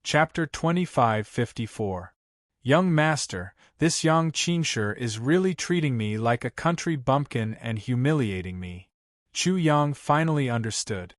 Chapter 2554. Young Master, this young Qingshi is really treating me like a country bumpkin and humiliating me. Chu Yang finally understood.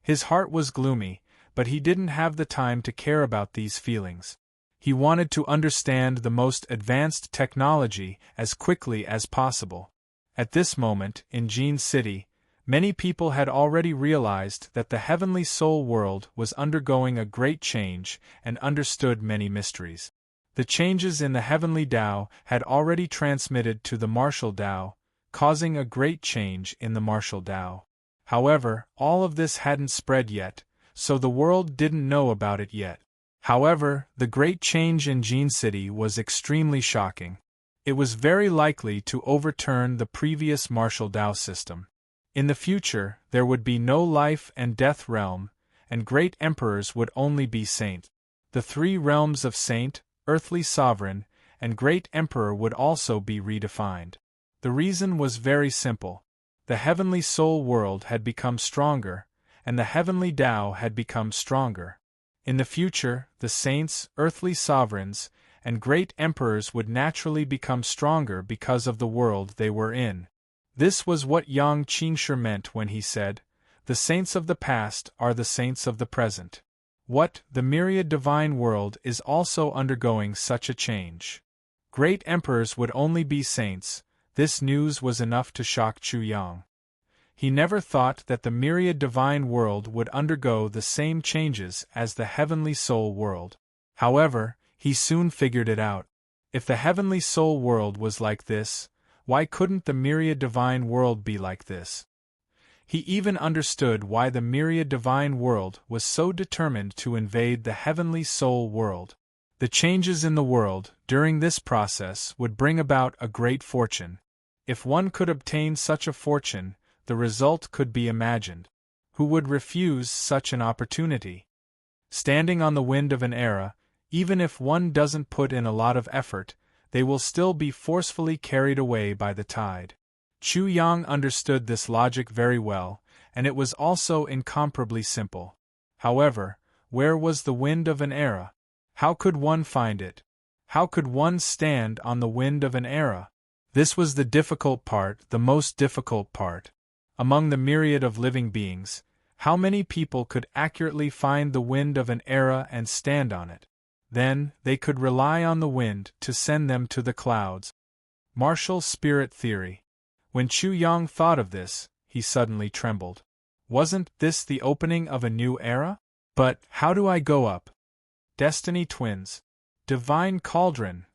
His heart was gloomy, but he didn't have the time to care about these feelings. He wanted to understand the most advanced technology as quickly as possible. At this moment, in Jin City, many people had already realized that the heavenly soul world was undergoing a great change and understood many mysteries. The changes in the heavenly Tao had already transmitted to the martial Tao, causing a great change in the martial Tao. However, all of this hadn't spread yet, so the world didn't know about it yet. However, the great change in Jin City was extremely shocking. It was very likely to overturn the previous martial Tao system. In the future, there would be no life and death realm, and great emperors would only be saint. The three realms of saint, earthly sovereign, and great emperor would also be redefined. The reason was very simple. The heavenly soul world had become stronger, and the heavenly Tao had become stronger. In the future, the saints, earthly sovereigns, and great emperors would naturally become stronger because of the world they were in. This was what Yang Qingshi meant when he said, "The saints of the past are the saints of the present." What, the myriad divine world is also undergoing such a change. Great emperors would only be saints. This news was enough to shock Chu Yang. He never thought that the myriad divine world would undergo the same changes as the heavenly soul world. However, he soon figured it out. If the heavenly soul world was like this, why couldn't the myriad divine world be like this? He even understood why the myriad divine world was so determined to invade the heavenly soul world. The changes in the world, during this process, would bring about a great fortune. If one could obtain such a fortune, the result could be imagined. Who would refuse such an opportunity? Standing on the wind of an era, even if one doesn't put in a lot of effort, they will still be forcefully carried away by the tide. Chu Yang understood this logic very well, and it was also incomparably simple. However, where was the wind of an era? How could one find it? How could one stand on the wind of an era? This was the difficult part, the most difficult part. Among the myriad of living beings, how many people could accurately find the wind of an era and stand on it? Then, they could rely on the wind to send them to the clouds. Martial spirit theory. When Chu Yang thought of this, he suddenly trembled. Wasn't this the opening of a new era? But, how do I go up? Destiny Twins. Divine Cauldron.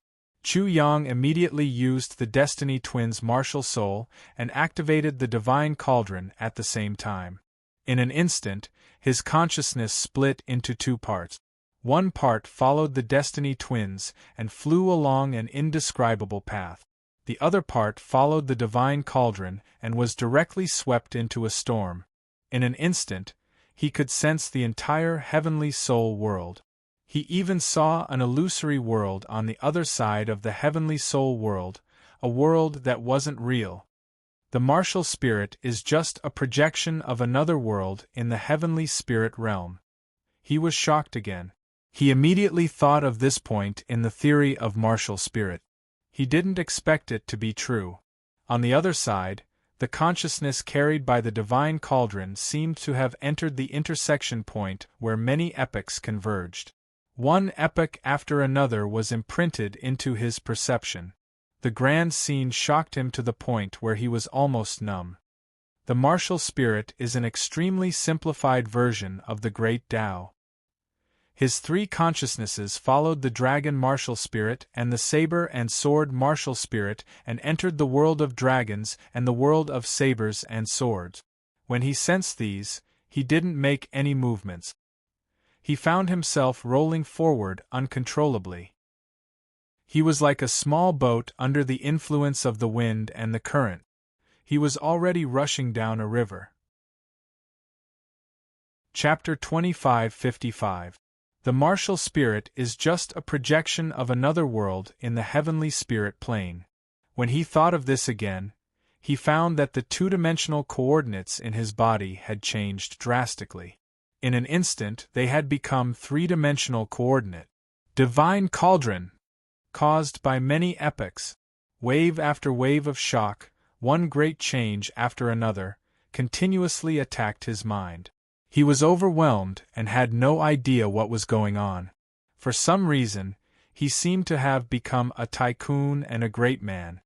Chu Yang immediately used the Destiny Twins' martial soul and activated the Divine Cauldron at the same time. In an instant, his consciousness split into two parts. One part followed the Destiny Twins and flew along an indescribable path. The other part followed the Divine Cauldron and was directly swept into a storm. In an instant, he could sense the entire heavenly soul world. He even saw an illusory world on the other side of the heavenly soul world, a world that wasn't real. The martial spirit is just a projection of another world in the heavenly spirit realm. He was shocked again. He immediately thought of this point in the theory of martial spirit. He didn't expect it to be true. On the other side, the consciousness carried by the Divine Cauldron seemed to have entered the intersection point where many epochs converged. One epoch after another was imprinted into his perception. The grand scene shocked him to the point where he was almost numb. The martial spirit is an extremely simplified version of the great Tao. His three consciousnesses followed the dragon martial spirit and the saber and sword martial spirit and entered the world of dragons and the world of sabers and swords. When he sensed these, he didn't make any movements. He found himself rolling forward uncontrollably. He was like a small boat under the influence of the wind and the current. He was already rushing down a river. Chapter 2555. The martial spirit is just a projection of another world in the heavenly spirit plane. When he thought of this again, he found that the two-dimensional coordinates in his body had changed drastically. In an instant they had become three-dimensional coordinate. Divine cauldron! Caused by many epochs. Wave after wave of shock, one great change after another, continuously attacked his mind. He was overwhelmed and had no idea what was going on. For some reason, he seemed to have become a tycoon and a great man.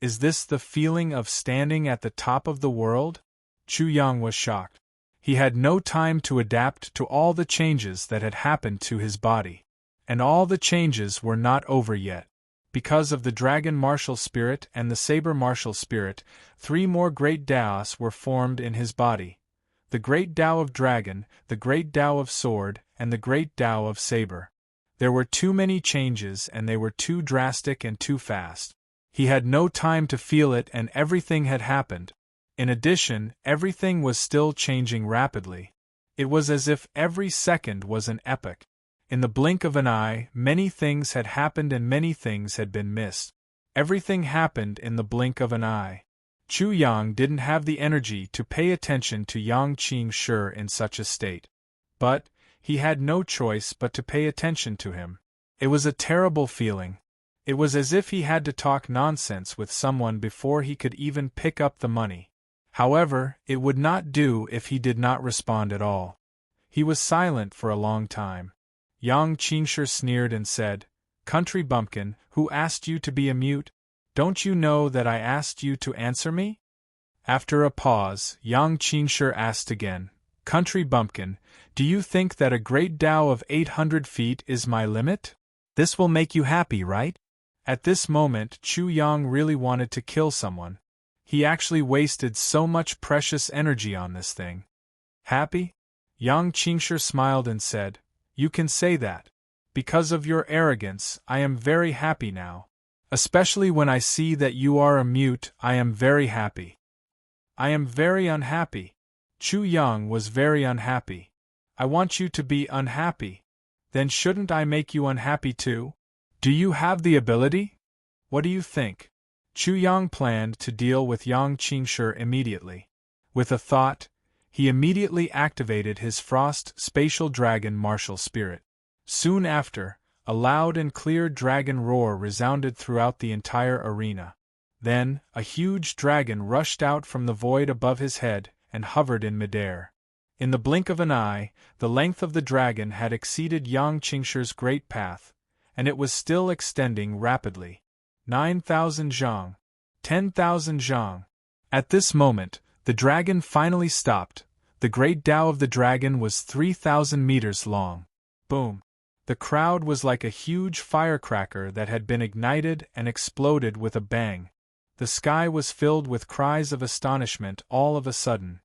Is this the feeling of standing at the top of the world? Chu Yang was shocked. He had no time to adapt to all the changes that had happened to his body. And all the changes were not over yet. Because of the dragon martial spirit and the saber martial spirit, three more great Daos were formed in his body. The great Tao of dragon, the great Tao of sword, and the great Tao of saber. There were too many changes and they were too drastic and too fast. He had no time to feel it and everything had happened. In addition, everything was still changing rapidly. It was as if every second was an epoch. In the blink of an eye, many things had happened and many things had been missed. Everything happened in the blink of an eye. Chu Yang didn't have the energy to pay attention to Yang Qingshi in such a state. But he had no choice but to pay attention to him. It was a terrible feeling. It was as if he had to talk nonsense with someone before he could even pick up the money. However, it would not do if he did not respond at all. He was silent for a long time. Yang Qingshi sneered and said, "Country bumpkin, who asked you to be a mute? Don't you know that I asked you to answer me?" After a pause, Yang Qingshi asked again, "Country bumpkin, do you think that a great Tao of 800 feet is my limit? This will make you happy, right?" At this moment, Chu Yang really wanted to kill someone. He actually wasted so much precious energy on this thing. Happy? Yang Qingshi smiled and said, "You can say that. Because of your arrogance, I am very happy now. Especially when I see that you are a mute, I am very happy." "I am very unhappy." Chu Yang was very unhappy. "I want you to be unhappy. Then shouldn't I make you unhappy too? Do you have the ability? What do you think?" Chu Yang planned to deal with Yang Qingshi immediately. With a thought, he immediately activated his Frost Spatial Dragon martial spirit. Soon after, a loud and clear dragon roar resounded throughout the entire arena. Then, a huge dragon rushed out from the void above his head and hovered in midair. In the blink of an eye, the length of the dragon had exceeded Yang Qingshi's great path, and it was still extending rapidly. 9,000 zhang. 10,000 zhang. At this moment, the dragon finally stopped. The great Tao of the dragon was 3,000 meters long. Boom! The crowd was like a huge firecracker that had been ignited and exploded with a bang. The sky was filled with cries of astonishment all of a sudden.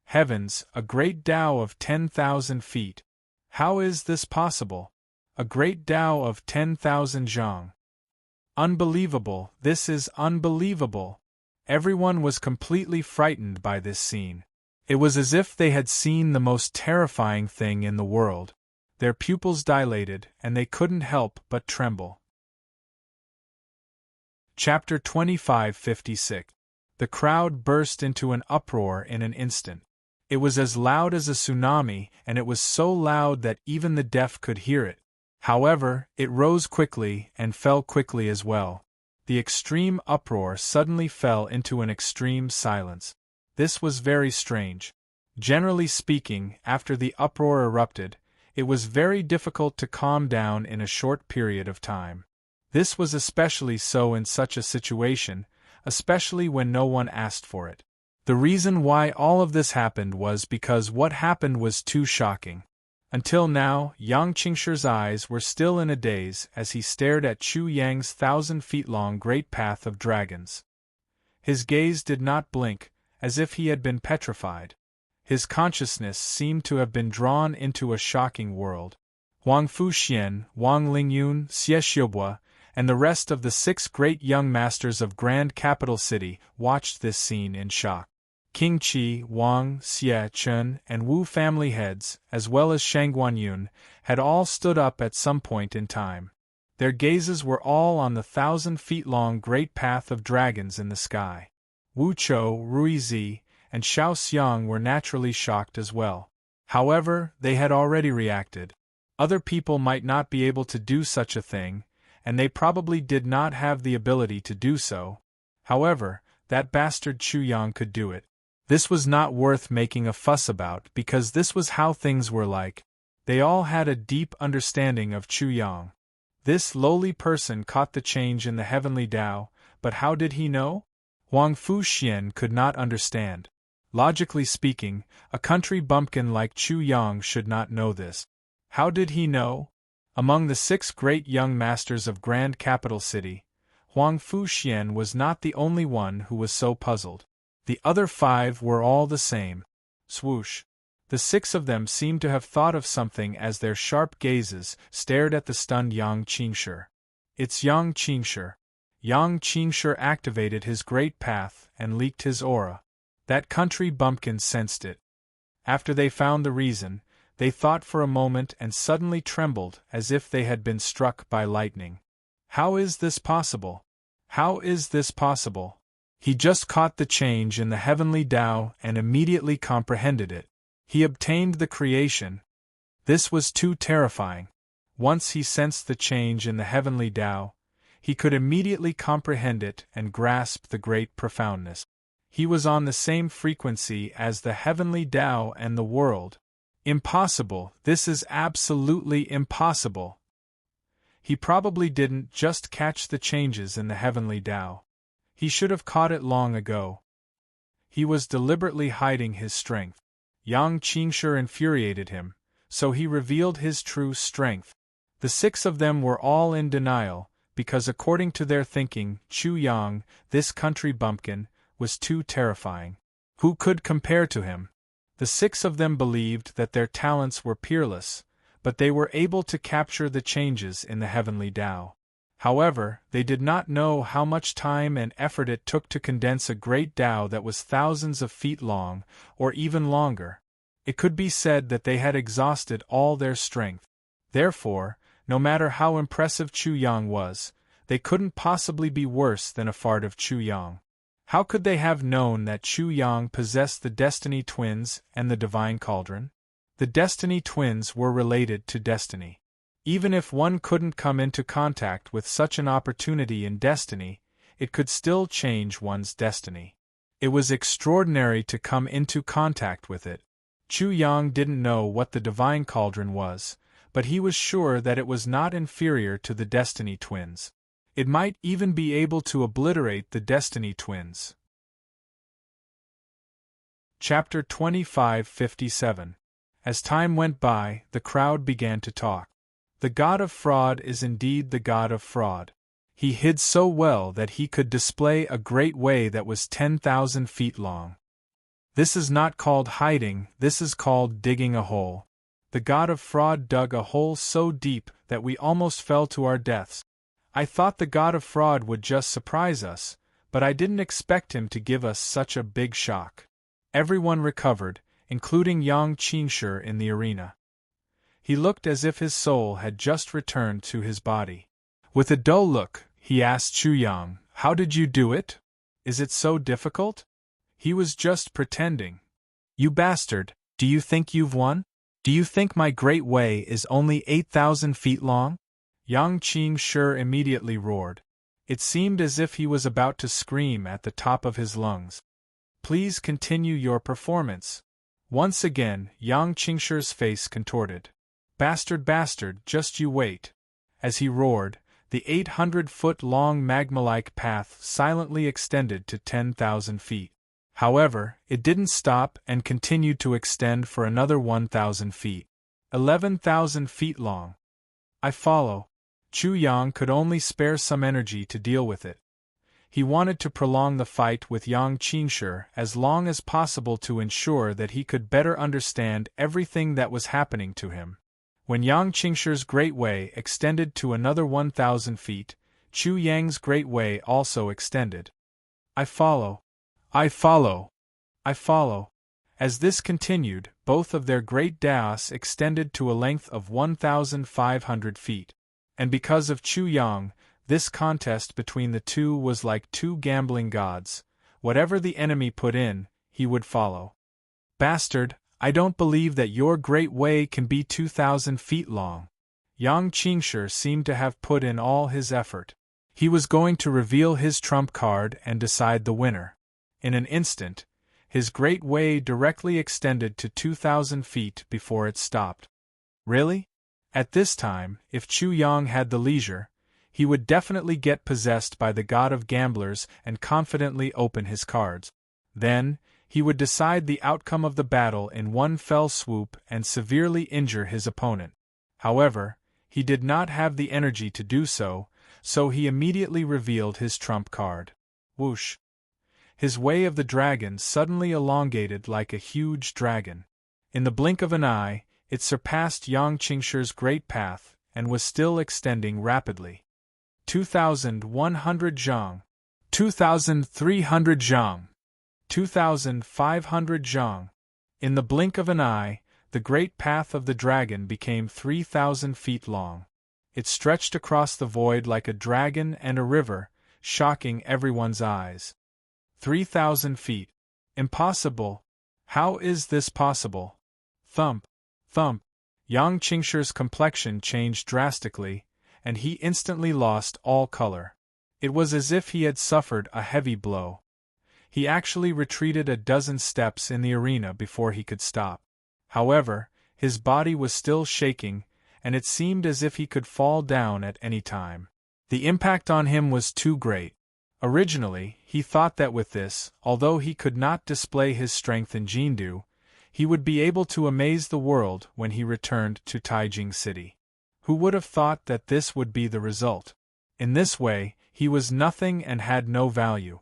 Heavens, a great Tao of 10,000 feet. How is this possible? A great Tao of 10,000 zhang. Unbelievable, this is unbelievable. Everyone was completely frightened by this scene. It was as if they had seen the most terrifying thing in the world. Their pupils dilated, and they couldn't help but tremble. Chapter 2556. The crowd burst into an uproar in an instant. It was as loud as a tsunami, and it was so loud that even the deaf could hear it. However, it rose quickly and fell quickly as well. The extreme uproar suddenly fell into an extreme silence. This was very strange. Generally speaking, after the uproar erupted, it was very difficult to calm down in a short period of time. This was especially so in such a situation, especially when no one asked for it. The reason why all of this happened was because what happened was too shocking. Until now, Yang Qingshi's eyes were still in a daze as he stared at Chu Yang's 1,000-feet-long great path of dragons. His gaze did not blink, as if he had been petrified. His consciousness seemed to have been drawn into a shocking world. Huang Fuxian, Wang Lingyun, Xie Xiubua, and the rest of the 6 great young masters of Grand Capital City watched this scene in shock. King Qi, Wang, Xie, Chen, and Wu family heads, as well as Shang Guanyun, had all stood up at some point in time. Their gazes were all on the 1,000-feet-long great path of dragons in the sky. Wu Chou, Rui Zi, and Xiao Xiang were naturally shocked as well. However, they had already reacted. Other people might not be able to do such a thing, and they probably did not have the ability to do so. However, that bastard Chu Yang could do it. This was not worth making a fuss about because this was how things were like. They all had a deep understanding of Chu Yang. This lowly person caught the change in the heavenly Tao, but how did he know? Huang Fuxian could not understand. Logically speaking, a country bumpkin like Chu Yang should not know this. How did he know? Among the 6 great young masters of Grand Capital City, Huang Fuxian was not the only one who was so puzzled. The other 5 were all the same. Swoosh! The 6 of them seemed to have thought of something as their sharp gazes stared at the stunned Yang Qingshi. It's Yang Qingshi. Yang Qingshi activated his great path and leaked his aura. That country bumpkin sensed it. After they found the reason, they thought for a moment and suddenly trembled as if they had been struck by lightning. How is this possible? How is this possible? He just caught the change in the heavenly Tao and immediately comprehended it. He obtained the creation. This was too terrifying. Once he sensed the change in the heavenly Tao, he could immediately comprehend it and grasp the great profoundness. He was on the same frequency as the heavenly Tao and the world. Impossible, this is absolutely impossible. He probably didn't just catch the changes in the heavenly Tao. He should have caught it long ago. He was deliberately hiding his strength. Yang Qingshi infuriated him, so he revealed his true strength. The 6 of them were all in denial, because according to their thinking, Chu Yang, this country bumpkin, was too terrifying. Who could compare to him? The 6 of them believed that their talents were peerless, but they were able to capture the changes in the heavenly Tao. However, they did not know how much time and effort it took to condense a great Tao that was thousands of feet long, or even longer. It could be said that they had exhausted all their strength. Therefore, no matter how impressive Chu Yang was, they couldn't possibly be worse than a fart of Chu Yang. How could they have known that Chu Yang possessed the Destiny Twins and the Divine Cauldron? The Destiny Twins were related to destiny. Even if one couldn't come into contact with such an opportunity in destiny, it could still change one's destiny. It was extraordinary to come into contact with it. Chu Yang didn't know what the Divine Cauldron was, but he was sure that it was not inferior to the Destiny Twins. It might even be able to obliterate the Destiny Twins. Chapter 2557. As time went by, the crowd began to talk. The god of fraud is indeed the god of fraud. He hid so well that he could display a great way that was 10,000 feet long. This is not called hiding, this is called digging a hole. The god of fraud dug a hole so deep that we almost fell to our deaths. I thought the god of fraud would just surprise us, but I didn't expect him to give us such a big shock. Everyone recovered, including Yang Qingshi in the arena. He looked as if his soul had just returned to his body. With a dull look, he asked Chu Yang, "How did you do it? Is it so difficult?" He was just pretending. "You bastard, do you think you've won? Do you think my great way is only 8,000 feet long?" Yang Qingshi immediately roared. It seemed as if he was about to scream at the top of his lungs. "Please continue your performance." Once again, Yang Qingshi's face contorted. "Bastard, bastard, just you wait." As he roared, the 800-foot-long magma-like path silently extended to 10,000 feet. However, it didn't stop and continued to extend for another 1,000 feet. 11,000 feet long. I follow. Chu Yang could only spare some energy to deal with it. He wanted to prolong the fight with Yang Qingshi as long as possible to ensure that he could better understand everything that was happening to him. When Yang Qingshi's Great Way extended to another 1,000 feet, Chu Yang's Great Way also extended. I follow. I follow. I follow. As this continued, both of their great daos extended to a length of 1,500 feet. And because of Chu Yang, this contest between the two was like two gambling gods. Whatever the enemy put in, he would follow. "Bastard, I don't believe that your great way can be 2,000 feet long. Yang Qingshi seemed to have put in all his effort. He was going to reveal his trump card and decide the winner. In an instant, his great way directly extended to 2,000 feet before it stopped. Really? At this time, if Chu Yang had the leisure, he would definitely get possessed by the god of gamblers and confidently open his cards. Then, he would decide the outcome of the battle in one fell swoop and severely injure his opponent. However, he did not have the energy to do so, so he immediately revealed his trump card. Whoosh! His way of the dragon suddenly elongated like a huge dragon. In the blink of an eye, it surpassed Yang Qingshi's great path and was still extending rapidly. 2,100 zhang. 2,300 zhang. 2,500 zhang. In the blink of an eye, the great path of the dragon became 3,000 feet long. It stretched across the void like a dragon and a river, shocking everyone's eyes. 3,000 feet. Impossible. How is this possible? Thump, thump. Yang Qingshi's complexion changed drastically, and he instantly lost all color. It was as if he had suffered a heavy blow. He actually retreated a dozen steps in the arena before he could stop. However, his body was still shaking, and it seemed as if he could fall down at any time. The impact on him was too great. Originally, he thought that with this, although he could not display his strength in Jindu, he would be able to amaze the world when he returned to Taijing City. Who would have thought that this would be the result? In this way, he was nothing and had no value.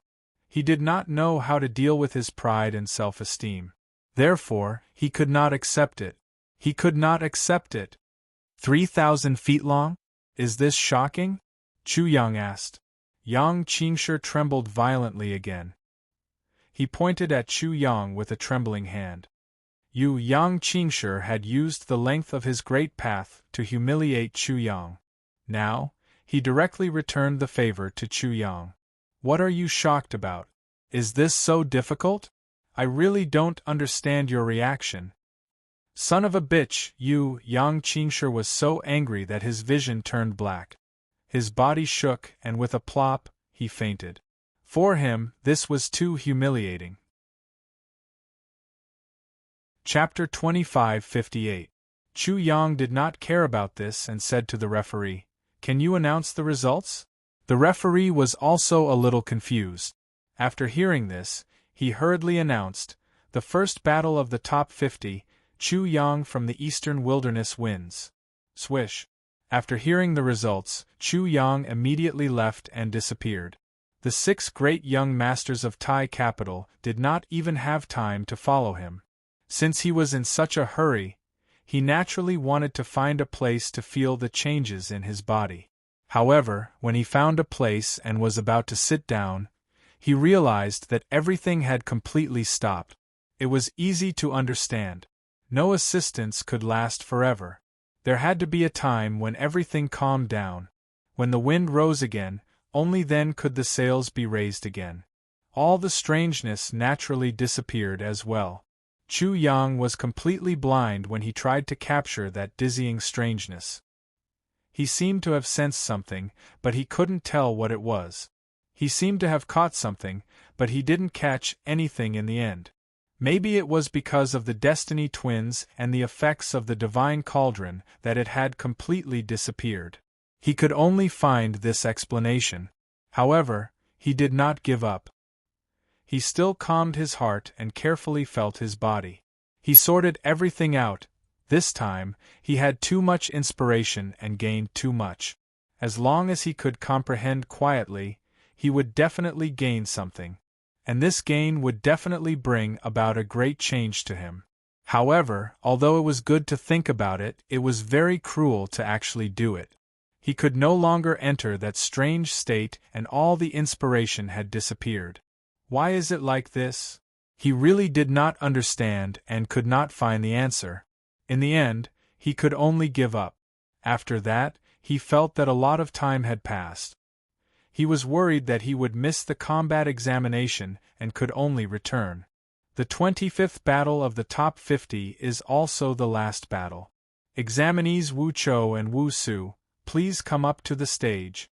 He did not know how to deal with his pride and self-esteem. Therefore, he could not accept it. He could not accept it. 3,000 feet long? Is this shocking? Chu Yang asked. Yang Qingshi trembled violently again. He pointed at Chu Yang with a trembling hand. Yang Qingshi had used the length of his great path to humiliate Chu Yang. Now, he directly returned the favor to Chu Yang. What are you shocked about? Is this so difficult? I really don't understand your reaction. Son of a bitch, Yang Qingshi was so angry that his vision turned black. His body shook, and with a plop, he fainted. For him, this was too humiliating. Chapter 25:58. Chu Yang did not care about this and said to the referee, "Can you announce the results?" The referee was also a little confused. After hearing this, he hurriedly announced, "The first battle of the top 50, Chu Yang from the Eastern Wilderness wins." Swish. After hearing the results, Chu Yang immediately left and disappeared. The 6 great young masters of Tai capital did not even have time to follow him. Since he was in such a hurry, he naturally wanted to find a place to feel the changes in his body. However, when he found a place and was about to sit down, he realized that everything had completely stopped. It was easy to understand. No assistance could last forever. There had to be a time when everything calmed down. When the wind rose again, only then could the sails be raised again. All the strangeness naturally disappeared as well. Chu Yang was completely blind when he tried to capture that dizzying strangeness. He seemed to have sensed something, but he couldn't tell what it was. He seemed to have caught something, but he didn't catch anything in the end. Maybe it was because of the Destiny Twins and the effects of the Divine Cauldron that it had completely disappeared. He could only find this explanation. However, he did not give up. He still calmed his heart and carefully felt his body. He sorted everything out. This time, he had too much inspiration and gained too much. As long as he could comprehend quietly, he would definitely gain something. And this gain would definitely bring about a great change to him. However, although it was good to think about it, it was very cruel to actually do it. He could no longer enter that strange state and all the inspiration had disappeared. Why is it like this? He really did not understand and could not find the answer. In the end, he could only give up. After that, he felt that a lot of time had passed. He was worried that he would miss the combat examination and could only return. The 25th battle of the top 50 is also the last battle. Examinees Wu Chou and Wu Su, please come up to the stage.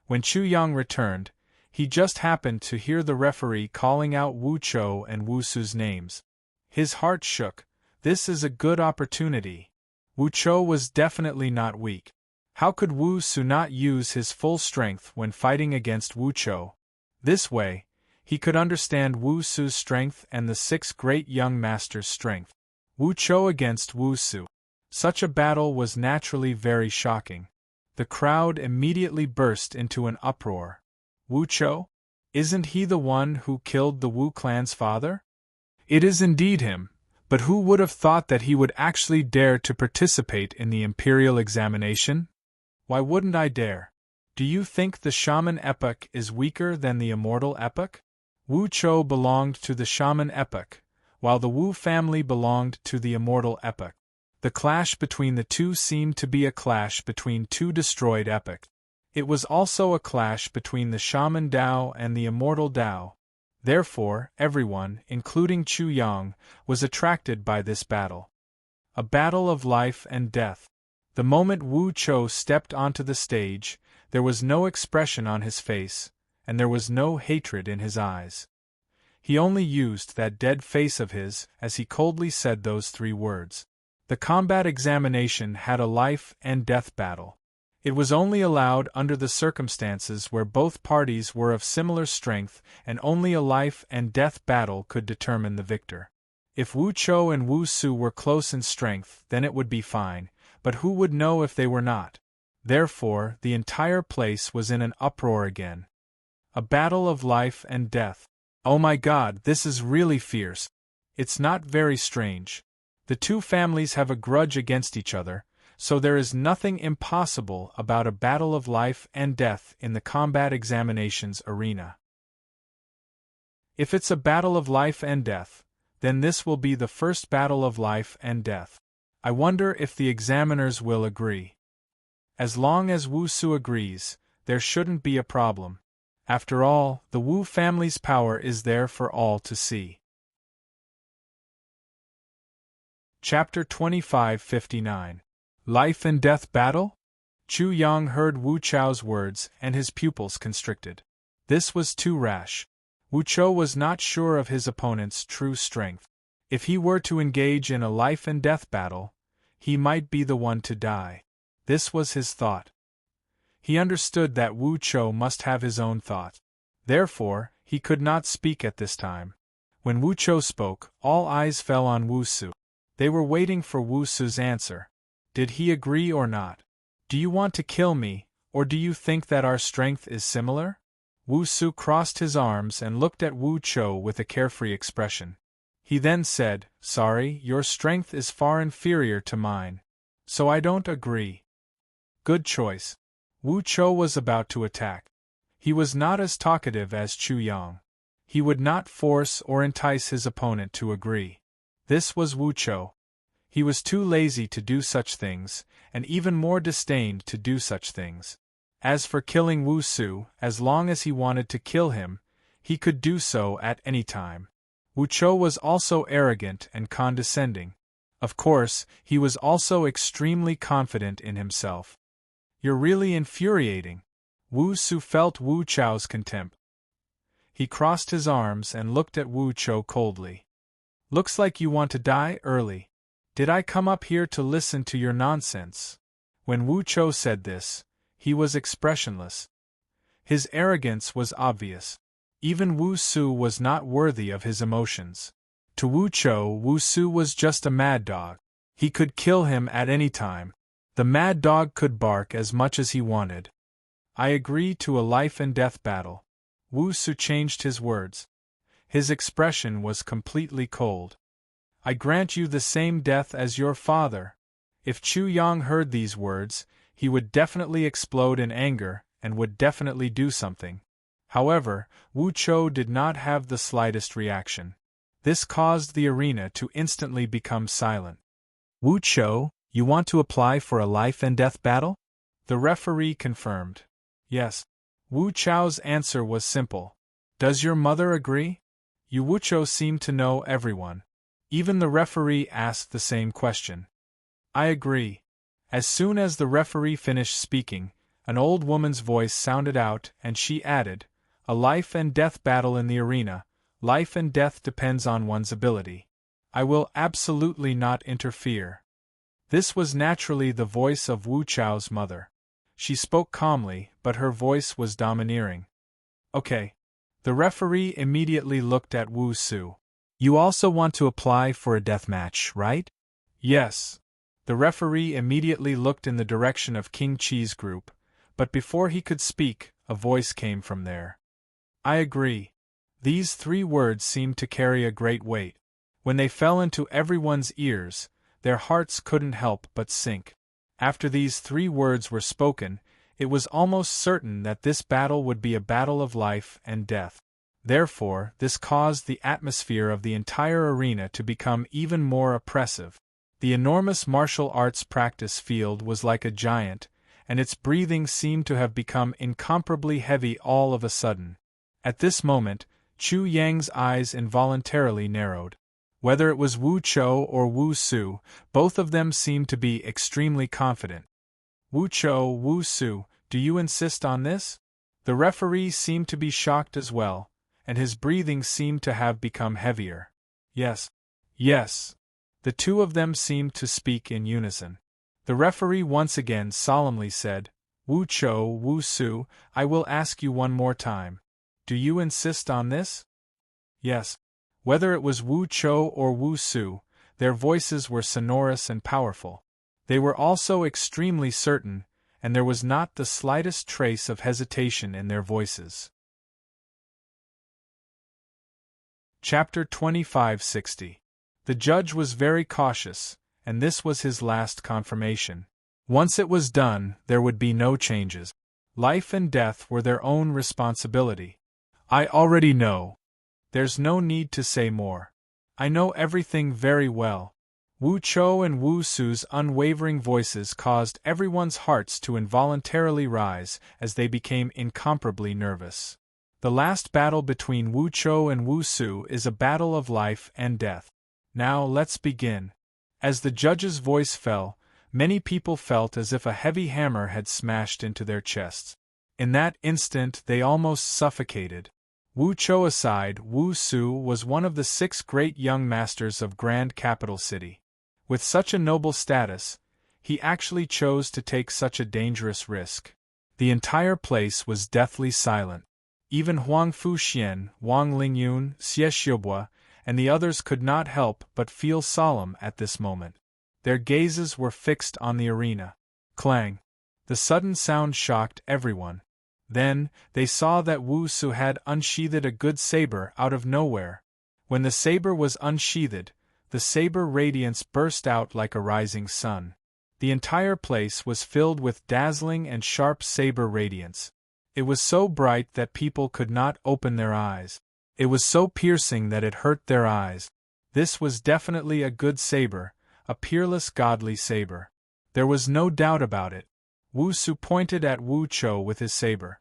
When Chu Yang returned, he just happened to hear the referee calling out Wu Chou and Wu Su's names. His heart shook. This is a good opportunity. Wu Chou was definitely not weak. How could Wu Su not use his full strength when fighting against Wu Chou? This way, he could understand Wu Su's strength and the 6 great young masters' strength. Wu Chou against Wu Su. Such a battle was naturally very shocking. The crowd immediately burst into an uproar. Wu Chou? Isn't he the one who killed the Wu clan's father? It is indeed him, but who would have thought that he would actually dare to participate in the imperial examination? Why wouldn't I dare? Do you think the shaman epoch is weaker than the immortal epoch? Wu Chou belonged to the shaman epoch, while the Wu family belonged to the immortal epoch. The clash between the two seemed to be a clash between two destroyed epochs. It was also a clash between the shaman Dao and the immortal Dao. Therefore, everyone, including Chu Yang, was attracted by this battle. A battle of life and death. The moment Wu Chou stepped onto the stage, there was no expression on his face, and there was no hatred in his eyes. He only used that dead face of his as he coldly said those 3 words. The combat examination had a life and death battle. It was only allowed under the circumstances where both parties were of similar strength, and only a life and death battle could determine the victor. If Wu Chou and Wu Su were close in strength, then it would be fine, but who would know if they were not? Therefore, the entire place was in an uproar again. A battle of life and death. Oh my God, this is really fierce. It's not very strange. The two families have a grudge against each other, so there is nothing impossible about a battle of life and death in the combat examinations arena. If it's a battle of life and death, then this will be the first battle of life and death. I wonder if the examiners will agree. As long as Wu Su agrees, there shouldn't be a problem. After all, the Wu family's power is there for all to see. Chapter 2559. Life and Death Battle? Chu Yang heard Wu Chou's words and his pupils constricted. This was too rash. Wu Chou was not sure of his opponent's true strength. If he were to engage in a life and death battle, he might be the one to die. This was his thought. He understood that Wu Chou must have his own thought. Therefore, he could not speak at this time. When Wu Chou spoke, all eyes fell on Wu Su. They were waiting for Wu Su's answer. Did he agree or not? Do you want to kill me, or do you think that our strength is similar? Wu Su crossed his arms and looked at Wu Chou with a carefree expression. He then said, "Sorry, your strength is far inferior to mine. So I don't agree." Good choice. Wu Chou was about to attack. He was not as talkative as Chu Yang. He would not force or entice his opponent to agree. This was Wu Chou. He was too lazy to do such things, and even more disdained to do such things. As for killing Wu Su, as long as he wanted to kill him, he could do so at any time. Wu Chou was also arrogant and condescending. Of course, he was also extremely confident in himself. You're really infuriating. Wu Su felt Wu Chou's contempt. He crossed his arms and looked at Wu Chou coldly. Looks like you want to die early. Did I come up here to listen to your nonsense? When Wu Chou said this, he was expressionless. His arrogance was obvious. Even Wu Su was not worthy of his emotions. To Wu Chou, Wu Su was just a mad dog. He could kill him at any time. The mad dog could bark as much as he wanted. I agree to a life and death battle. Wu Su changed his words. His expression was completely cold. I grant you the same death as your father. If Chu Yang heard these words, he would definitely explode in anger and would definitely do something. However, Wu Chou did not have the slightest reaction. This caused the arena to instantly become silent. Wu Chou, you want to apply for a life and death battle? The referee confirmed. Yes. Wu Chou's answer was simple. Does your mother agree? Yu Wucho seemed to know everyone. Even the referee asked the same question. I agree. As soon as the referee finished speaking, an old woman's voice sounded out and she added, a life and death battle in the arena, life and death depends on one's ability. I will absolutely not interfere. This was naturally the voice of Wu Chao's mother. She spoke calmly, but her voice was domineering. Okay. The referee immediately looked at Wu Su. You also want to apply for a death match, right? Yes. The referee immediately looked in the direction of King Chi's group, but before he could speak, a voice came from there. I agree. These 3 words seemed to carry a great weight. When they fell into everyone's ears, their hearts couldn't help but sink. After these 3 words were spoken, it was almost certain that this battle would be a battle of life and death. Therefore, this caused the atmosphere of the entire arena to become even more oppressive. The enormous martial arts practice field was like a giant, and its breathing seemed to have become incomparably heavy all of a sudden. At this moment, Chu Yang's eyes involuntarily narrowed. Whether it was Wu Cho or Wu Su, both of them seemed to be extremely confident. Wu Cho, Wu Su, do you insist on this? The referee seemed to be shocked as well, and his breathing seemed to have become heavier. Yes. Yes. The 2 of them seemed to speak in unison. The referee once again solemnly said, Wu Cho, Wu Su, I will ask you one more time. Do you insist on this? Yes. Whether it was Wu Cho or Wu Su, their voices were sonorous and powerful. They were also extremely certain, and there was not the slightest trace of hesitation in their voices. Chapter 2560. The judge was very cautious, and this was his last confirmation. Once it was done, there would be no changes. Life and death were their own responsibility. I already know. There's no need to say more. I know everything very well. Wu Cho and Wu Su's unwavering voices caused everyone's hearts to involuntarily rise as they became incomparably nervous. The last battle between Wu Cho and Wu Su is a battle of life and death. Now let's begin. As the judge's voice fell, many people felt as if a heavy hammer had smashed into their chests. In that instant they almost suffocated. Wu Cho aside, Wu Su was one of the 6 great young masters of Grand Capital City. With such a noble status, he actually chose to take such a dangerous risk. The entire place was deathly silent. Even Huang Fuxian, Wang Lingyun, Xie Xiaobua, and the others could not help but feel solemn at this moment. Their gazes were fixed on the arena. Clang! The sudden sound shocked everyone. Then, they saw that Wu Su had unsheathed a good saber out of nowhere. When the saber was unsheathed, the saber radiance burst out like a rising sun. The entire place was filled with dazzling and sharp saber radiance. It was so bright that people could not open their eyes. It was so piercing that it hurt their eyes. This was definitely a good saber, a peerless godly saber. There was no doubt about it. Wu Su pointed at Wu Cho with his saber.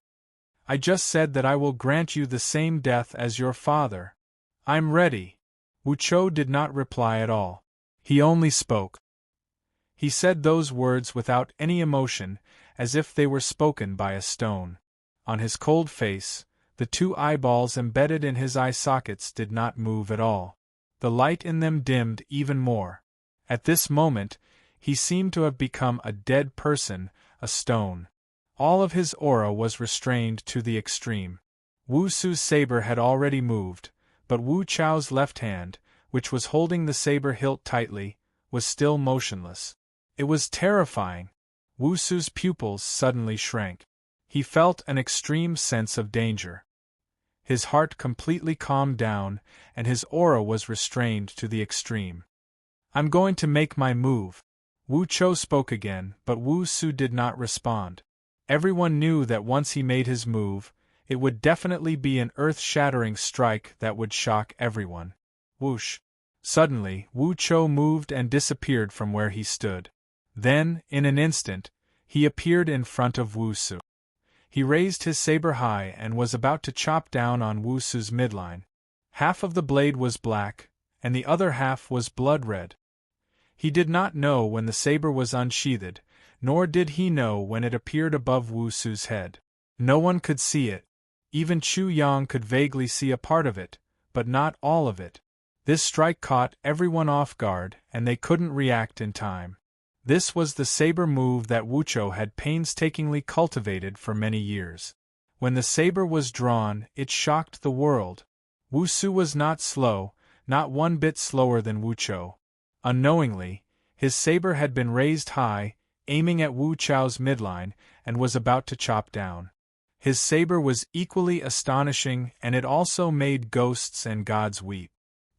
I just said that I will grant you the same death as your father. I'm ready. Wu Cho did not reply at all. He only spoke. He said those words without any emotion, as if they were spoken by a stone. On his cold face, the 2 eyeballs embedded in his eye sockets did not move at all. The light in them dimmed even more. At this moment, he seemed to have become a dead person, a stone. All of his aura was restrained to the extreme. Wu Su's saber had already moved, but Wu Chao's left hand, which was holding the saber hilt tightly, was still motionless. It was terrifying. Wu Su's pupils suddenly shrank. He felt an extreme sense of danger. His heart completely calmed down, and his aura was restrained to the extreme. I'm going to make my move. Wu Cho spoke again, but Wu Su did not respond. Everyone knew that once he made his move, it would definitely be an earth-shattering strike that would shock everyone. Whoosh! Suddenly, Wu Cho moved and disappeared from where he stood. Then, in an instant, he appeared in front of Wu Su. He raised his saber high and was about to chop down on Wu Su's midline. Half of the blade was black, and the other half was blood red. He did not know when the saber was unsheathed, nor did he know when it appeared above Wu Su's head. No one could see it. Even Chu Yang could vaguely see a part of it, but not all of it. This strike caught everyone off guard, and they couldn't react in time. This was the saber move that Wuchou had painstakingly cultivated for many years. When the saber was drawn, it shocked the world. Wu Su was not slow, not one bit slower than Wuchou. Unknowingly, his saber had been raised high, aiming at Wu Chao's midline, and was about to chop down. His saber was equally astonishing, and it also made ghosts and gods weep.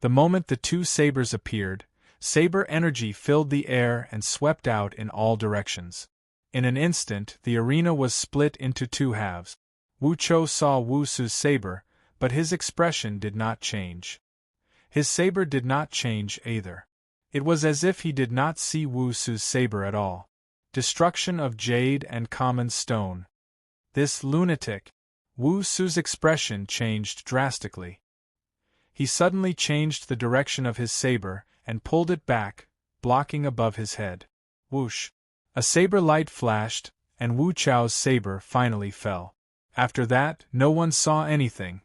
The moment the two sabers appeared, saber energy filled the air and swept out in all directions. In an instant, the arena was split into two halves. Wu Chou saw Wu Su's saber, but his expression did not change. His saber did not change either. It was as if he did not see Wu Su's saber at all. Destruction of jade and common stone. This lunatic. Wu Su's expression changed drastically. He suddenly changed the direction of his saber and pulled it back, blocking above his head. Whoosh! A saber light flashed, and Wu Chao's saber finally fell. After that, no one saw anything.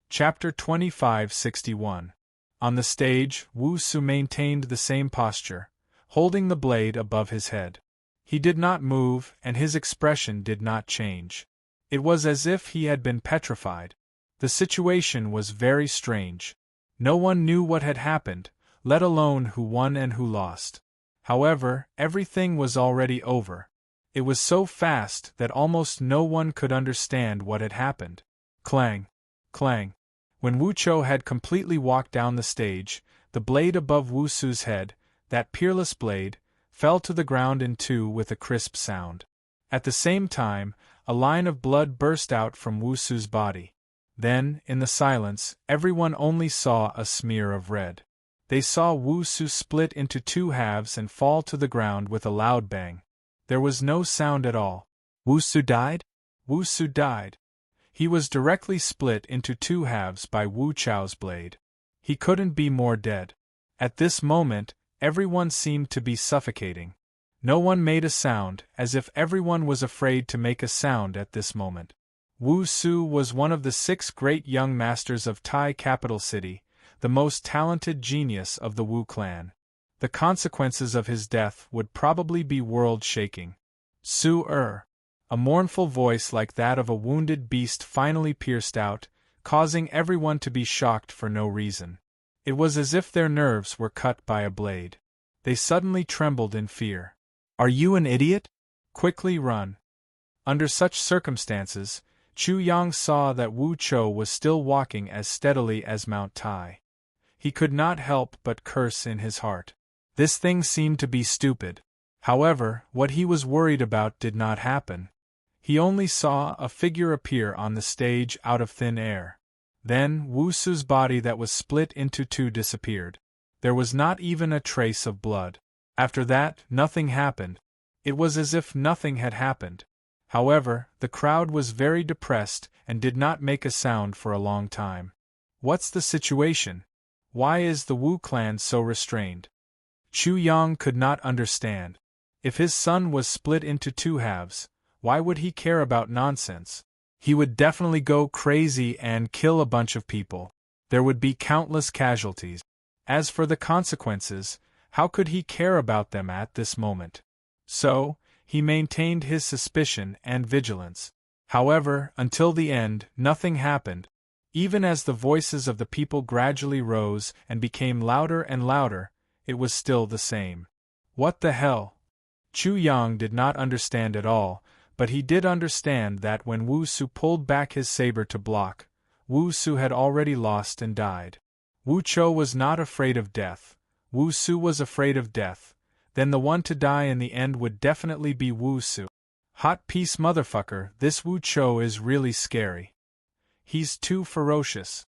Chapter 2561. On the stage, Wu Su maintained the same posture, holding the blade above his head. He did not move, and his expression did not change. It was as if he had been petrified. The situation was very strange. No one knew what had happened, let alone who won and who lost. However, everything was already over. It was so fast that almost no one could understand what had happened. Clang! Clang! When Wu Chou had completely walked down the stage, the blade above Wu Su's head, that peerless blade, fell to the ground in two with a crisp sound. At the same time, a line of blood burst out from Wu Su's body. Then, in the silence, everyone only saw a smear of red. They saw Wu Su split into two halves and fall to the ground with a loud bang. There was no sound at all. Wu Su died? Wu Su died. He was directly split into two halves by Wu Chao's blade. He couldn't be more dead. At this moment, everyone seemed to be suffocating. No one made a sound, as if everyone was afraid to make a sound at this moment. Wu Su was one of the 6 great young masters of Tai capital city, the most talented genius of the Wu clan. The consequences of his death would probably be world-shaking. Su-er. A mournful voice like that of a wounded beast finally pierced out, causing everyone to be shocked for no reason. It was as if their nerves were cut by a blade. They suddenly trembled in fear. "Are you an idiot? Quickly run." Under such circumstances, Chu Yang saw that Wu Chou was still walking as steadily as Mount Tai. He could not help but curse in his heart. This thing seemed to be stupid. However, what he was worried about did not happen. He only saw a figure appear on the stage out of thin air. Then Wu Su's body that was split into two disappeared. There was not even a trace of blood. After that, nothing happened. It was as if nothing had happened. However, the crowd was very depressed and did not make a sound for a long time. What's the situation? Why is the Wu clan so restrained? Chu Yang could not understand. If his son was split into two halves, why would he care about nonsense? He would definitely go crazy and kill a bunch of people. There would be countless casualties. As for the consequences, how could he care about them at this moment? So, he maintained his suspicion and vigilance. However, until the end, nothing happened. Even as the voices of the people gradually rose and became louder and louder, it was still the same. What the hell? Chu Yang did not understand at all, but he did understand that when Wu Su pulled back his saber to block, Wu Su had already lost and died. Wu Chou was not afraid of death. Wu Su was afraid of death. Then the one to die in the end would definitely be Wu Su. Hot piece motherfucker, this Wu Chou is really scary. He's too ferocious.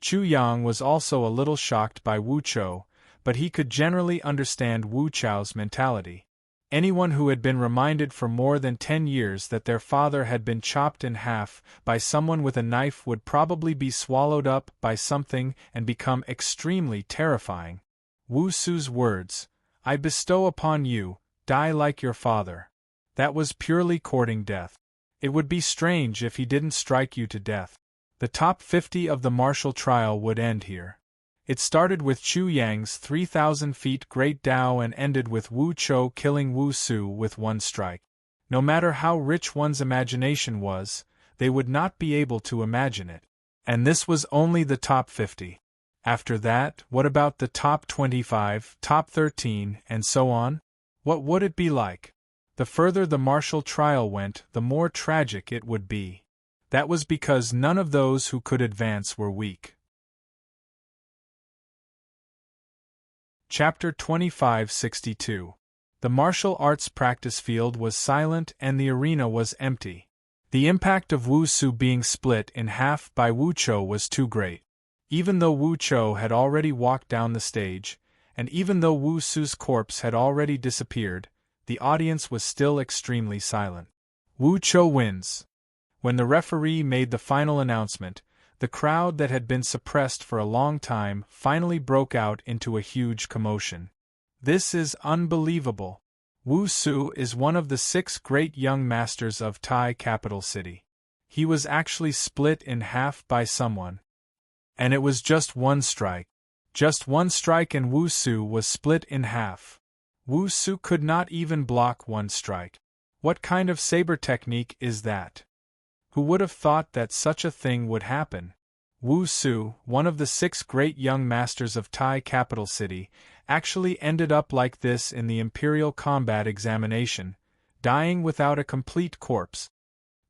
Chu Yang was also a little shocked by Wu Chou, but he could generally understand Wu Chao's mentality. Anyone who had been reminded for more than 10 years that their father had been chopped in half by someone with a knife would probably be swallowed up by something and become extremely terrifying. Wu Su's words, "I bestow upon you, die like your father." That was purely courting death. It would be strange if he didn't strike you to death. The top 50 of the martial trial would end here. It started with Chu Yang's 3,000 feet Great Dao and ended with Wu Chou killing Wu Su with one strike. No matter how rich one's imagination was, they would not be able to imagine it. And this was only the top 50. After that, what about the top 25, top 13, and so on? What would it be like? The further the martial trial went, the more tragic it would be. That was because none of those who could advance were weak. Chapter 2562. The martial arts practice field was silent and the arena was empty. The impact of Wu Su being split in half by Wu Chou was too great. Even though Wu Chou had already walked down the stage, and even though Wu Su's corpse had already disappeared, the audience was still extremely silent. Wu Chou wins. When the referee made the final announcement, the crowd that had been suppressed for a long time finally broke out into a huge commotion. This is unbelievable. Wu Su is one of the 6 great young masters of Tai capital city. He was actually split in half by someone. And it was just one strike. Just one strike and Wu Su was split in half. Wu Su could not even block one strike. What kind of saber technique is that? Who would have thought that such a thing would happen? Wu Su, one of the 6 great young masters of Tai capital city, actually ended up like this in the Imperial Combat Examination, dying without a complete corpse.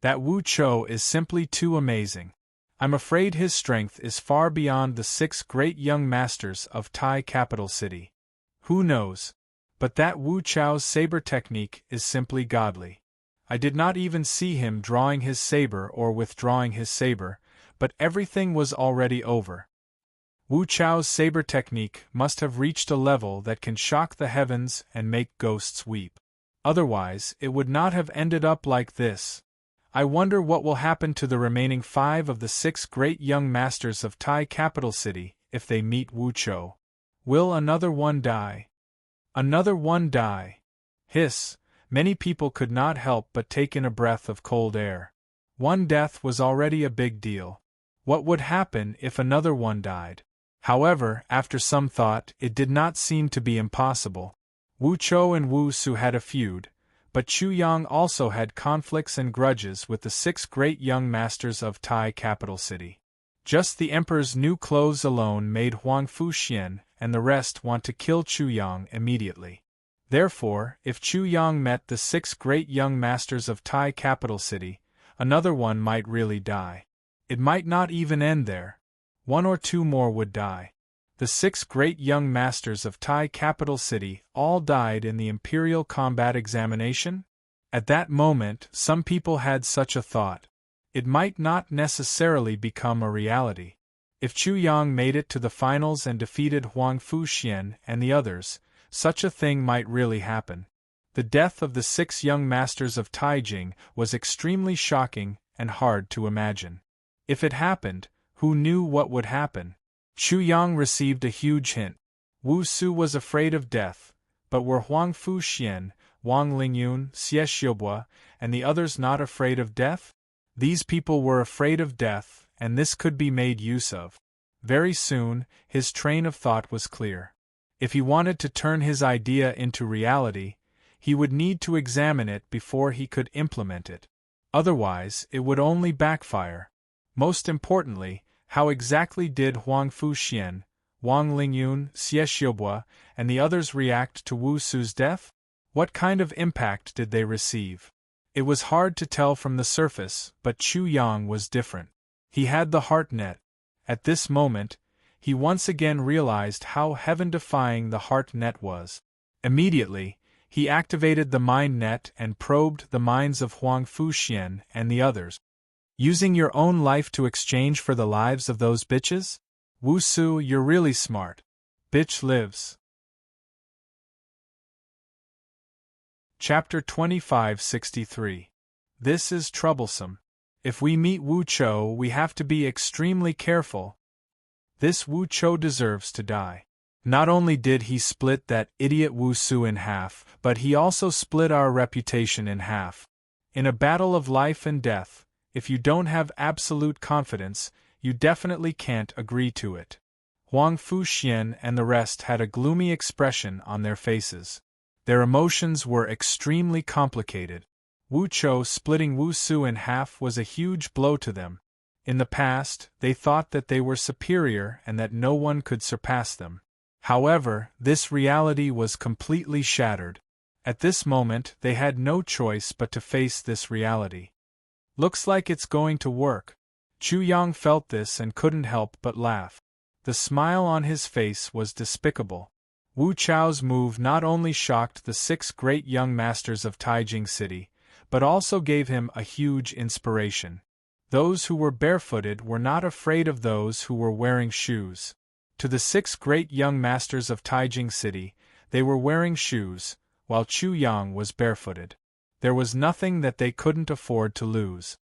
That Wu Chou is simply too amazing. I'm afraid his strength is far beyond the 6 great young masters of Tai capital city. Who knows? But that Wu Chou's saber technique is simply godly. I did not even see him drawing his saber or withdrawing his saber, but everything was already over. Wu Chou's saber technique must have reached a level that can shock the heavens and make ghosts weep. Otherwise, it would not have ended up like this. I wonder what will happen to the remaining 5 of the 6 great young masters of Tai capital city if they meet Wu Chou. Will another one die? Another one die? Hiss! Many people could not help but take in a breath of cold air. One death was already a big deal. What would happen if another one died? However, after some thought, it did not seem to be impossible. Wu Chou and Wu Su had a feud, but Chu Yang also had conflicts and grudges with the 6 great young masters of Tai capital city. Just the emperor's new clothes alone made Huang Fuxian and the rest want to kill Chu Yang immediately. Therefore, if Chu Yang met the 6 great young masters of Tai capital city, another one might really die. It might not even end there. 1 or 2 more would die. The 6 great young masters of Tai capital city all died in the Imperial Combat Examination? At that moment, some people had such a thought. It might not necessarily become a reality. If Chu Yang made it to the finals and defeated Huang Fuxian and the others, such a thing might really happen. The death of the 6 young masters of Taijing was extremely shocking and hard to imagine. If it happened, who knew what would happen? Chu Yang received a huge hint. Wu Su was afraid of death, but were Huang Fuxian, Wang Lingyun, Xie Xiaobua, and the others not afraid of death? These people were afraid of death, and this could be made use of. Very soon, his train of thought was clear. If he wanted to turn his idea into reality, he would need to examine it before he could implement it. Otherwise, it would only backfire. Most importantly, how exactly did Huang Fuxian, Wang Lingyun, Xie Xiaobua, and the others react to Wu Su's death? What kind of impact did they receive? It was hard to tell from the surface, but Chu Yang was different. He had the heart net. At this moment, he once again realized how heaven-defying the heart net was. Immediately, he activated the mind net and probed the minds of Huang Fuxian and the others. Using your own life to exchange for the lives of those bitches? Wu Su, you're really smart. Bitch lives. Chapter 2563. This is troublesome. If we meet Wu Chou, we have to be extremely careful. This Wu Chou deserves to die. Not only did he split that idiot Wu Su in half, but he also split our reputation in half. In a battle of life and death, if you don't have absolute confidence, you definitely can't agree to it. Huang Fuxian and the rest had a gloomy expression on their faces. Their emotions were extremely complicated. Wu Chou splitting Wu Su in half was a huge blow to them. In the past, they thought that they were superior and that no one could surpass them. However, this reality was completely shattered. At this moment, they had no choice but to face this reality. Looks like it's going to work. Chu Yang felt this and couldn't help but laugh. The smile on his face was despicable. Wu Chou's move not only shocked the 6 great young masters of Taijing City, but also gave him a huge inspiration. Those who were barefooted were not afraid of those who were wearing shoes. To the 6 great young masters of Taijing City, they were wearing shoes, while Chu Yang was barefooted. There was nothing that they couldn't afford to lose.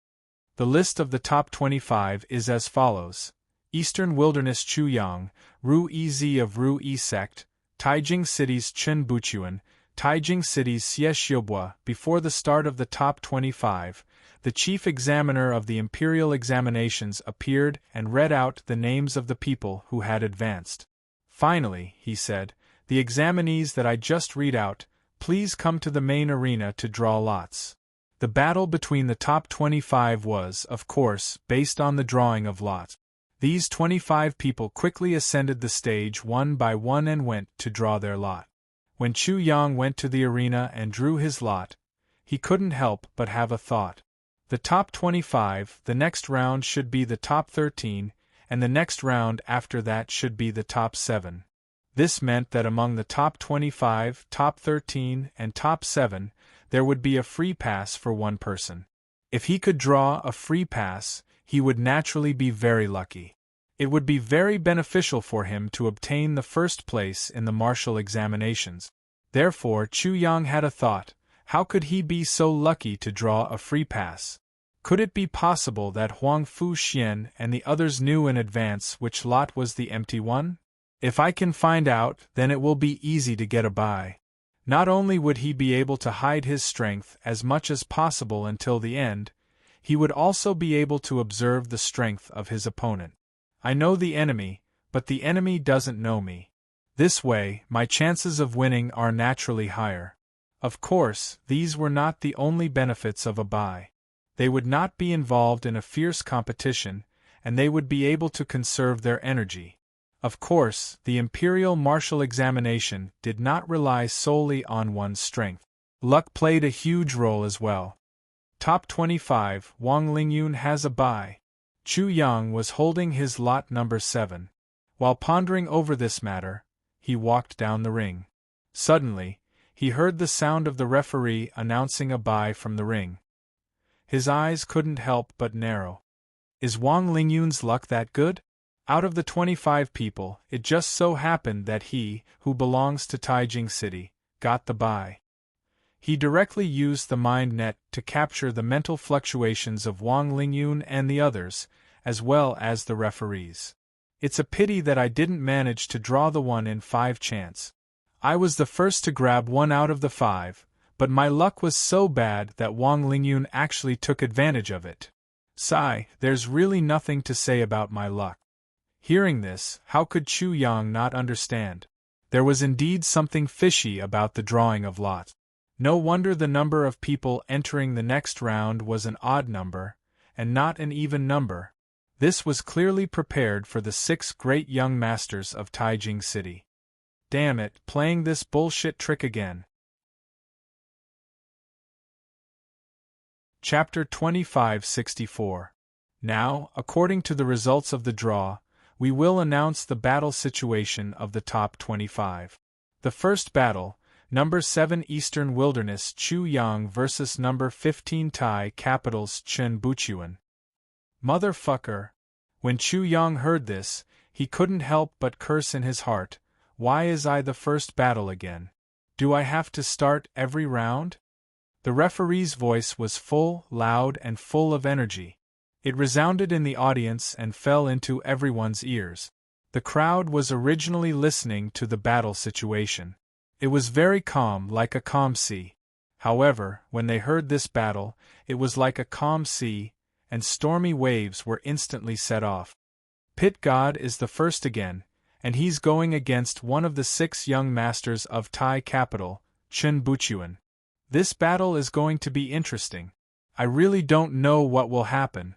The list of the top 25 is as follows: Eastern Wilderness Chu Yang, Ru Ez of Ru E Sect, Taijing City's Chen Buchuan, Taijing City's Xie Xiubua. Before the start of the top 25, the chief examiner of the imperial examinations appeared and read out the names of the people who had advanced. Finally, he said, the examinees that I just read out, please come to the main arena to draw lots. The battle between the top 25 was, of course, based on the drawing of lots. These 25 people quickly ascended the stage one by one and went to draw their lot. When Chu Yang went to the arena and drew his lot, he couldn't help but have a thought. The top 25, the next round should be the top 13, and the next round after that should be the top 7. This meant that among the top 25, top 13, and top 7, there would be a free pass for one person. If he could draw a free pass, he would naturally be very lucky. It would be very beneficial for him to obtain the first place in the martial examinations. Therefore, Chu Yang had a thought: how could he be so lucky to draw a free pass? Could it be possible that Huang Fuxian and the others knew in advance which lot was the empty one? If I can find out, then it will be easy to get a buy. Not only would he be able to hide his strength as much as possible until the end, he would also be able to observe the strength of his opponent. I know the enemy, but the enemy doesn't know me. This way, my chances of winning are naturally higher. Of course, these were not the only benefits of a buy. They would not be involved in a fierce competition, and they would be able to conserve their energy. Of course, the imperial martial examination did not rely solely on one's strength. Luck played a huge role as well. Top 25, Wang Lingyun has a buy. Chu Yang was holding his lot number 7. While pondering over this matter, he walked down the ring. Suddenly, he heard the sound of the referee announcing a buy from the ring. His eyes couldn't help but narrow. Is Wang Lingyun's luck that good? Out of the 25 people, it just so happened that he, who belongs to Taijing City, got the buy. He directly used the mind net to capture the mental fluctuations of Wang Lingyun and the others, as well as the referees. It's a pity that I didn't manage to draw the 1 in 5 chance. I was the first to grab 1 out of the 5, but my luck was so bad that Wang Lingyun actually took advantage of it. Sigh, there's really nothing to say about my luck. Hearing this, how could Chu Yang not understand? There was indeed something fishy about the drawing of lots. No wonder the number of people entering the next round was an odd number, and not an even number. This was clearly prepared for the 6 great young masters of Taijing City. Damn it, playing this bullshit trick again. Chapter 2564. Now, according to the results of the draw, we will announce the battle situation of the top 25. The first battle, number 7 Eastern Wilderness Chu Yang versus number 15 Tai Capital's Chen Buchuan. Motherfucker. When Chu Yang heard this, he couldn't help but curse in his heart. Why is I the first battle again? Do I have to start every round? The referee's voice was full, loud, and full of energy. It resounded in the audience and fell into everyone's ears. The crowd was originally listening to the battle situation. It was very calm, like a calm sea. However, when they heard this battle, it was like a calm sea, and stormy waves were instantly set off. Pit God is the first again, and he's going against one of the 6 young masters of Thai capital, Chen Buchuan. This battle is going to be interesting. I really don't know what will happen.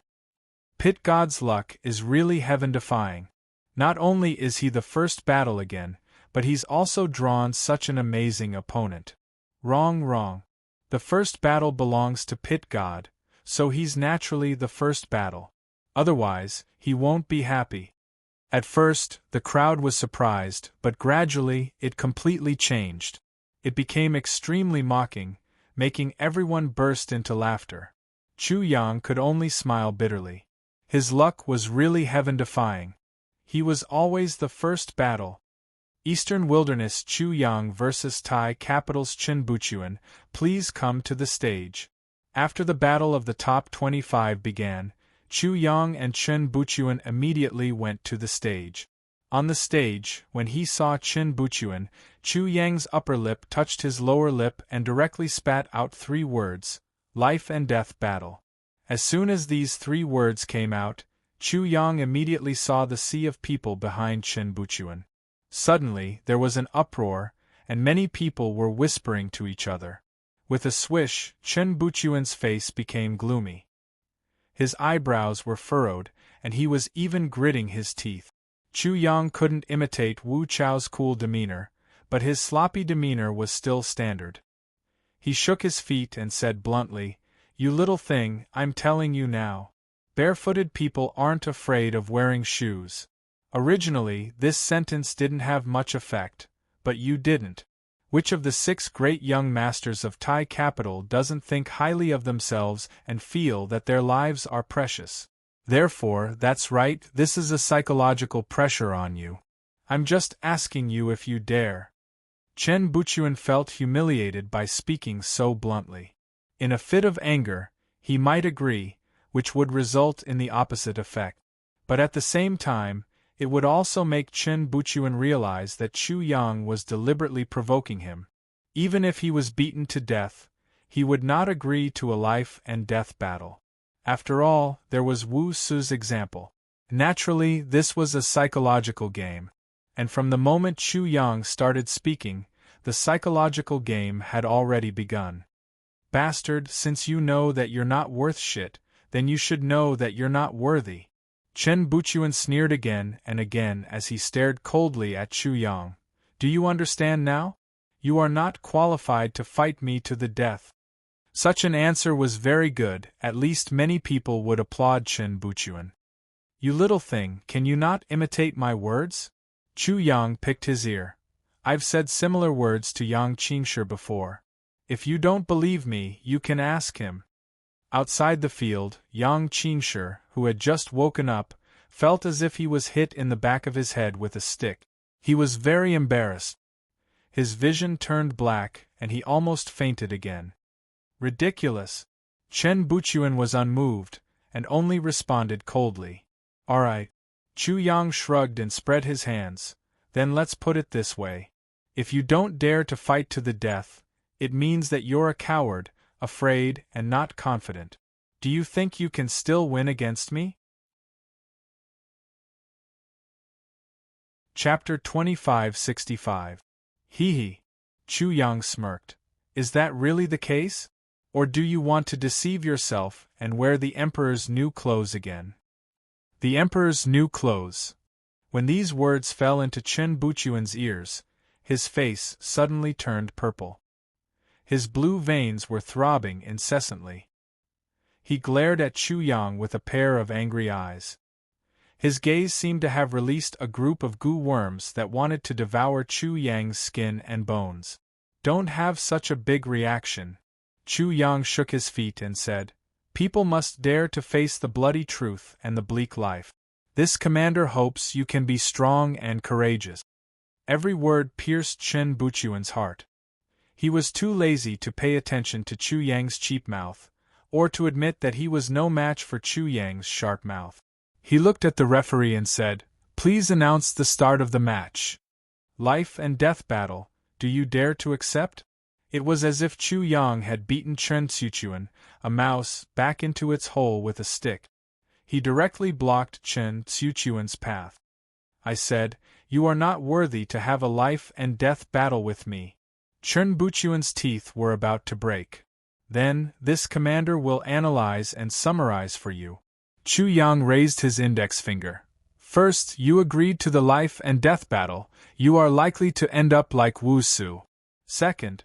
Pit God's luck is really heaven-defying. Not only is he the first battle again, but he's also drawn such an amazing opponent. Wrong. The first battle belongs to Pit God, so he's naturally the first battle. Otherwise, he won't be happy. At first, the crowd was surprised, but gradually, it completely changed. It became extremely mocking, making everyone burst into laughter. Chu Yang could only smile bitterly. His luck was really heaven-defying. He was always the first battle. Eastern Wilderness Chu Yang vs. Thai Capital's Chen Buchuan, please come to the stage. After the battle of the top 25 began, Chu Yang and Chen Buchuan immediately went to the stage. On the stage, when he saw Chen Buchuan, Chu Yang's upper lip touched his lower lip and directly spat out 3 words, life and death battle. As soon as these 3 words came out, Chu Yang immediately saw the sea of people behind Chen Buchuan. Suddenly, there was an uproar, and many people were whispering to each other. With a swish, Chen Buchuan's face became gloomy. His eyebrows were furrowed, and he was even gritting his teeth. Chu Yang couldn't imitate Wu Chao's cool demeanor, but his sloppy demeanor was still standard. He shook his feet and said bluntly, "You little thing, I'm telling you now. Barefooted people aren't afraid of wearing shoes." Originally, this sentence didn't have much effect, but you didn't. Which of the 6 great young masters of Thai capital doesn't think highly of themselves and feel that their lives are precious? Therefore, that's right, this is a psychological pressure on you. I'm just asking you if you dare. Chen Buchuan felt humiliated by speaking so bluntly. In a fit of anger, he might agree, which would result in the opposite effect. But at the same time, it would also make Chen Buchuan realize that Chu Yang was deliberately provoking him. Even if he was beaten to death, he would not agree to a life-and-death battle. After all, there was Wu Su's example. Naturally, this was a psychological game. And from the moment Chu Yang started speaking, the psychological game had already begun. Bastard, since you know that you're not worth shit, then you should know that you're not worthy. Chen Buchuan sneered again and again as he stared coldly at Chu Yang. Do you understand now? You are not qualified to fight me to the death. Such an answer was very good, at least many people would applaud Chen Buchuan. You little thing, can you not imitate my words? Chu Yang picked his ear. I've said similar words to Yang Qingshi before. If you don't believe me, you can ask him. Outside the field, Yang Qingshi, who had just woken up, felt as if he was hit in the back of his head with a stick. He was very embarrassed. His vision turned black, and he almost fainted again. Ridiculous. Chen Buchuan was unmoved, and only responded coldly. All right. Chu Yang shrugged and spread his hands. Then let's put it this way. If you don't dare to fight to the death, it means that you're a coward, afraid, and not confident. Do you think you can still win against me? Chapter 2565. Hee. Chu Yang smirked. Is that really the case? Or do you want to deceive yourself and wear the Emperor's new clothes again? The Emperor's new clothes. When these words fell into Chen Buchuan's ears, his face suddenly turned purple. His blue veins were throbbing incessantly. He glared at Chu Yang with a pair of angry eyes. His gaze seemed to have released a group of goo worms that wanted to devour Chu Yang's skin and bones. Don't have such a big reaction. Chu Yang shook his feet and said, People must dare to face the bloody truth and the bleak life. This commander hopes you can be strong and courageous. Every word pierced Chen Buchuan's heart. He was too lazy to pay attention to Chu Yang's cheap mouth, or to admit that he was no match for Chu Yang's sharp mouth. He looked at the referee and said, "Please announce the start of the match. Life and death battle, do you dare to accept?" It was as if Chu Yang had beaten Chen Xiuchuan, a mouse, back into its hole with a stick. He directly blocked Chen Xiuchuan's path. I said, "You are not worthy to have a life and death battle with me." Chen Buchuan's teeth were about to break. "Then, this commander will analyze and summarize for you." Chu Yang raised his index finger. "First, you agreed to the life and death battle. You are likely to end up like Wu Su. Second,"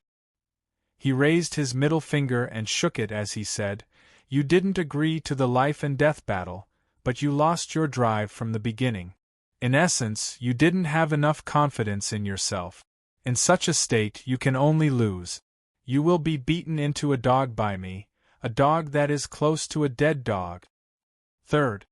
he raised his middle finger and shook it as he said, "you didn't agree to the life and death battle, but you lost your drive from the beginning. In essence, you didn't have enough confidence in yourself. In such a state, you can only lose. You will be beaten into a dog by me, a dog that is close to a dead dog. Third,"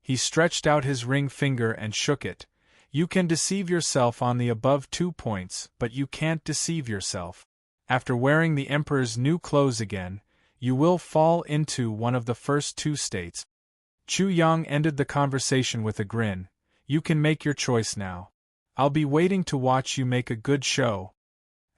he stretched out his ring finger and shook it, "you can deceive yourself on the above 2 points, but you can't deceive yourself. After wearing the Emperor's new clothes again, you will fall into one of the first 2 states." Chu Yang ended the conversation with a grin. "You can make your choice now. I'll be waiting to watch you make a good show."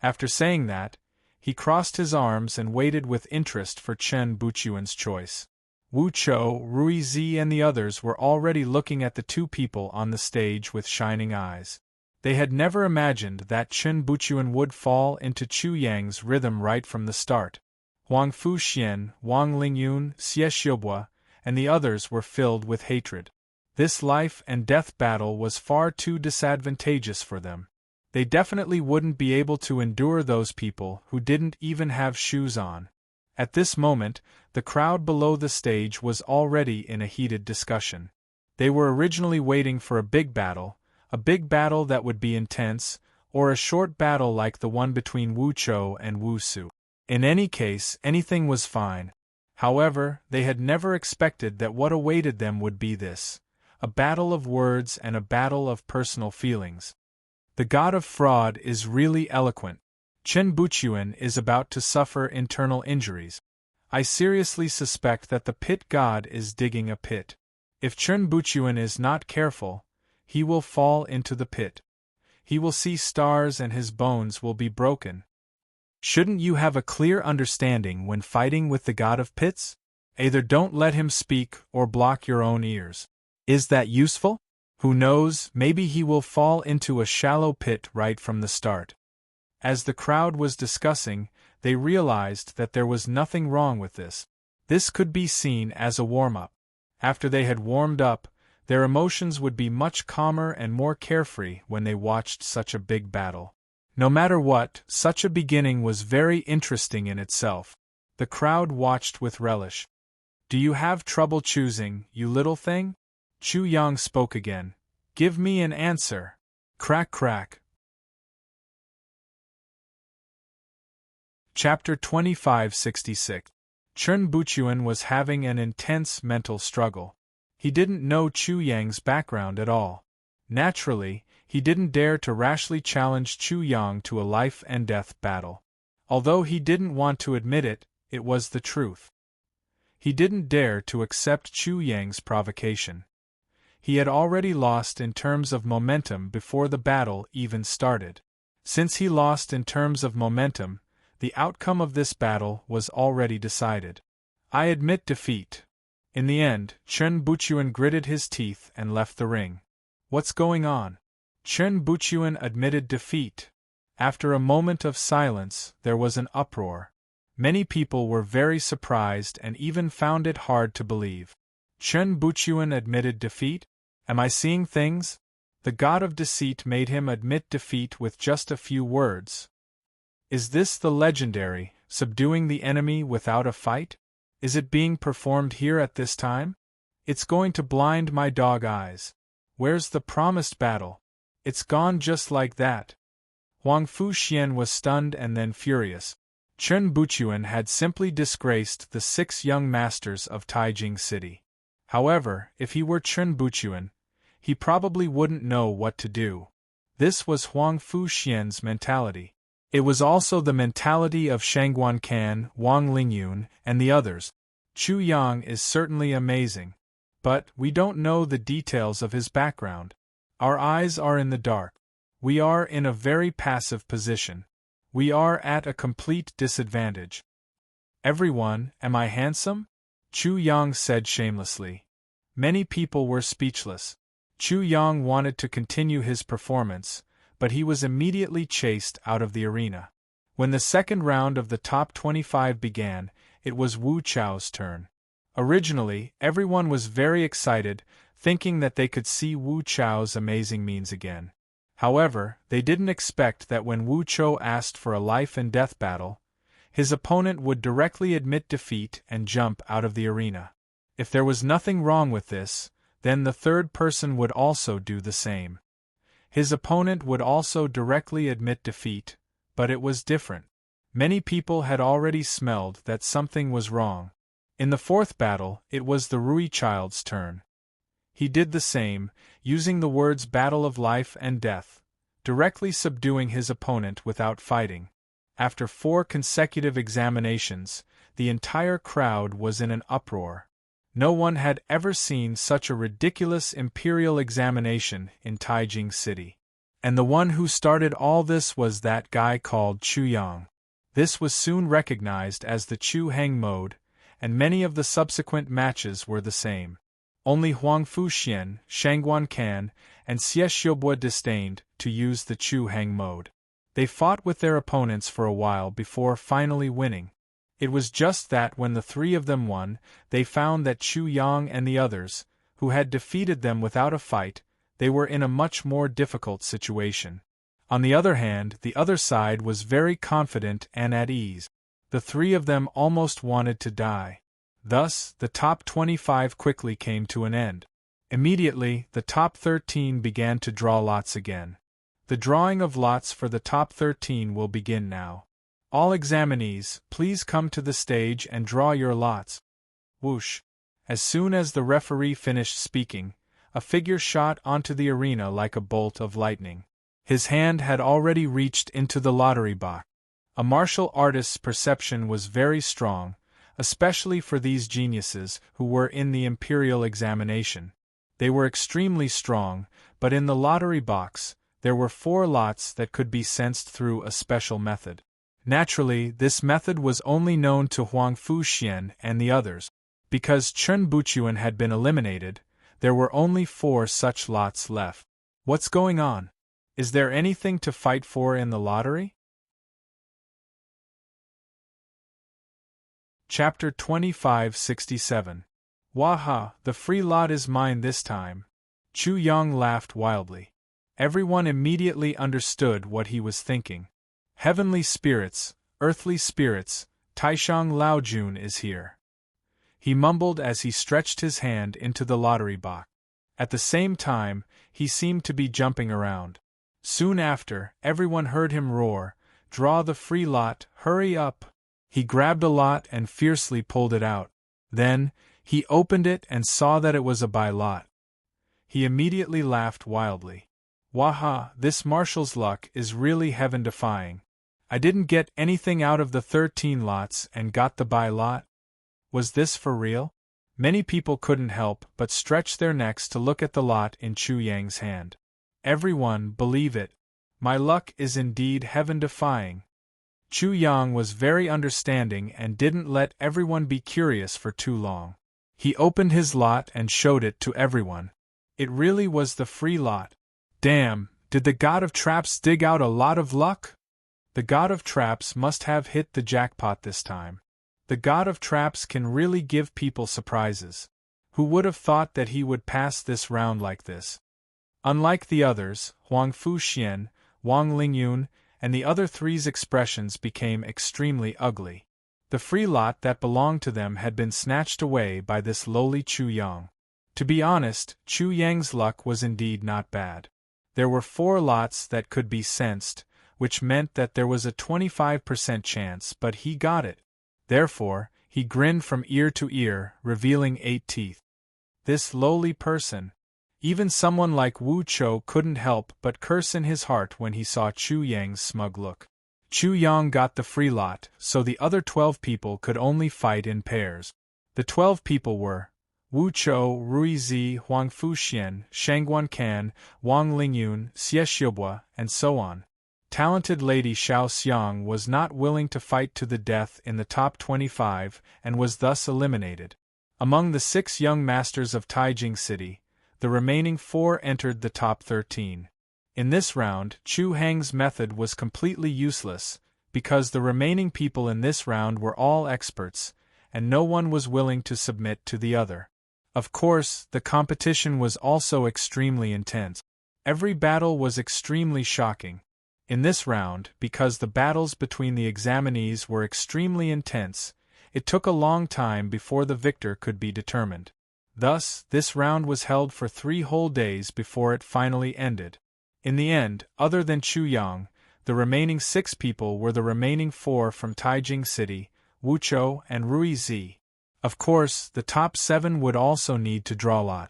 After saying that, he crossed his arms and waited with interest for Chen Buchuan's choice. Wu Chou, Rui Zi and the others were already looking at the 2 people on the stage with shining eyes. They had never imagined that Chen Buchuan would fall into Chu Yang's rhythm right from the start. Huang Fuxian, Wang Lingyun, Xie Xiubua, and the others were filled with hatred. This life and death battle was far too disadvantageous for them. They definitely wouldn't be able to endure those people who didn't even have shoes on. At this moment, the crowd below the stage was already in a heated discussion. They were originally waiting for a big battle that would be intense, or a short battle like the one between Wu Chou and Wu Su. In any case, anything was fine. However, they had never expected that what awaited them would be this: a battle of words and a battle of personal feelings. The god of fraud is really eloquent. Chen Buchuan is about to suffer internal injuries. I seriously suspect that the pit god is digging a pit. If Chen Buchuan is not careful, he will fall into the pit. He will see stars and his bones will be broken. Shouldn't you have a clear understanding when fighting with the god of pits? Either don't let him speak or block your own ears. Is that useful? Who knows, maybe he will fall into a shallow pit right from the start. As the crowd was discussing, they realized that there was nothing wrong with this. This could be seen as a warm-up. After they had warmed up, their emotions would be much calmer and more carefree when they watched such a big battle. No matter what, such a beginning was very interesting in itself. The crowd watched with relish. "Do you have trouble choosing, you little thing?" Chu Yang spoke again. "Give me an answer." Crack crack. Chapter 2566. Chen Buchuan was having an intense mental struggle. He didn't know Chu Yang's background at all. Naturally, he didn't dare to rashly challenge Chu Yang to a life-and-death battle. Although he didn't want to admit it, it was the truth. He didn't dare to accept Chu Yang's provocation. He had already lost in terms of momentum before the battle even started. Since he lost in terms of momentum, the outcome of this battle was already decided. "I admit defeat." In the end, Chen Buchuan gritted his teeth and left the ring. "What's going on?" Chen Buchuan admitted defeat. After a moment of silence, there was an uproar. Many people were very surprised and even found it hard to believe. Chen Buchuan admitted defeat? Am I seeing things? The god of deceit made him admit defeat with just a few words. Is this the legendary, subduing the enemy without a fight? Is it being performed here at this time? It's going to blind my dog eyes. Where's the promised battle? It's gone just like that. Huang Fuxian was stunned and then furious. Chen Buchuan had simply disgraced the 6 young masters of Taijing City. However, if he were Chen Buchuan, he probably wouldn't know what to do. This was Huang Fuxian's mentality. It was also the mentality of Shangguan Can, Wang Lingyun, and the others. Chu Yang is certainly amazing. But we don't know the details of his background. Our eyes are in the dark. We are in a very passive position. We are at a complete disadvantage. Everyone, am I handsome? Chu Yang said shamelessly. Many people were speechless. Chu Yang wanted to continue his performance, but he was immediately chased out of the arena. When the second round of the top 25 began, it was Wu Chao's turn. Originally, everyone was very excited, thinking that they could see Wu Chao's amazing means again. However, they didn't expect that when Wu Chao asked for a life-and-death battle, his opponent would directly admit defeat and jump out of the arena. If there was nothing wrong with this, then the third person would also do the same. His opponent would also directly admit defeat, but it was different. Many people had already smelled that something was wrong. In the fourth battle, it was the Rui child's turn. He did the same, using the words battle of life and death, directly subduing his opponent without fighting. After 4 consecutive examinations, the entire crowd was in an uproar. No one had ever seen such a ridiculous imperial examination in Taijing City. And the one who started all this was that guy called Chu Yang. This was soon recognized as the Chu Hang mode, and many of the subsequent matches were the same. Only Huang Fuxian, Shangguan Can, and Xie Xiaobo disdained to use the Chu Hang mode. They fought with their opponents for a while before finally winning. It was just that when the 3 of them won, they found that Chu Yang and the others, who had defeated them without a fight, they were in a much more difficult situation. On the other hand, the other side was very confident and at ease. The 3 of them almost wanted to die. Thus, the top 25 quickly came to an end. Immediately, the top 13 began to draw lots again. The drawing of lots for the top 13 will begin now. All examinees, please come to the stage and draw your lots. Whoosh! As soon as the referee finished speaking, a figure shot onto the arena like a bolt of lightning. His hand had already reached into the lottery box. A martial artist's perception was very strong, especially for these geniuses who were in the imperial examination. They were extremely strong, but in the lottery box, there were 4 lots that could be sensed through a special method. Naturally, this method was only known to Huang Fuxian and the others. Because Chen Buchuan had been eliminated, there were only 4 such lots left. What's going on? Is there anything to fight for in the lottery? Chapter 2567. Waha, the free lot is mine this time. Chu Yang laughed wildly. Everyone immediately understood what he was thinking. Heavenly spirits, earthly spirits, Taishang Laojun is here. He mumbled as he stretched his hand into the lottery box. At the same time, he seemed to be jumping around. Soon after, everyone heard him roar, "Draw the free lot, hurry up!" He grabbed a lot and fiercely pulled it out. Then, he opened it and saw that it was a buy lot. He immediately laughed wildly. Waha, this marshal's luck is really heaven-defying. I didn't get anything out of the 13 lots and got the buy lot. Was this for real? Many people couldn't help but stretch their necks to look at the lot in Chu Yang's hand. Everyone, believe it. My luck is indeed heaven-defying. Chu Yang was very understanding and didn't let everyone be curious for too long. He opened his lot and showed it to everyone. It really was the free lot. Damn, did the god of traps dig out a lot of luck? The god of traps must have hit the jackpot this time. The god of traps can really give people surprises. Who would have thought that he would pass this round like this? Unlike the others, Huang Fuxian, Wang Lingyun, and the other 3's expressions became extremely ugly. The free lot that belonged to them had been snatched away by this lowly Chu Yang. To be honest, Chu Yang's luck was indeed not bad. There were 4 lots that could be sensed, which meant that there was a 25% chance, but he got it. Therefore, he grinned from ear to ear, revealing 8 teeth. This lowly person. Even someone like Wu Chou couldn't help but curse in his heart when he saw Chu Yang's smug look. Chu Yang got the free lot, so the other 12 people could only fight in pairs. The 12 people were Wu Chou, Rui Zi, Huang Fuxian, Shangguan Can, Wang Lingyun, Xie Xiubua, and so on. Talented Lady Xiao Xiang was not willing to fight to the death in the top 25 and was thus eliminated. Among the 6 young masters of Taijing City, the remaining 4 entered the top 13. In this round, Chu Hang's method was completely useless, because the remaining people in this round were all experts, and no one was willing to submit to the other. Of course, the competition was also extremely intense. Every battle was extremely shocking. In this round, because the battles between the examinees were extremely intense, it took a long time before the victor could be determined. Thus, this round was held for 3 whole days before it finally ended. In the end, other than Chu Yang, the remaining 6 people were the remaining 4 from Taijing City, Wu Chou and Rui Zi. Of course, the top 7 would also need to draw lot.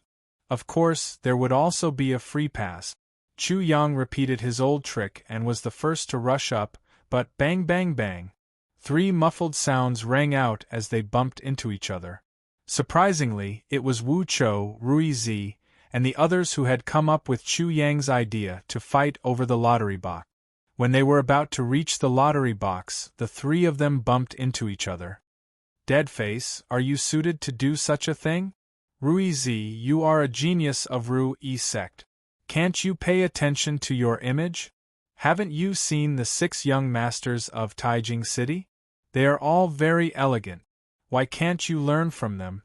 Of course, there would also be a free pass. Chu Yang repeated his old trick and was the first to rush up, but bang bang bang. 3 muffled sounds rang out as they bumped into each other. Surprisingly, it was Wu Chou, Rui Zi, and the others who had come up with Chu Yang's idea to fight over the lottery box. When they were about to reach the lottery box, the 3 of them bumped into each other. Deadface, are you suited to do such a thing? Rui Zi, you are a genius of Ru-E sect. Can't you pay attention to your image? Haven't you seen the 6 young masters of Taijing City? They are all very elegant. Why can't you learn from them?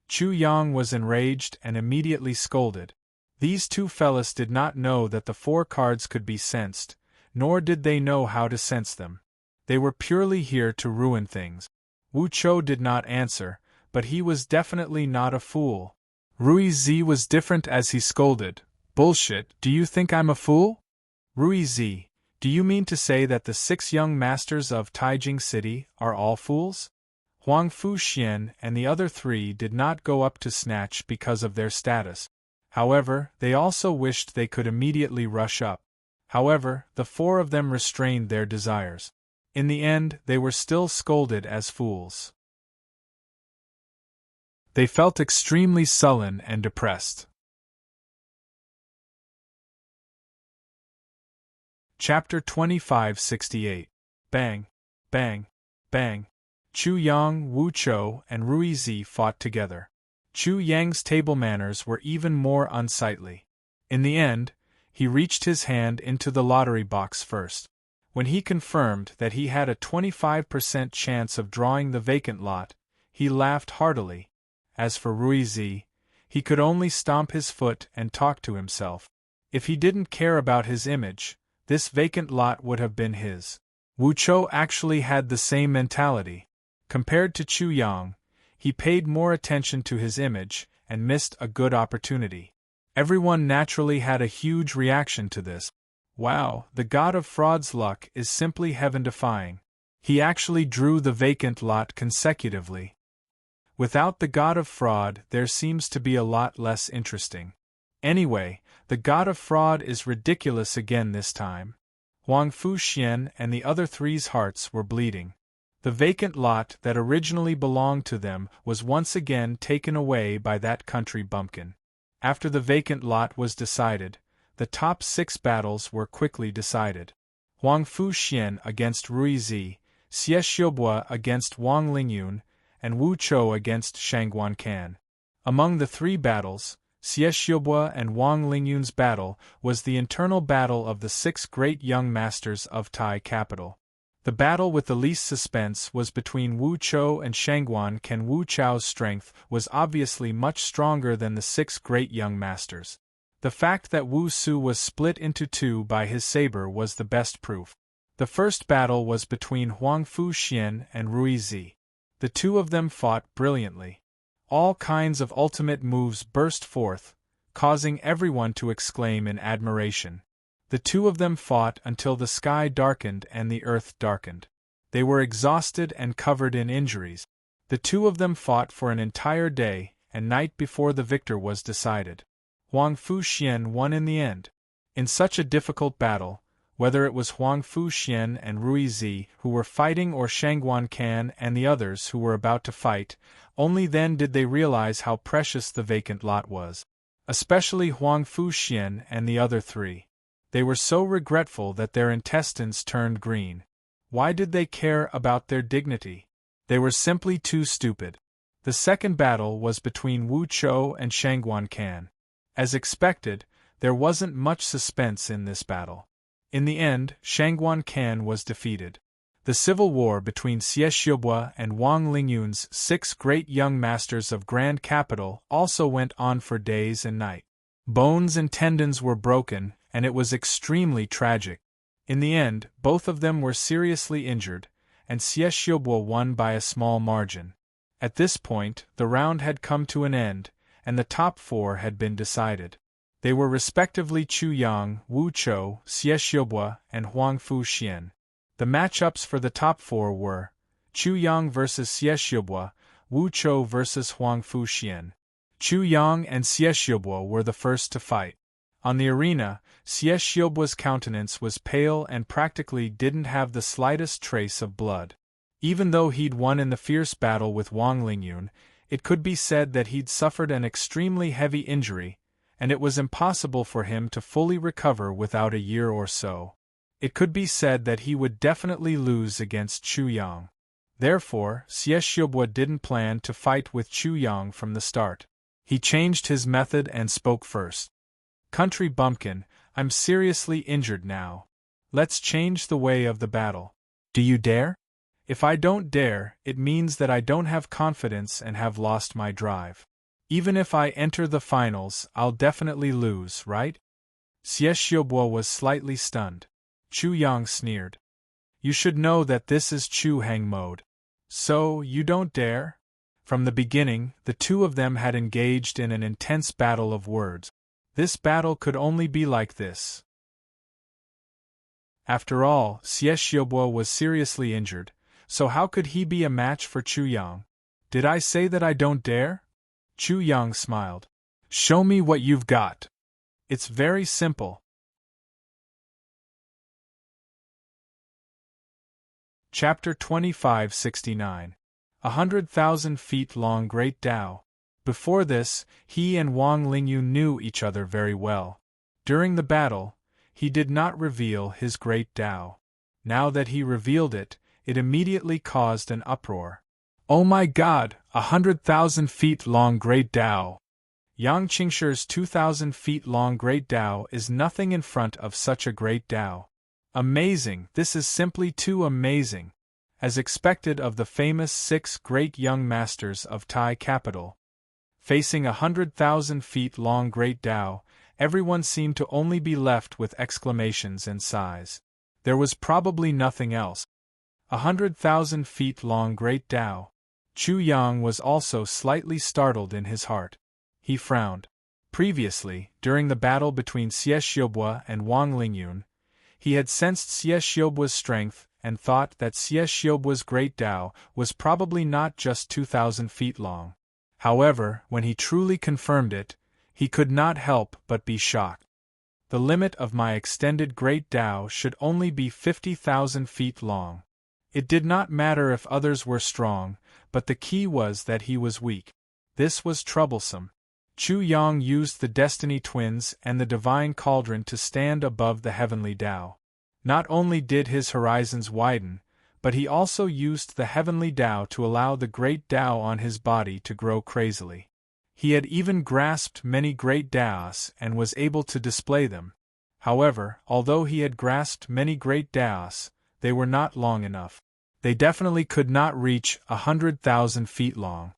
Chu Yang was enraged and immediately scolded. These 2 fellas did not know that the 4 cards could be sensed, nor did they know how to sense them. They were purely here to ruin things. Wu Chou did not answer, but he was definitely not a fool. Rui Zi was different as he scolded. Bullshit, do you think I'm a fool? Rui Zi, do you mean to say that the 6 young masters of Taijing City are all fools? Huang Fuxian and the other 3 did not go up to snatch because of their status. However, they also wished they could immediately rush up. However, the 4 of them restrained their desires. In the end, they were still scolded as fools. They felt extremely sullen and depressed. Chapter 2568. Bang, bang, bang. Chu Yang, Wu Chou, and Rui Zi fought together. Chu Yang's table manners were even more unsightly. In the end, he reached his hand into the lottery box first. When he confirmed that he had a 25% chance of drawing the vacant lot, he laughed heartily. As for Rui Zi, he could only stomp his foot and talk to himself. If he didn't care about his image, this vacant lot would have been his. Wu Chou actually had the same mentality. Compared to Chu Yang, he paid more attention to his image and missed a good opportunity. Everyone naturally had a huge reaction to this. Wow, the god of fraud's luck is simply heaven-defying. He actually drew the vacant lot consecutively. Without the god of fraud, there seems to be a lot less interesting. Anyway, the god of fraud is ridiculous again this time. Huang Fuxian and the other 3's hearts were bleeding. The vacant lot that originally belonged to them was once again taken away by that country bumpkin. After the vacant lot was decided, the top 6 battles were quickly decided. Huang Fuxian against Rui Zi, Xie Xiubua against Wang Lingyun, and Wu Chou against Shangguan Can. Among the 3 battles, Xie Xiubua and Wang Lingyun's battle was the internal battle of the 6 great young masters of Tai capital. The battle with the least suspense was between Wu Chou and Shangguan Can. Wu Chou's strength was obviously much stronger than the 6 great young masters. The fact that Wu Su was split into 2 by his saber was the best proof. The first battle was between Huang Fuxian and Rui Zi. The 2 of them fought brilliantly. All kinds of ultimate moves burst forth, causing everyone to exclaim in admiration. The 2 of them fought until the sky darkened and the earth darkened. They were exhausted and covered in injuries. The 2 of them fought for an entire day and night before the victor was decided. Huang Fuxian won in the end. In such a difficult battle, whether it was Huang Fuxian and Rui Zi who were fighting or Shangguan Can and the others who were about to fight, only then did they realize how precious the vacant lot was. Especially Huang Fuxian and the other three. They were so regretful that their intestines turned green. Why did they care about their dignity? They were simply too stupid. The second battle was between Wu Chou and Shangguan Can. As expected, there wasn't much suspense in this battle. In the end, Shangguan Can was defeated. The civil war between Xie Xiaobo and Wang Lingyun's 6 great young masters of Grand Capital also went on for days and nights. Bones and tendons were broken, and it was extremely tragic. In the end, both of them were seriously injured, and Xie Xiaobo won by a small margin. At this point, the round had come to an end, and the top 4 had been decided. They were respectively Chu Yang, Wu Chou, Xie Xiaobo, and Huang Fuxian. The matchups for the top 4 were Chu Yang vs Xie Xiaobo, Wu Chou vs Huang Fuxian. Chu Yang and Xie Xiaobo were the first to fight. On the arena, Xie Xiaobo's countenance was pale and practically didn't have the slightest trace of blood. Even though he'd won in the fierce battle with Wang Lingyun, it could be said that he'd suffered an extremely heavy injury, and it was impossible for him to fully recover without a year or so. It could be said that he would definitely lose against Chu Yang. Therefore, Xie Xiaobo didn't plan to fight with Chu Yang from the start. He changed his method and spoke first. "Country bumpkin, I'm seriously injured now. Let's change the way of the battle. Do you dare? If I don't dare, it means that I don't have confidence and have lost my drive. Even if I enter the finals, I'll definitely lose, right?" Xie Xiaobo was slightly stunned. Chu Yang sneered. "You should know that this is Chu Hang mode. So, you don't dare?" From the beginning, the two of them had engaged in an intense battle of words. This battle could only be like this. After all, Xie Xiaobo was seriously injured, so how could he be a match for Chu Yang? "Did I say that I don't dare?" Chu Yang smiled. "Show me what you've got. It's very simple." Chapter 2569. 100,000 feet long Great Tao. Before this, he and Wang Lingyun knew each other very well. During the battle, he did not reveal his Great Tao. Now that he revealed it, it immediately caused an uproar. "Oh my God, 100,000 feet long Great Tao! Yang Qingshi's 2,000 feet long Great Tao is nothing in front of such a Great Tao. Amazing, this is simply too amazing." As expected of the famous 6 great young masters of Tai capital. Facing 100,000 feet long Great Tao, everyone seemed to only be left with exclamations and sighs. There was probably nothing else. 100,000 feet long Great Tao. Chu Yang was also slightly startled in his heart. He frowned. Previously, during the battle between Xie Xiaobo and Wang Lingyun, he had sensed Xie Xiaobo's strength and thought that Xie Xiaobo's Great Tao was probably not just 2,000 feet long. However, when he truly confirmed it, he could not help but be shocked. "The limit of my extended Great Tao should only be 50,000 feet long." It did not matter if others were strong, but the key was that he was weak. This was troublesome. Chu Yang used the Destiny Twins and the Divine Cauldron to stand above the Heavenly Tao. Not only did his horizons widen, but he also used the Heavenly Tao to allow the Great Tao on his body to grow crazily. He had even grasped many Great Taos and was able to display them. However, although he had grasped many Great Taos, they were not long enough. They definitely could not reach 100,000 feet long.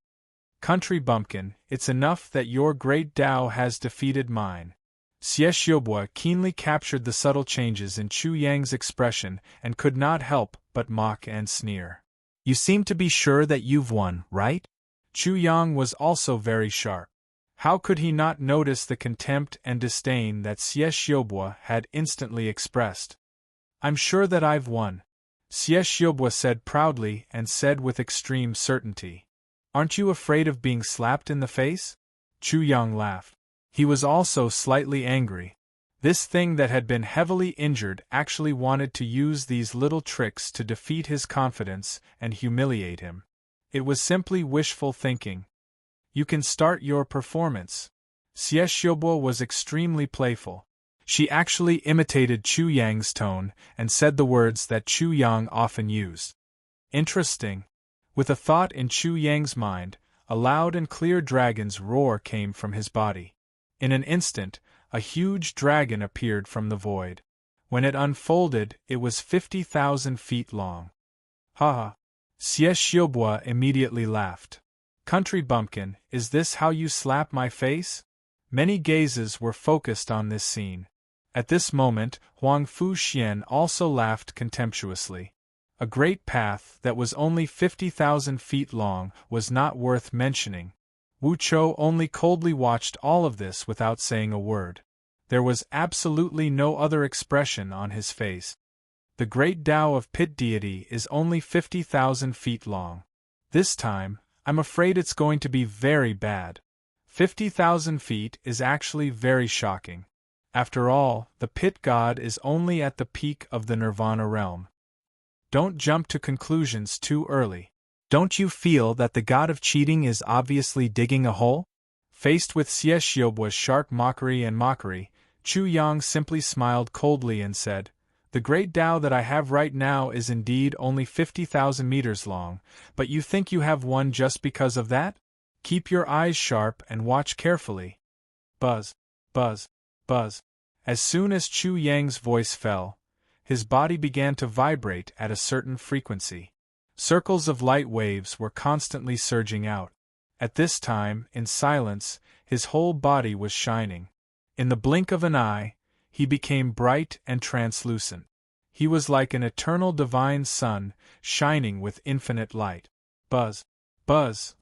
"Country bumpkin, it's enough that your Great Tao has defeated mine." Xie Xiaobo keenly captured the subtle changes in Chu Yang's expression and could not help but mock and sneer. "You seem to be sure that you've won, right?" Chu Yang was also very sharp. How could he not notice the contempt and disdain that Xie Xiaobo had instantly expressed? "I'm sure that I've won," Xie Xiaobo said proudly and said with extreme certainty. "Aren't you afraid of being slapped in the face?" Chu Yang laughed. He was also slightly angry. This thing that had been heavily injured actually wanted to use these little tricks to defeat his confidence and humiliate him. It was simply wishful thinking. You can start your performance. Xie Xiaobo was extremely playful. She actually imitated Chu Yang's tone and said the words that Chu Yang often used. Interesting. With a thought in Chu Yang's mind, a loud and clear dragon's roar came from his body. In an instant, a huge dragon appeared from the void. When it unfolded, it was 50,000 feet long. Ha ha! Xie Xiaobo immediately laughed. Country bumpkin, is this how you slap my face? Many gazes were focused on this scene. At this moment, Huang Fuxian also laughed contemptuously. A great path that was only 50,000 feet long was not worth mentioning. Wu Chou only coldly watched all of this without saying a word. There was absolutely no other expression on his face. The great Tao of Pit Deity is only 50,000 feet long. This time, I'm afraid it's going to be very bad. 50,000 feet is actually very shocking. After all, the Pit God is only at the peak of the Nirvana realm. Don't jump to conclusions too early. Don't you feel that the god of cheating is obviously digging a hole? Faced with Xie Xiaobo's sharp mockery, Chu Yang simply smiled coldly and said, "The great Tao that I have right now is indeed only 50,000 meters long, but you think you have won just because of that? Keep your eyes sharp and watch carefully." Buzz, buzz, buzz. As soon as Chu Yang's voice fell, his body began to vibrate at a certain frequency. Circles of light waves were constantly surging out. At this time, in silence, his whole body was shining. In the blink of an eye, he became bright and translucent. He was like an eternal divine sun, shining with infinite light. Buzz, buzz.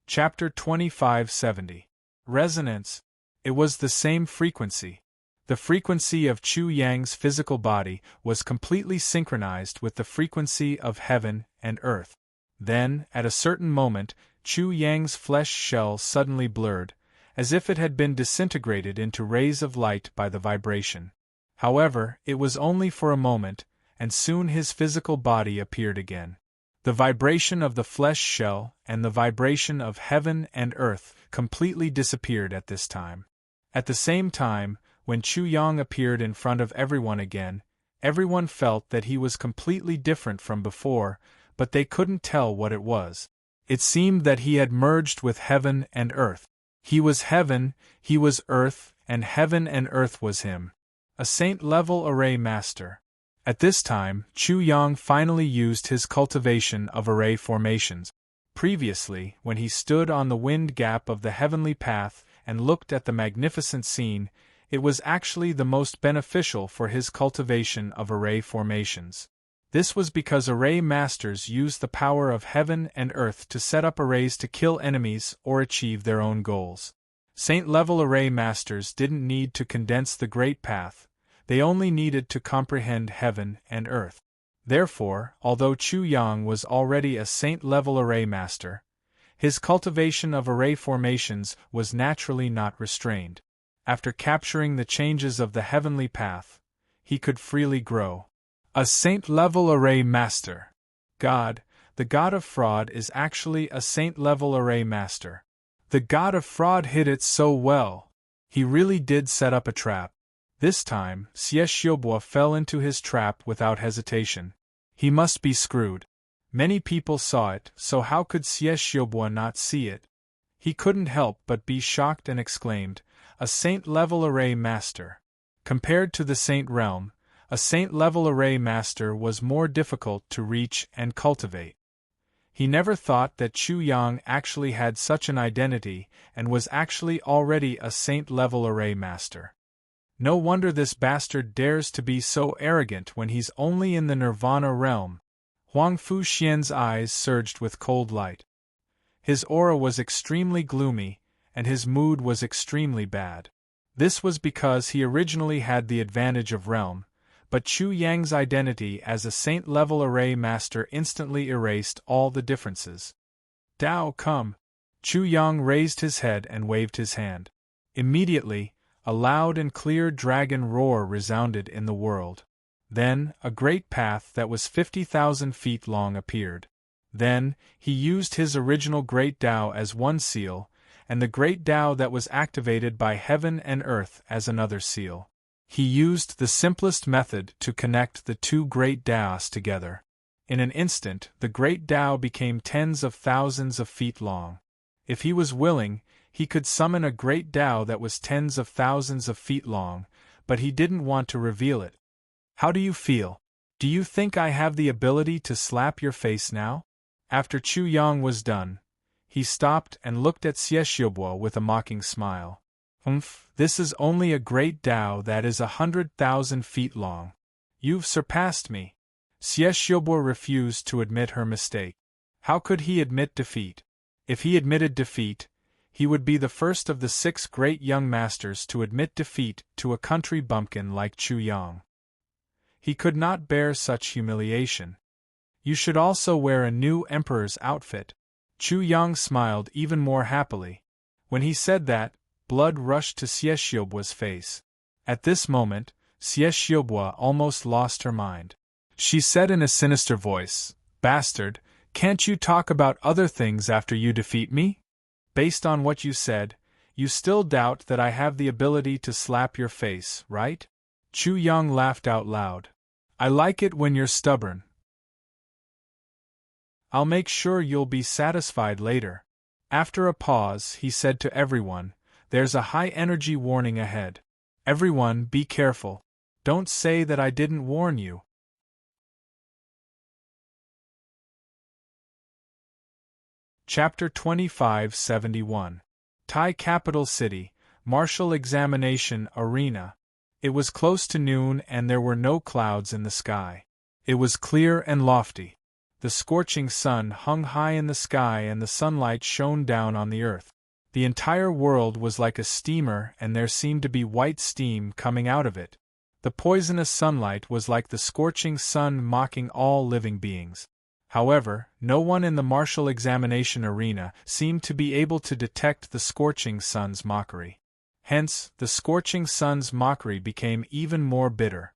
Chapter 2570. Resonance. It was the same frequency. The frequency of Chu Yang's physical body was completely synchronized with the frequency of heaven and earth. Then, at a certain moment, Chu Yang's flesh shell suddenly blurred, as if it had been disintegrated into rays of light by the vibration. However, it was only for a moment, and soon his physical body appeared again. The vibration of the flesh shell and the vibration of heaven and earth completely disappeared at this time. At the same time, when Chu Yang appeared in front of everyone again, everyone felt that he was completely different from before, but they couldn't tell what it was. It seemed that he had merged with heaven and earth. He was heaven, he was earth, and heaven and earth was him. A saint-level array master. At this time, Chu Yang finally used his cultivation of array formations. Previously, when he stood on the wind gap of the heavenly path and looked at the magnificent scene, it was actually the most beneficial for his cultivation of array formations. This was because array masters use the power of heaven and earth to set up arrays to kill enemies or achieve their own goals. Saint-level array masters didn't need to condense the great path, they only needed to comprehend heaven and earth. Therefore, although Chu Yang was already a saint-level array master, his cultivation of array formations was naturally not restrained. After capturing the changes of the heavenly path, he could freely grow. A saint-level array master. God, the god of fraud, is actually a saint-level array master. The god of fraud hid it so well. He really did set up a trap. This time, Xie Xiaobo fell into his trap without hesitation. He must be screwed. Many people saw it, so how could Xie Xiaobo not see it? He couldn't help but be shocked and exclaimed, "A saint-level array master." Compared to the saint realm, a saint-level array master was more difficult to reach and cultivate. He never thought that Chu Yang actually had such an identity and was actually already a saint-level array master. No wonder this bastard dares to be so arrogant when he's only in the Nirvana realm. Huang Fuxian's eyes surged with cold light. His aura was extremely gloomy, and his mood was extremely bad. This was because he originally had the advantage of realm, but Chu Yang's identity as a saint-level array master instantly erased all the differences. "Tao, come!" Chu Yang raised his head and waved his hand. Immediately, a loud and clear dragon roar resounded in the world. Then, a great path that was 50,000 feet long appeared. Then, he used his original Great Tao as one seal, and the Great Tao that was activated by heaven and earth as another seal. He used the simplest method to connect the two Great Taos together. In an instant, the Great Tao became tens of thousands of feet long. If he was willing, he could summon a Great Tao that was tens of thousands of feet long, but he didn't want to reveal it. How do you feel? Do you think I have the ability to slap your face now? After Chu Yang was done, he stopped and looked at Xieshiobo with a mocking smile. This is only a Great Tao that is 100,000 feet long. You've surpassed me. Xieshiobo refused to admit her mistake. How could he admit defeat? If he admitted defeat, he would be the first of the 6 great young masters to admit defeat to a country bumpkin like Chu Yang. He could not bear such humiliation. You should also wear a new emperor's outfit. Chu Yang smiled even more happily. When he said that, blood rushed to Xieshiobo's face. At this moment, Xieshiobo almost lost her mind. She said in a sinister voice, "Bastard, can't you talk about other things after you defeat me? Based on what you said, you still doubt that I have the ability to slap your face, right?" Chu Yang laughed out loud. "I like it when you're stubborn. I'll make sure you'll be satisfied later." After a pause, he said to everyone, "There's a high-energy warning ahead. Everyone, be careful. Don't say that I didn't warn you." Chapter 2571. Thai Capital City, Martial Examination Arena. It was close to noon and there were no clouds in the sky. It was clear and lofty. The scorching sun hung high in the sky and the sunlight shone down on the earth. The entire world was like a steamer and there seemed to be white steam coming out of it. The poisonous sunlight was like the scorching sun mocking all living beings. However, no one in the martial examination arena seemed to be able to detect the scorching sun's mockery. Hence, the scorching sun's mockery became even more bitter.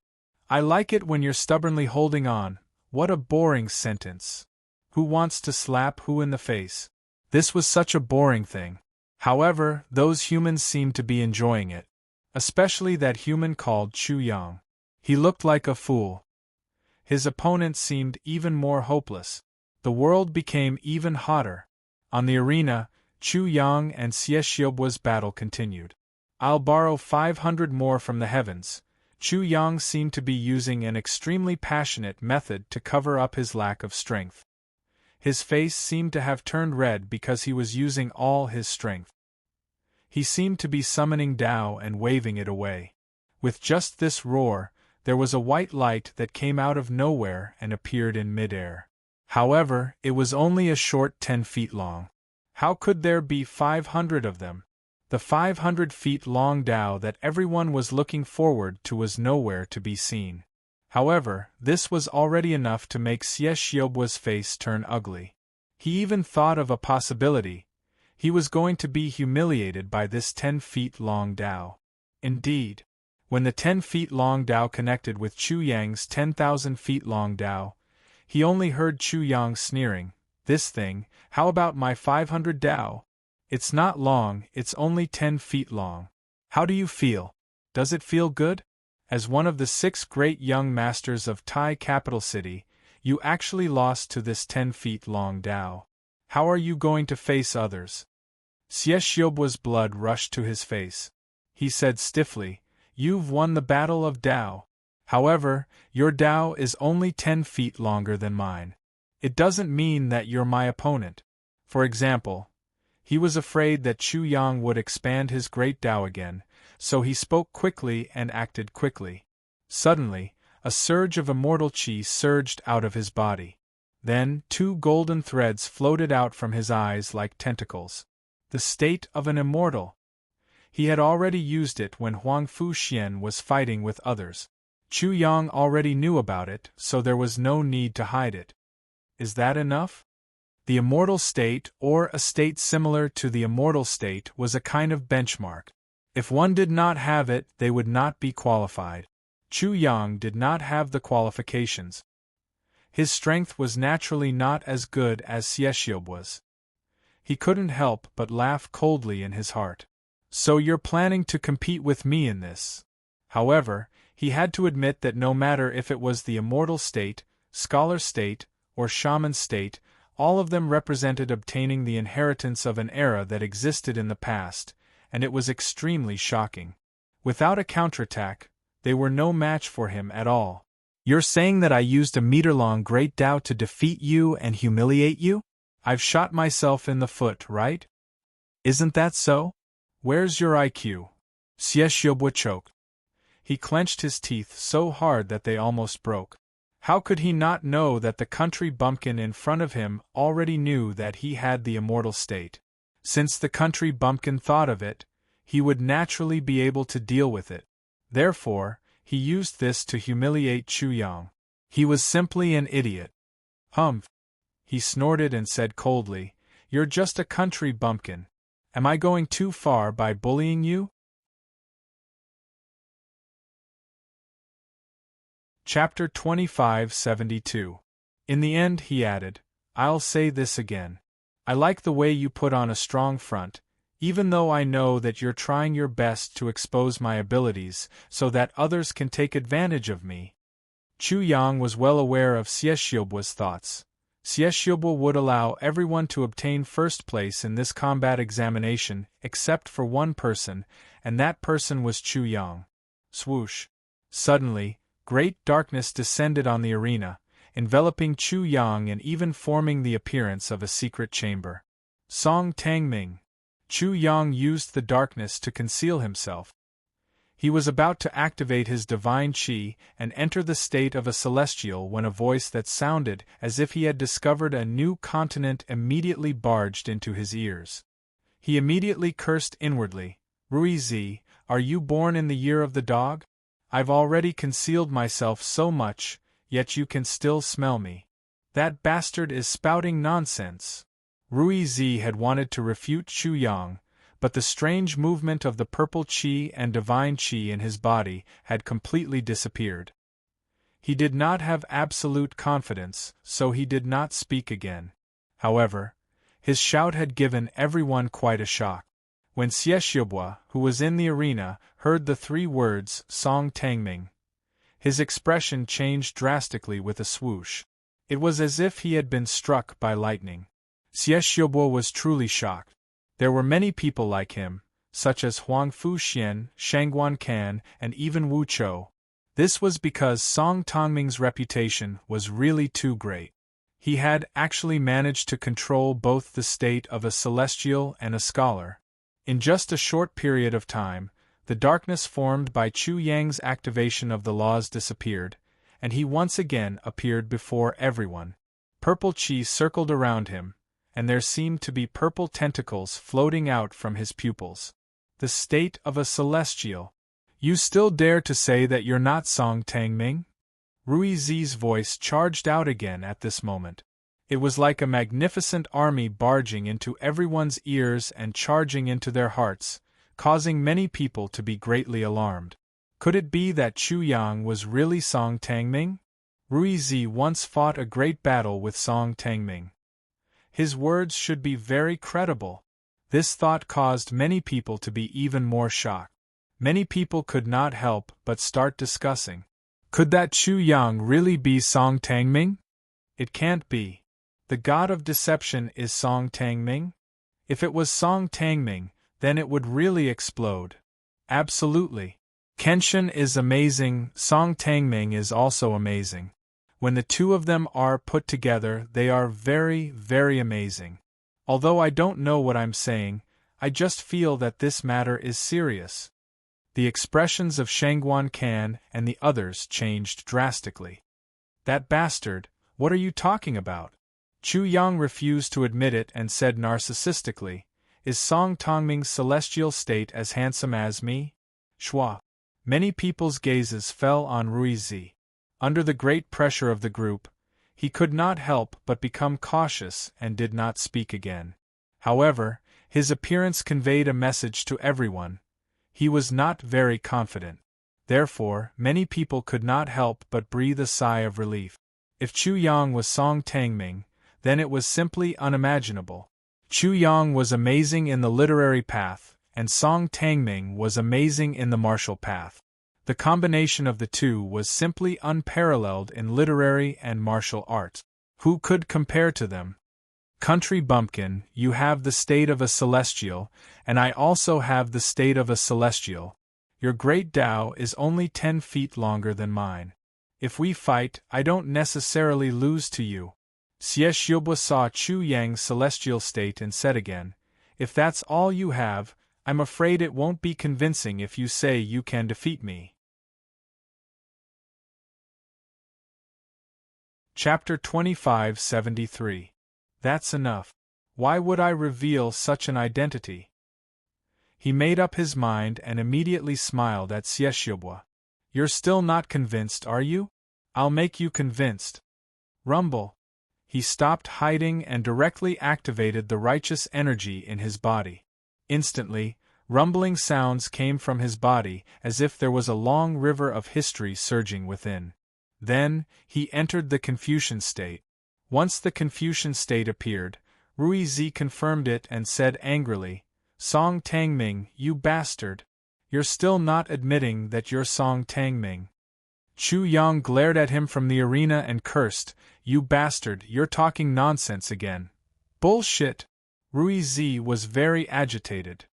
"I like it when you're stubbornly holding on." What a boring sentence. Who wants to slap who in the face? This was such a boring thing. However, those humans seemed to be enjoying it. Especially that human called Chu Yang. He looked like a fool. His opponent seemed even more hopeless. The world became even hotter. On the arena, Chu Yang and Xieshiobo's battle continued. "I'll borrow 500 more from the heavens." Chu Yang seemed to be using an extremely passionate method to cover up his lack of strength. His face seemed to have turned red because he was using all his strength. He seemed to be summoning Tao and waving it away. With just this roar, there was a white light that came out of nowhere and appeared in midair. However, it was only a short 10 feet long. How could there be 500 of them? The 500 feet long Tao that everyone was looking forward to was nowhere to be seen. However, this was already enough to make Xieshiobo's face turn ugly. He even thought of a possibility. He was going to be humiliated by this 10 feet long Tao. Indeed, when the 10 feet long Tao connected with Chu Yang's 10,000 feet long Tao, he only heard Chu Yang sneering, "This thing, how about my 500 Tao? It's not long, it's only 10 feet long. How do you feel? Does it feel good? As one of the 6 great young masters of Thai Capital City, you actually lost to this 10 feet long Tao. How are you going to face others?" Xieshiobo's blood rushed to his face. He said stiffly, "You've won the battle of Tao. However, your Tao is only 10 feet longer than mine. It doesn't mean that you're my opponent." For example, he was afraid that Chu Yang would expand his great Tao again, so he spoke quickly and acted quickly. Suddenly, a surge of immortal qi surged out of his body. Then 2 golden threads floated out from his eyes like tentacles. The state of an immortal. He had already used it when Huang Fuxian was fighting with others. Chu Yang already knew about it, so there was no need to hide it. Is that enough? The immortal state, or a state similar to the immortal state, was a kind of benchmark. If one did not have it, they would not be qualified. Chu Yang did not have the qualifications. His strength was naturally not as good as Xieshiobu's. He couldn't help but laugh coldly in his heart. So you're planning to compete with me in this? However, he had to admit that no matter if it was the immortal state, scholar state, or shaman state, all of them represented obtaining the inheritance of an era that existed in the past, and it was extremely shocking. Without a counterattack, they were no match for him at all. You're saying that I used a meter-long great Tao to defeat you and humiliate you? I've shot myself in the foot, right? Isn't that so? Where's your IQ? Xieshiobu choked. He clenched his teeth so hard that they almost broke. How could he not know that the country bumpkin in front of him already knew that he had the immortal state? Since the country bumpkin thought of it, he would naturally be able to deal with it. Therefore, he used this to humiliate Chu Yang. He was simply an idiot. Humph! He snorted and said coldly, "You're just a country bumpkin. Am I going too far by bullying you?" Chapter 2572. In the end, he added, "I'll say this again. I like the way you put on a strong front, even though I know that you're trying your best to expose my abilities so that others can take advantage of me." Chu Yang was well aware of Xieshiobu's thoughts. Xieshiobu would allow everyone to obtain first place in this combat examination except for one person, and that person was Chu Yang. Swoosh! Suddenly, great darkness descended on the arena, enveloping Chu Yang and even forming the appearance of a secret chamber. Song Tangming. Chu Yang used the darkness to conceal himself. He was about to activate his divine qi and enter the state of a celestial when a voice that sounded as if he had discovered a new continent immediately barged into his ears. He immediately cursed inwardly, "Ruizi, are you born in the year of the dog? I've already concealed myself so much, yet you can still smell me. That bastard is spouting nonsense." Ruizi had wanted to refute Chu Yang, but the strange movement of the purple qi and divine qi in his body had completely disappeared. He did not have absolute confidence, so he did not speak again. However, his shout had given everyone quite a shock. When Xieshiobu, who was in the arena, heard the three words Song Tangming, his expression changed drastically with a swoosh. It was as if he had been struck by lightning. Xieshiobu was truly shocked. There were many people like him, such as Huang Fuxian, Shangguan Can, and even Wu Chou. This was because Song Tangming's reputation was really too great. He had actually managed to control both the state of a celestial and a scholar. In just a short period of time, the darkness formed by Chu Yang's activation of the laws disappeared, and he once again appeared before everyone. Purple qi circled around him, and there seemed to be purple tentacles floating out from his pupils. The state of a celestial. You still dare to say that you're not Song Tangming? Ruizi's voice charged out again at this moment. It was like a magnificent army barging into everyone's ears and charging into their hearts, causing many people to be greatly alarmed. Could it be that Chu Yang was really Song Tangming? Ruizi once fought a great battle with Song Tangming. His words should be very credible. This thought caused many people to be even more shocked. Many people could not help but start discussing. Could that Chu Yang really be Song Tangming? It can't be. The god of deception is Song Tangming? If it was Song Tangming, then it would really explode. Absolutely. Kenshin is amazing, Song Tangming is also amazing. When the two of them are put together, they are very, very amazing. Although I don't know what I'm saying, I just feel that this matter is serious. The expressions of Shangguan Can and the others changed drastically. That bastard, what are you talking about? Chu Yang refused to admit it and said narcissistically, "Is Song Tangming's celestial state as handsome as me?" Schwa. Many people's gazes fell on Ruizi. Under the great pressure of the group, He could not help but become cautious and did not speak again. However, his appearance conveyed a message to everyone. He was not very confident. Therefore, many people could not help but breathe a sigh of relief. If Chu Yang was Song Tangming, then it was simply unimaginable. Chu Yang was amazing in the literary path, and Song Tangming was amazing in the martial path. The combination of the two was simply unparalleled in literary and martial arts. Who could compare to them? Country bumpkin, you have the state of a celestial, and I also have the state of a celestial. Your great Tao is only 10 feet longer than mine. If we fight, I don't necessarily lose to you. Xie Xiubo saw Chu Yang's celestial state and said again, if that's all you have, I'm afraid it won't be convincing if you say you can defeat me. Chapter 2573. That's enough. Why would I reveal such an identity? He made up his mind and immediately smiled at Xie Xiubo. You're still not convinced, are you? I'll make you convinced. Rumble. He stopped hiding and directly activated the righteous energy in his body. Instantly, rumbling sounds came from his body as if there was a long river of history surging within. Then, he entered the Confucian state. Once the Confucian state appeared, Rui Zi confirmed it and said angrily, Song Tangming, you bastard! You're still not admitting that you're Song Tangming. Chu Yang glared at him from the arena and cursed, you bastard, you're talking nonsense again. Bullshit! Rui Zi was very agitated.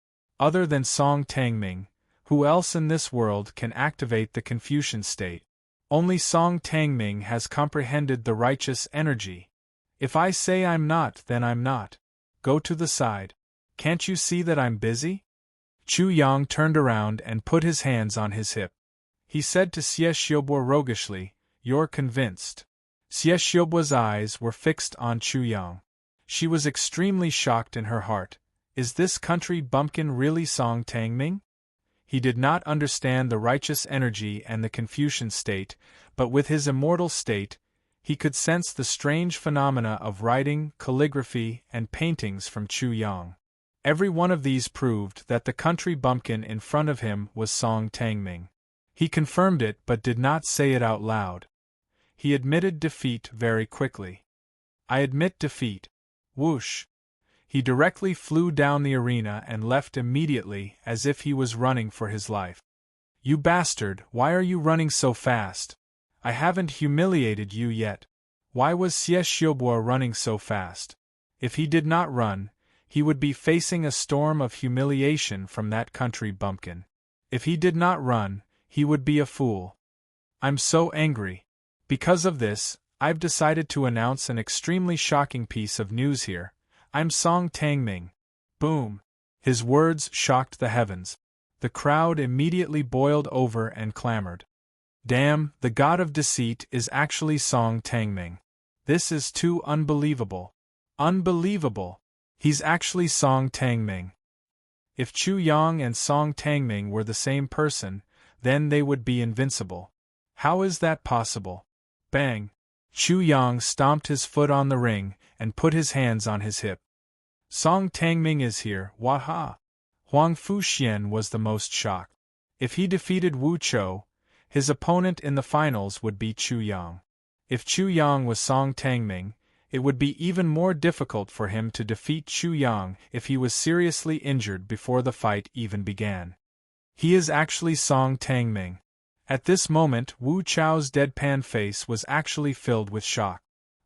Other than Song Tangming, who else in this world can activate the Confucian state? Only Song Tangming has comprehended the righteous energy. If I say I'm not, then I'm not. Go to the side. Can't you see that I'm busy? Chu Yang turned around and put his hands on his hip. He said to Xie Xiubo roguishly, you're convinced. Xie Xiubo's eyes were fixed on Chu Yang. She was extremely shocked in her heart. Is this country bumpkin really Song Tangming? He did not understand the righteous energy and the Confucian state, but with his immortal state, he could sense the strange phenomena of writing, calligraphy, and paintings from Chu Yang. Every one of these proved that the country bumpkin in front of him was Song Tangming. He confirmed it but did not say it out loud. He admitted defeat very quickly. I admit defeat. Whoosh! He directly flew down the arena and left immediately as if he was running for his life. You bastard, why are you running so fast? I haven't humiliated you yet. Why was Xie Xiubo running so fast? If he did not run, he would be facing a storm of humiliation from that country bumpkin. If he did not run, he would be a fool. I'm so angry. Because of this, I've decided to announce an extremely shocking piece of news here. I'm Song Tangming. Boom! His words shocked the heavens. The crowd immediately boiled over and clamored. Damn, the god of deceit is actually Song Tangming. This is too unbelievable. Unbelievable! He's actually Song Tangming. If Chu Yang and Song Tangming were the same person, then they would be invincible. How is that possible? Bang! Chu Yang stomped his foot on the ring and put his hands on his hip. Song Tangming is here, waha! Huang Fuxian was the most shocked. If he defeated Wu Chou, his opponent in the finals would be Chu Yang. If Chu Yang was Song Tangming, it would be even more difficult for him to defeat Chu Yang if he was seriously injured before the fight even began. He is actually Song Tangming. At this moment, Wu Chou's deadpan face was actually filled with shock.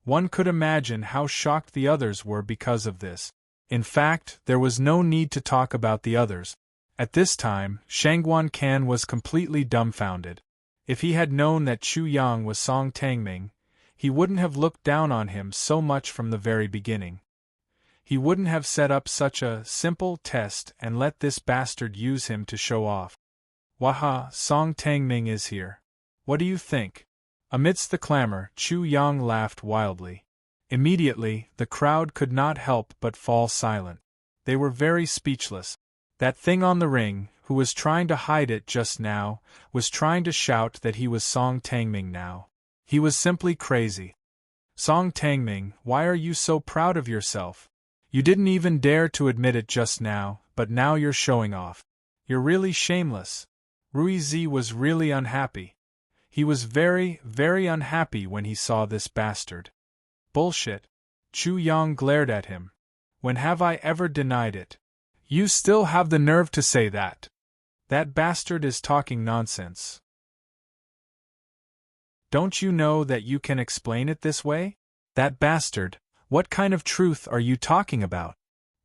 One could imagine how shocked the others were because of this. In fact, there was no need to talk about the others. At this time, Shangguan Can was completely dumbfounded. If he had known that Chu Yang was Song Tangming, he wouldn't have looked down on him so much from the very beginning. He wouldn't have set up such a simple test and let this bastard use him to show off. Waha, Song Tangming is here. What do you think? Amidst the clamor, Chu Yang laughed wildly. Immediately, the crowd could not help but fall silent. They were very speechless. That thing on the ring, who was trying to hide it just now, was trying to shout that he was Song Tangming now. He was simply crazy. Song Tangming, why are you so proud of yourself? You didn't even dare to admit it just now, but now you're showing off. You're really shameless. Ruizi was really unhappy. He was very, very unhappy when he saw this bastard. Bullshit. Chu Yang glared at him. When have I ever denied it? You still have the nerve to say that. That bastard is talking nonsense. Don't you know that you can explain it this way? That bastard, what kind of truth are you talking about?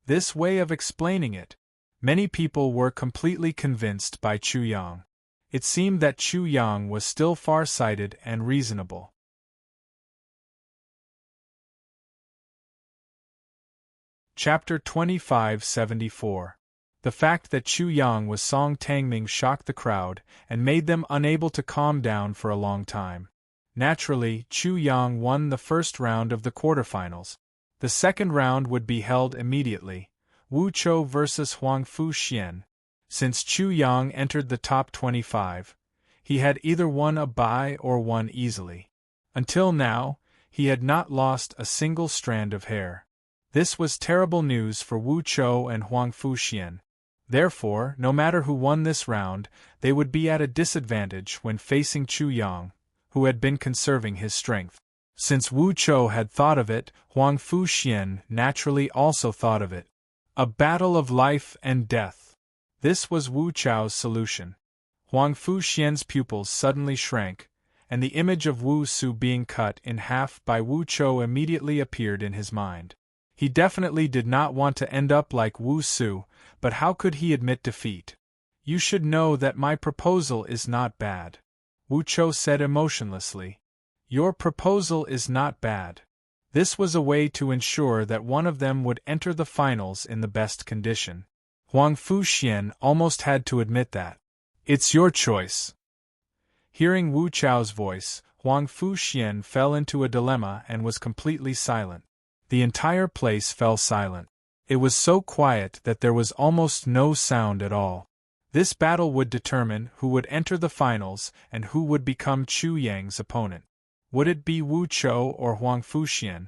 This way of explaining it. Many people were completely convinced by Chu Yang. It seemed that Chu Yang was still far-sighted and reasonable. Chapter 2574. The fact that Chu Yang was Song Tangming shocked the crowd and made them unable to calm down for a long time. Naturally, Chu Yang won the first round of the quarterfinals. The second round would be held immediately. Wu Chou versus Huang Fuxian. Since Chu Yang entered the top 25, he had either won a bye or won easily. Until now, he had not lost a single strand of hair. This was terrible news for Wu Chou and Huang Fuxian. Therefore, no matter who won this round, they would be at a disadvantage when facing Chu Yang, who had been conserving his strength. Since Wu Chou had thought of it, Huang Fuxian naturally also thought of it. A battle of life and death. This was Wu Chou's solution. Huang Fuxian's pupils suddenly shrank, and the image of Wu Su being cut in half by Wu Chou immediately appeared in his mind. He definitely did not want to end up like Wu Su, but how could he admit defeat? You should know that my proposal is not bad, Wu Chou said emotionlessly. Your proposal is not bad. This was a way to ensure that one of them would enter the finals in the best condition. Huang Fuxian almost had to admit that. It's your choice. Hearing Wu Chou's voice, Huang Fuxian fell into a dilemma and was completely silent. The entire place fell silent. It was so quiet that there was almost no sound at all. This battle would determine who would enter the finals and who would become Chu Yang's opponent. Would it be Wu Chou or Huang Fuxian?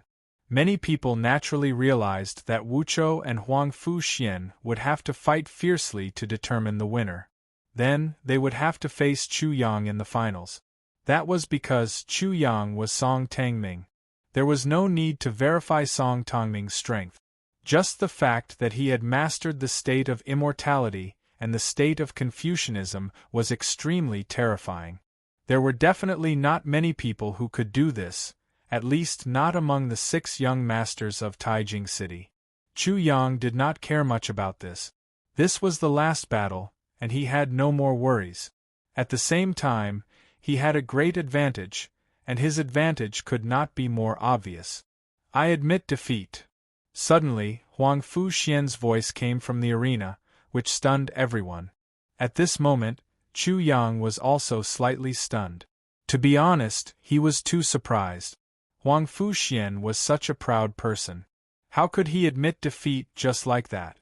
Many people naturally realized that Wu Chou and Huang Fuxian would have to fight fiercely to determine the winner. Then, they would have to face Chu Yang in the finals. That was because Chu Yang was Song Tangming. There was no need to verify Song Tangming's strength. Just the fact that he had mastered the state of immortality and the state of Confucianism was extremely terrifying. There were definitely not many people who could do this, at least not among the 6 young masters of Taijing City. Chu Yang did not care much about this. This was the last battle, and he had no more worries. At the same time, he had a great advantage, and his advantage could not be more obvious. I admit defeat. Suddenly, Huang Fuxian's voice came from the arena, which stunned everyone. At this moment, Chu Yang was also slightly stunned. To be honest, he was too surprised. Huang Fuxian was such a proud person. How could he admit defeat just like that?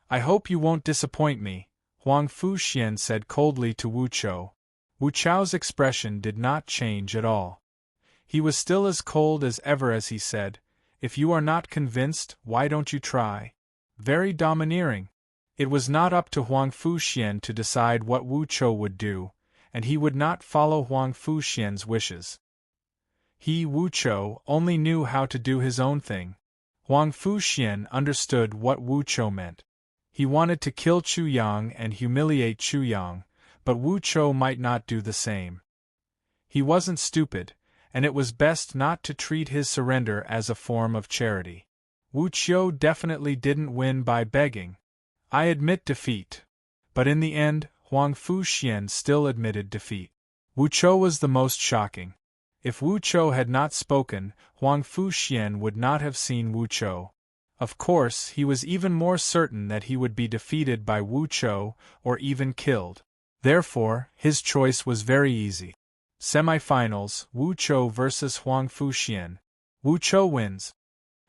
I hope you won't disappoint me, Huang Fuxian said coldly to Wu Chou. Wu Chou's expression did not change at all. He was still as cold as ever as he said, "If you are not convinced, why don't you try?" Very domineering. It was not up to Huang Fuxian to decide what Wu Chou would do, and he would not follow Huang Fuxian's wishes. He, Wu Chou, only knew how to do his own thing. Huang Fuxian understood what Wu Chou meant. He wanted to kill Chu Yang and humiliate Chu Yang, but Wu Chou might not do the same. He wasn't stupid, and it was best not to treat his surrender as a form of charity. Wu Chou definitely didn't win by begging. I admit defeat. But in the end, Huang Fuxian still admitted defeat. Wu Chou was the most shocking. If Wu Chou had not spoken, Huang Fuxian would not have seen Wu Chou. Of course, he was even more certain that he would be defeated by Wu Chou or even killed. Therefore, his choice was very easy. Semifinals, Wu Chou versus Huang Fuxian. Wu Chou wins.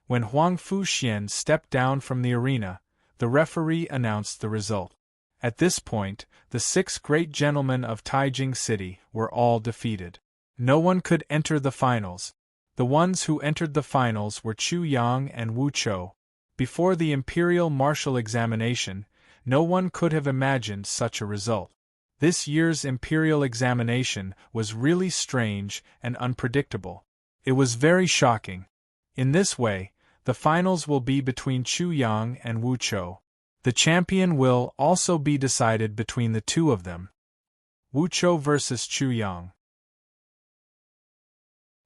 When Huang Fuxian stepped down from the arena, the referee announced the result. At this point, the 6 great gentlemen of Taijing City were all defeated. No one could enter the finals. The ones who entered the finals were Chu Yang and Wu Chou. Before the imperial martial examination, no one could have imagined such a result. This year's imperial examination was really strange and unpredictable. It was very shocking. In this way, the finals will be between Chu Yang and Wu Chou. The champion will also be decided between the two of them. Wu Chou versus Chu Yang.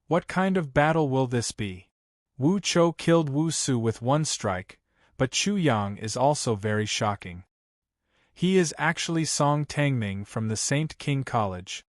What kind of battle will this be? Wu Chou killed Wu Su with one strike, but Chu Yang is also very shocking. He is actually Song Tangming from the Saint King College.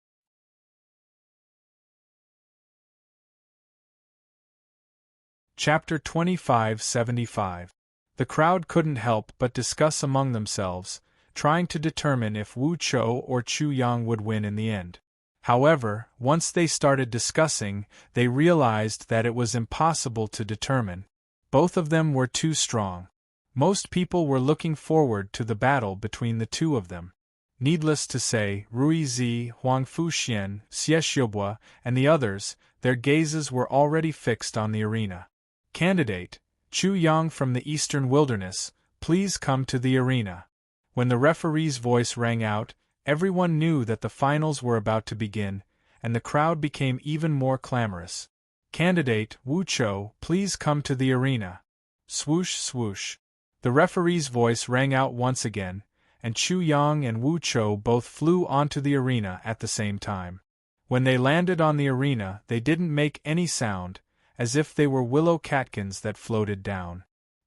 Chapter 2575. The crowd couldn't help but discuss among themselves, trying to determine if Wu Chou or Chu Yang would win in the end. However, once they started discussing, they realized that it was impossible to determine. Both of them were too strong. Most people were looking forward to the battle between the two of them. Needless to say, Rui Zi, Huang Fuxian, Xie Xiubua, and the others, their gazes were already fixed on the arena. Candidate, Chu Yang from the Eastern Wilderness, please come to the arena. When the referee's voice rang out, everyone knew that the finals were about to begin, and the crowd became even more clamorous. Candidate, Wu Chou, please come to the arena. Swoosh, swoosh. The referee's voice rang out once again, and Chu Yang and Wu Chou both flew onto the arena at the same time. When they landed on the arena, they didn't make any sound, as if they were willow catkins that floated down.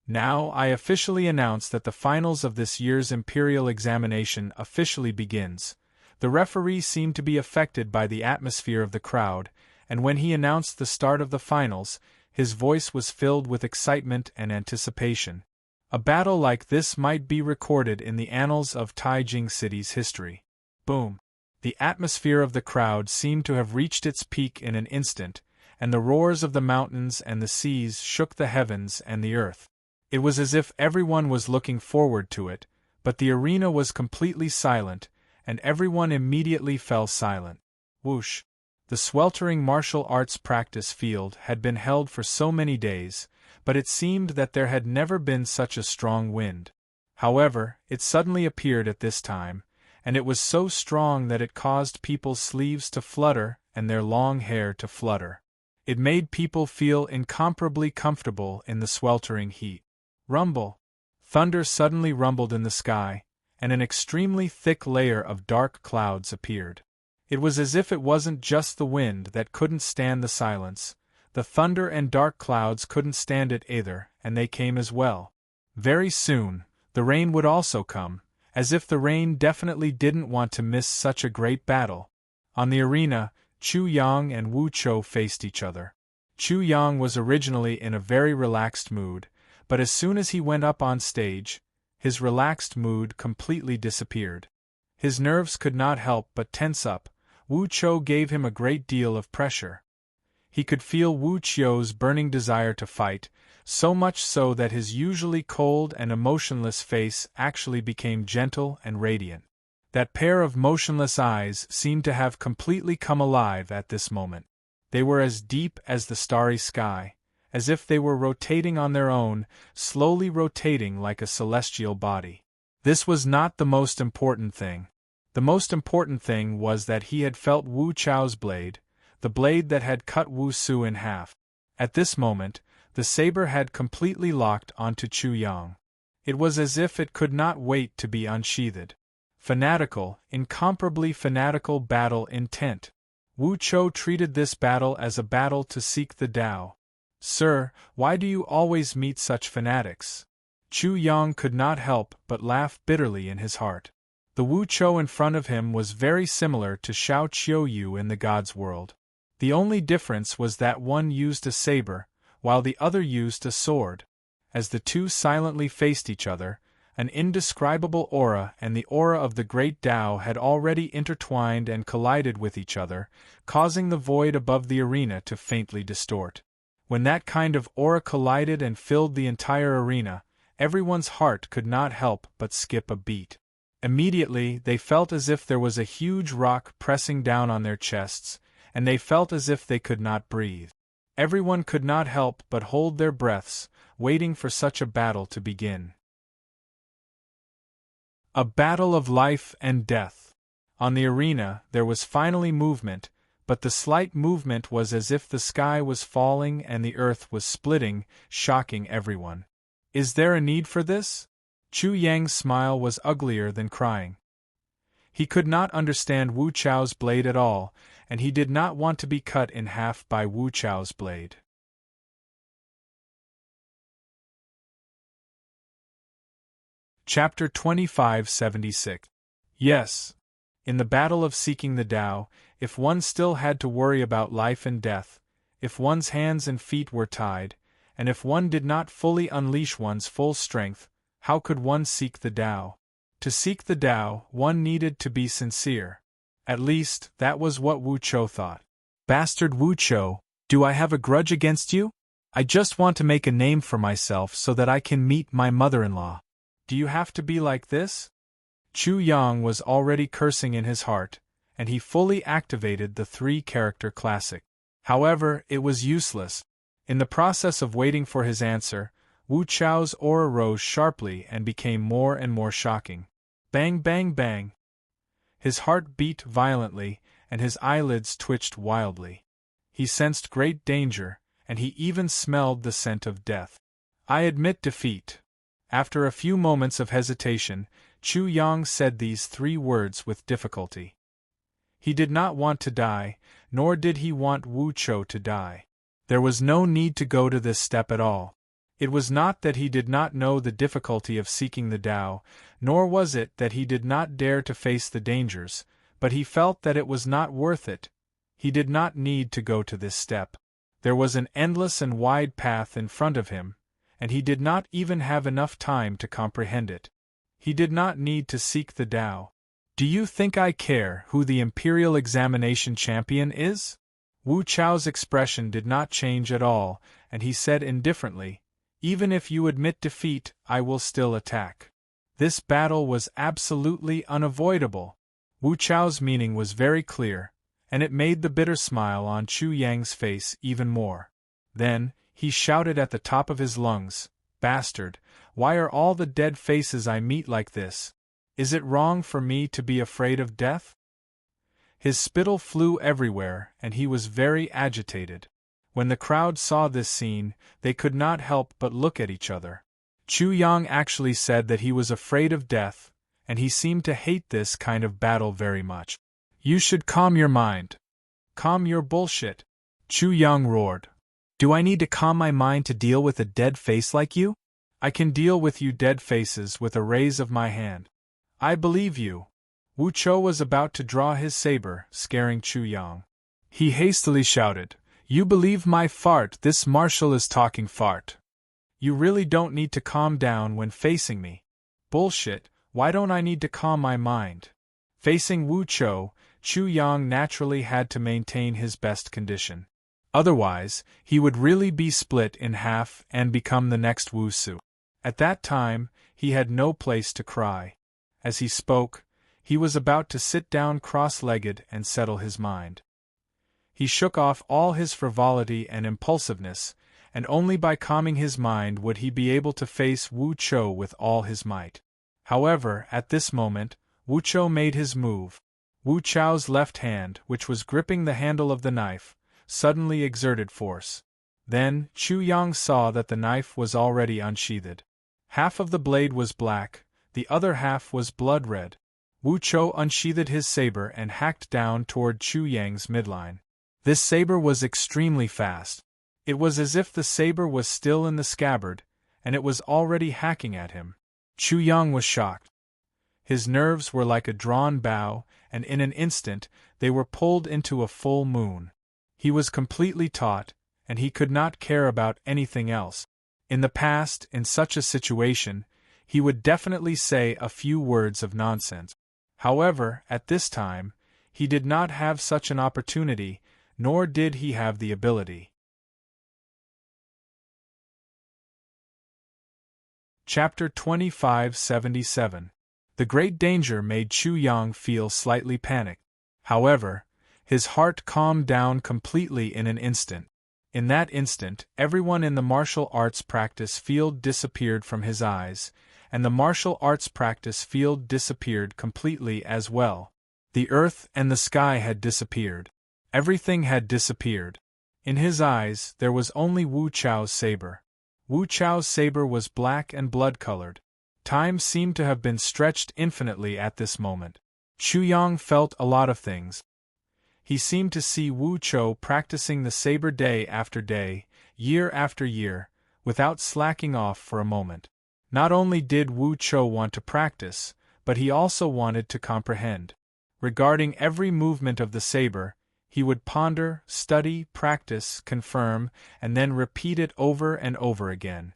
Now I officially announce that the finals of this year's imperial examination officially begins. The referee seemed to be affected by the atmosphere of the crowd, and when he announced the start of the finals, his voice was filled with excitement and anticipation. A battle like this might be recorded in the annals of Taijing City's history. Boom! The atmosphere of the crowd seemed to have reached its peak in an instant, and the roars of the mountains and the seas shook the heavens and the earth. It was as if everyone was looking forward to it, but the arena was completely silent, and everyone immediately fell silent. Whoosh! The sweltering martial arts practice field had been held for so many days, but it seemed that there had never been such a strong wind. However, it suddenly appeared at this time, and it was so strong that it caused people's sleeves to flutter and their long hair to flutter. It made people feel incomparably comfortable in the sweltering heat. Rumble! Thunder suddenly rumbled in the sky, and an extremely thick layer of dark clouds appeared. It was as if it wasn't just the wind that couldn't stand the silence. The thunder and dark clouds couldn't stand it either, and they came as well. Very soon, the rain would also come, as if the rain definitely didn't want to miss such a great battle. On the arena, Chu Yang and Wu Chou faced each other. Chu Yang was originally in a very relaxed mood, but as soon as he went up on stage, his relaxed mood completely disappeared. His nerves could not help but tense up. Wu Chou gave him a great deal of pressure. He could feel Wu Chou's burning desire to fight, so much so that his usually cold and emotionless face actually became gentle and radiant. That pair of motionless eyes seemed to have completely come alive at this moment. They were as deep as the starry sky, as if they were rotating on their own, slowly rotating like a celestial body. This was not the most important thing. The most important thing was that he had felt Wu Chou's blade, the blade that had cut Wu Su in half. At this moment, the saber had completely locked onto Chu Yang. It was as if it could not wait to be unsheathed. Fanatical, incomparably fanatical battle intent. Wu Chou treated this battle as a battle to seek the Tao. Sir, why do you always meet such fanatics? Chu Yang could not help but laugh bitterly in his heart. The Wu Chou in front of him was very similar to Shao Qiuyu in the God's world. The only difference was that one used a saber, while the other used a sword. As the two silently faced each other, an indescribable aura and the aura of the great Tao had already intertwined and collided with each other, causing the void above the arena to faintly distort. When that kind of aura collided and filled the entire arena, everyone's heart could not help but skip a beat. Immediately, they felt as if there was a huge rock pressing down on their chests, and they felt as if they could not breathe. Everyone could not help but hold their breaths, waiting for such a battle to begin. A battle of life and death. On the arena, there was finally movement, but the slight movement was as if the sky was falling and the earth was splitting, shocking everyone. Is there a need for this? Chu Yang's smile was uglier than crying. He could not understand Wu Chao's blade at all, and he did not want to be cut in half by Wu Chao's blade. Chapter 2576. Yes. In the battle of seeking the Tao, if one still had to worry about life and death, if one's hands and feet were tied, and if one did not fully unleash one's full strength, how could one seek the Tao? To seek the Tao, one needed to be sincere. At least, that was what Wu Chou thought. Bastard Wu Chou, do I have a grudge against you? I just want to make a name for myself so that I can meet my mother-in-law. Do you have to be like this? Chu Yang was already cursing in his heart, and he fully activated the three-character classic. However, it was useless. In the process of waiting for his answer, Wu Chao's aura rose sharply and became more and more shocking. Bang bang bang. His heart beat violently, and his eyelids twitched wildly. He sensed great danger, and he even smelled the scent of death. I admit defeat. After a few moments of hesitation, Chu Yang said these three words with difficulty. He did not want to die, nor did he want Wu Chou to die. There was no need to go to this step at all. It was not that he did not know the difficulty of seeking the Tao, nor was it that he did not dare to face the dangers, but he felt that it was not worth it. He did not need to go to this step. There was an endless and wide path in front of him, and he did not even have enough time to comprehend it. He did not need to seek the Tao. Do you think I care who the Imperial Examination Champion is? Wu Chao's expression did not change at all, and he said indifferently, even if you admit defeat, I will still attack. This battle was absolutely unavoidable. Wu Chao's meaning was very clear, and it made the bitter smile on Chu Yang's face even more. Then, he shouted at the top of his lungs, Bastard, why are all the dead faces I meet like this? Is it wrong for me to be afraid of death? His spittle flew everywhere, and he was very agitated. When the crowd saw this scene, they could not help but look at each other. Chu Yang actually said that he was afraid of death, and he seemed to hate this kind of battle very much. You should calm your mind. Calm your bullshit. Chu Yang roared. Do I need to calm my mind to deal with a dead face like you? I can deal with you dead faces with a raise of my hand. I believe you. Wu Chou was about to draw his saber, scaring Chu Yang. He hastily shouted, You believe my fart, this marshal is talking fart. You really don't need to calm down when facing me. Bullshit, why don't I need to calm my mind? Facing Wu Chou, Chu Yang naturally had to maintain his best condition. Otherwise, he would really be split in half and become the next Wu Su. At that time, he had no place to cry. As he spoke, he was about to sit down cross-legged and settle his mind. He shook off all his frivolity and impulsiveness, and only by calming his mind would he be able to face Wu Chou with all his might. However, at this moment, Wu Chou made his move. Wu Chao's left hand, which was gripping the handle of the knife, suddenly exerted force. Then, Chu Yang saw that the knife was already unsheathed. Half of the blade was black, the other half was blood-red. Wu Chou unsheathed his saber and hacked down toward Chu Yang's midline. This saber was extremely fast. It was as if the saber was still in the scabbard, and it was already hacking at him. Chu Yang was shocked. His nerves were like a drawn bow, and in an instant, they were pulled into a full moon. He was completely taut, and he could not care about anything else. In the past, in such a situation, he would definitely say a few words of nonsense. However, at this time, he did not have such an opportunity, nor did he have the ability. Chapter 2577. The great danger made Chu Yang feel slightly panicked. However, his heart calmed down completely in an instant. In that instant, everyone in the martial arts practice field disappeared from his eyes, and the martial arts practice field disappeared completely as well. The earth and the sky had disappeared. Everything had disappeared. In his eyes, there was only Wu Chao's saber. Wu Chao's saber was black and blood-colored. Time seemed to have been stretched infinitely at this moment. Chu Yang felt a lot of things. He seemed to see Wu Chou practicing the saber day after day, year after year, without slacking off for a moment. Not only did Wu Chou want to practice, but he also wanted to comprehend. Regarding every movement of the saber, he would ponder, study, practice, confirm, and then repeat it over and over again.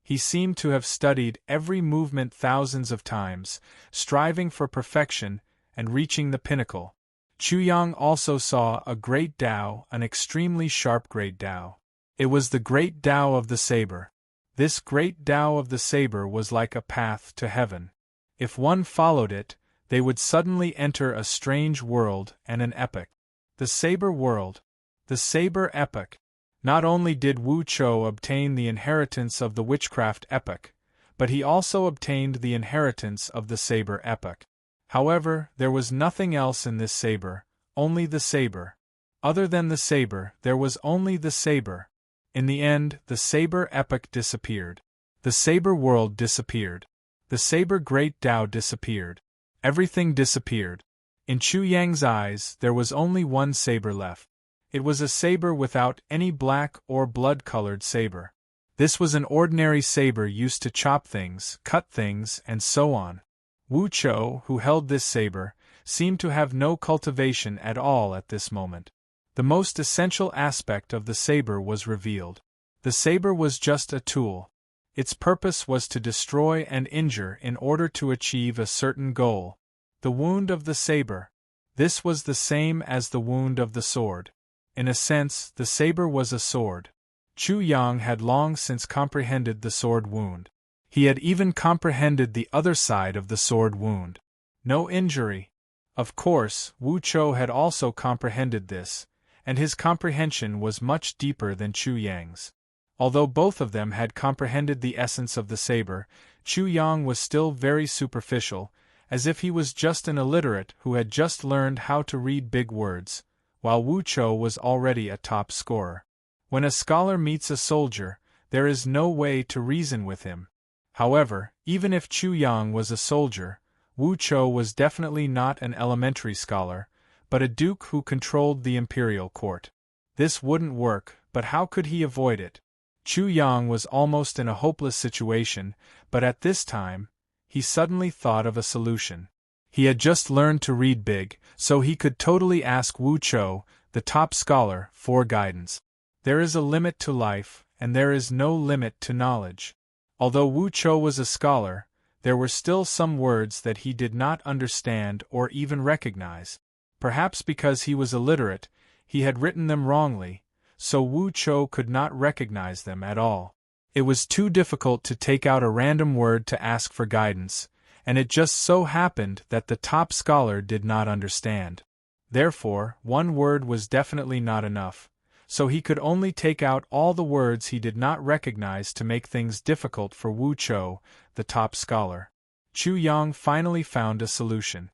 He seemed to have studied every movement thousands of times, striving for perfection and reaching the pinnacle. Chu Yang also saw a great Tao, an extremely sharp great Tao. It was the great Tao of the saber. This great Tao of the saber was like a path to heaven. If one followed it, they would suddenly enter a strange world and an epoch. The saber world. The saber epoch. Not only did Wu Chou obtain the inheritance of the witchcraft epoch, but he also obtained the inheritance of the saber epoch. However, there was nothing else in this saber, only the saber. Other than the saber, there was only the saber. In the end, the saber epoch disappeared. The saber world disappeared. The saber great Tao disappeared. Everything disappeared. In Chu Yang's eyes, there was only one saber left. It was a saber without any black or blood-colored saber. This was an ordinary saber used to chop things, cut things, and so on. Wu Chou, who held this saber, seemed to have no cultivation at all at this moment. The most essential aspect of the saber was revealed. The saber was just a tool. Its purpose was to destroy and injure in order to achieve a certain goal. The wound of the saber. This was the same as the wound of the sword. In a sense, the saber was a sword. Chu Yang had long since comprehended the sword wound. He had even comprehended the other side of the sword wound. No injury. Of course, Wu Chou had also comprehended this, and his comprehension was much deeper than Chu Yang's. Although both of them had comprehended the essence of the saber, Chu Yang was still very superficial, as if he was just an illiterate who had just learned how to read big words, while Wu Chou was already a top scorer. When a scholar meets a soldier, there is no way to reason with him. However, even if Chu Yang was a soldier, Wu Chou was definitely not an elementary scholar, but a duke who controlled the imperial court. This wouldn't work, but how could he avoid it? Chu Yang was almost in a hopeless situation, but at this time, he suddenly thought of a solution. He had just learned to read big, so he could totally ask Wu Chou, the top scholar, for guidance. There is a limit to life, and there is no limit to knowledge. Although Wu Chou was a scholar, there were still some words that he did not understand or even recognize. Perhaps because he was illiterate, he had written them wrongly, so Wu Chou could not recognize them at all. It was too difficult to take out a random word to ask for guidance, and it just so happened that the top scholar did not understand. Therefore, one word was definitely not enough, so he could only take out all the words he did not recognize to make things difficult for Wu Chou, the top scholar. Chu Yang finally found a solution.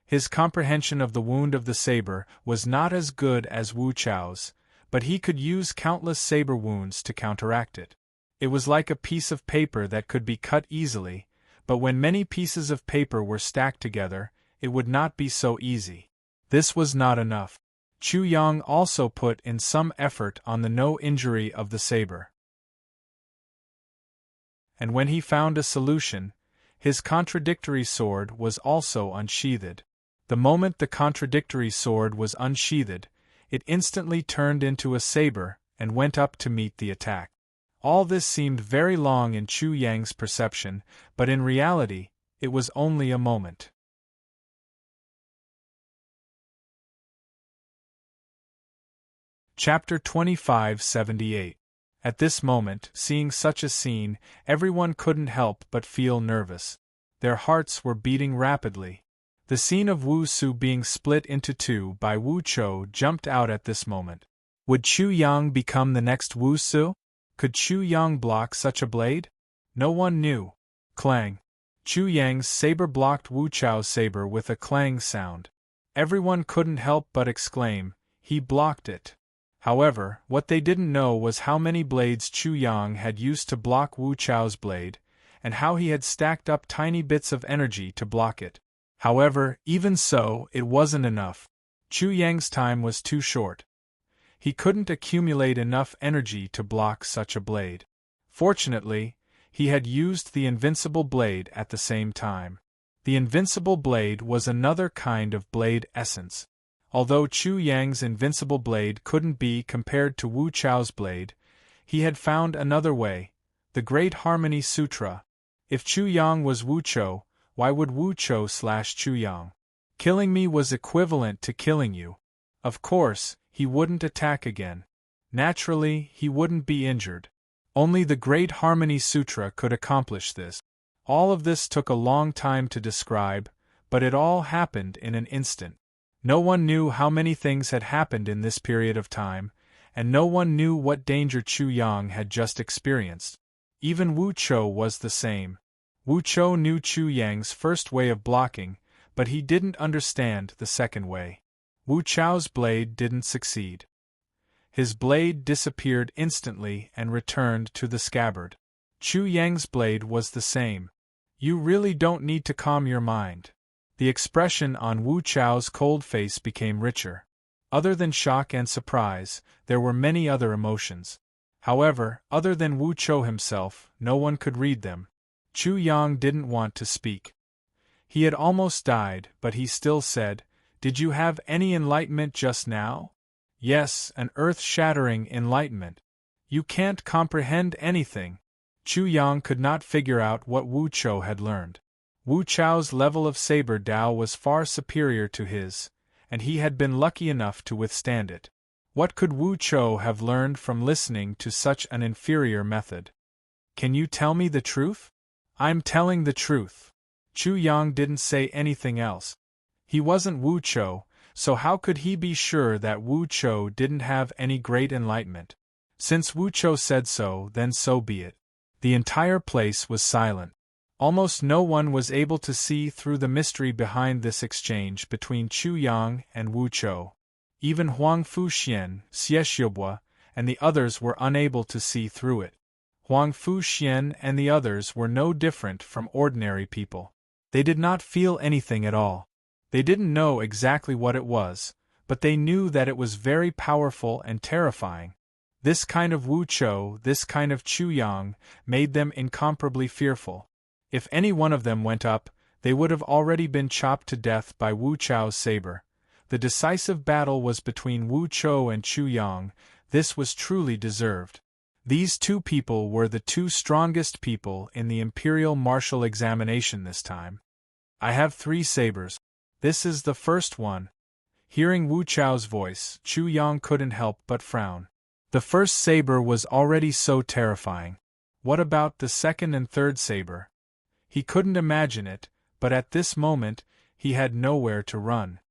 His comprehension of the wound of the saber was not as good as Wu Chou's, but he could use countless saber wounds to counteract it. It was like a piece of paper that could be cut easily, but when many pieces of paper were stacked together, it would not be so easy. This was not enough. Chu Yang also put in some effort on the no injury of the saber. And when he found a solution, his contradictory sword was also unsheathed. The moment the contradictory sword was unsheathed, it instantly turned into a saber and went up to meet the attack. All this seemed very long in Chu Yang's perception, but in reality, it was only a moment. Chapter 2578. At this moment, seeing such a scene, everyone couldn't help but feel nervous. Their hearts were beating rapidly. The scene of Wu Su being split into two by Wu Chou jumped out at this moment. Would Chu Yang become the next Wu Su? Could Chu Yang block such a blade? No one knew. Clang. Chu Yang's saber blocked Wu Chao's saber with a clang sound. Everyone couldn't help but exclaim, "He blocked it." However, what they didn't know was how many blades Chu Yang had used to block Wu Chao's blade, and how he had stacked up tiny bits of energy to block it. However, even so, it wasn't enough. Chu Yang's time was too short. He couldn't accumulate enough energy to block such a blade. Fortunately, he had used the invincible blade at the same time. The invincible blade was another kind of blade essence. Although Chu Yang's invincible blade couldn't be compared to Wu Chao's blade, he had found another way, the Great Harmony Sutra. If Chu Yang was Wu Chou, why would Wu Chou slash Chu Yang? Killing me was equivalent to killing you. Of course, he wouldn't attack again. Naturally, he wouldn't be injured. Only the Great Harmony Sutra could accomplish this. All of this took a long time to describe, but it all happened in an instant. No one knew how many things had happened in this period of time, and no one knew what danger Chu Yang had just experienced. Even Wu Chou was the same. Wu Chou knew Chu Yang's first way of blocking, but he didn't understand the second way. Wu Chao's blade didn't succeed. His blade disappeared instantly and returned to the scabbard. Chu Yang's blade was the same. You really don't need to calm your mind. The expression on Wu Chao's cold face became richer. Other than shock and surprise, there were many other emotions. However, other than Wu Chou himself, no one could read them. Chu Yang didn't want to speak. He had almost died, but he still said, "Did you have any enlightenment just now?" "Yes, an earth-shattering enlightenment." "You can't comprehend anything." Chu Yang could not figure out what Wu Chou had learned. Wu Chao's level of saber Dao was far superior to his, and he had been lucky enough to withstand it. What could Wu Chou have learned from listening to such an inferior method? "Can you tell me the truth?" "I'm telling the truth." Chu Yang didn't say anything else. He wasn't Wu Chou, so how could he be sure that Wu Chou didn't have any great enlightenment? Since Wu Chou said so, then so be it. The entire place was silent. Almost no one was able to see through the mystery behind this exchange between Chu Yang and Wu Chou. Even Huang Fuxian, Xie Xiubua, and the others were unable to see through it. Huang Fuxian and the others were no different from ordinary people. They did not feel anything at all. They didn't know exactly what it was, but they knew that it was very powerful and terrifying. This kind of Wu Chou, this kind of Chu Yang, made them incomparably fearful. If any one of them went up, they would have already been chopped to death by Wu Chao's saber. The decisive battle was between Wu Chou and Chu Yang. This was truly deserved. These two people were the two strongest people in the Imperial Martial Examination this time. "I have 3 sabers. This is the first one." Hearing Wu Chao's voice, Chu Yang couldn't help but frown. The first saber was already so terrifying. What about the second and third saber? He couldn't imagine it, but at this moment, he had nowhere to run.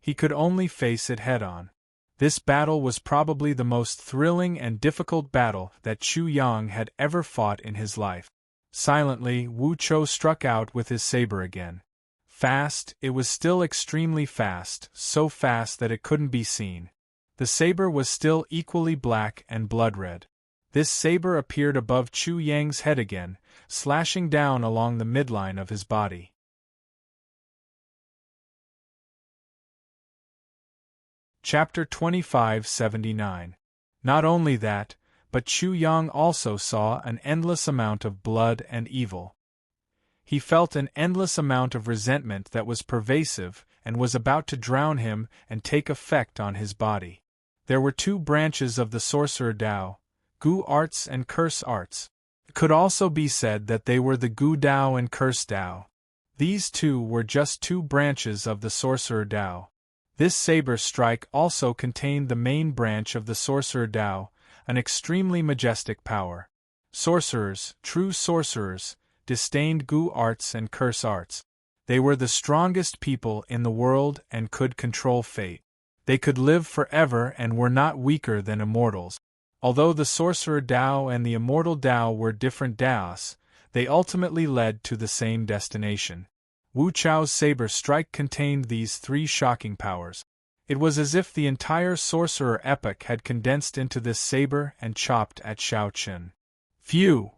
He could only face it head-on. This battle was probably the most thrilling and difficult battle that Chu Yang had ever fought in his life. Silently, Wu Chou struck out with his saber again. Fast, it was still extremely fast, so fast that it couldn't be seen. The saber was still equally black and blood-red. This saber appeared above Chu Yang's head again, slashing down along the midline of his body. Chapter 2579. Not only that, but Chu Yang also saw an endless amount of blood and evil. He felt an endless amount of resentment that was pervasive and was about to drown him and take effect on his body. There were 2 branches of the Sorcerer Dao, Gu arts and Curse arts. It could also be said that they were the Gu Dao and Curse Dao. These 2 were just 2 branches of the Sorcerer Dao. This saber strike also contained the main branch of the Sorcerer Dao, an extremely majestic power. Sorcerers, true sorcerers, disdained Gu arts and Curse arts. They were the strongest people in the world and could control fate. They could live forever and were not weaker than immortals. Although the sorcerer Dao and the immortal Dao were different Daos, they ultimately led to the same destination. Wu Chao's saber strike contained these three shocking powers. It was as if the entire sorcerer epic had condensed into this saber and chopped at Xiao Qin. Phew!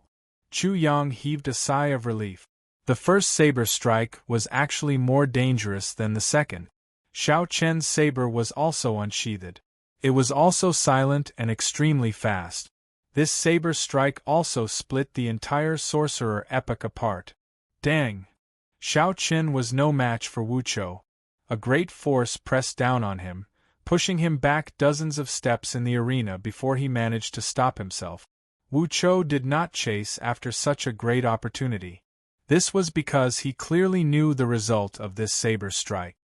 Chu Yang heaved a sigh of relief. The first saber strike was actually more dangerous than the second. Xiao Qian's saber was also unsheathed. It was also silent and extremely fast. This saber strike also split the entire sorcerer epic apart. Dang! Xiao Qin was no match for Wu Chou. A great force pressed down on him, pushing him back dozens of steps in the arena before he managed to stop himself. Wu Chou did not chase after such a great opportunity. This was because he clearly knew the result of this saber strike.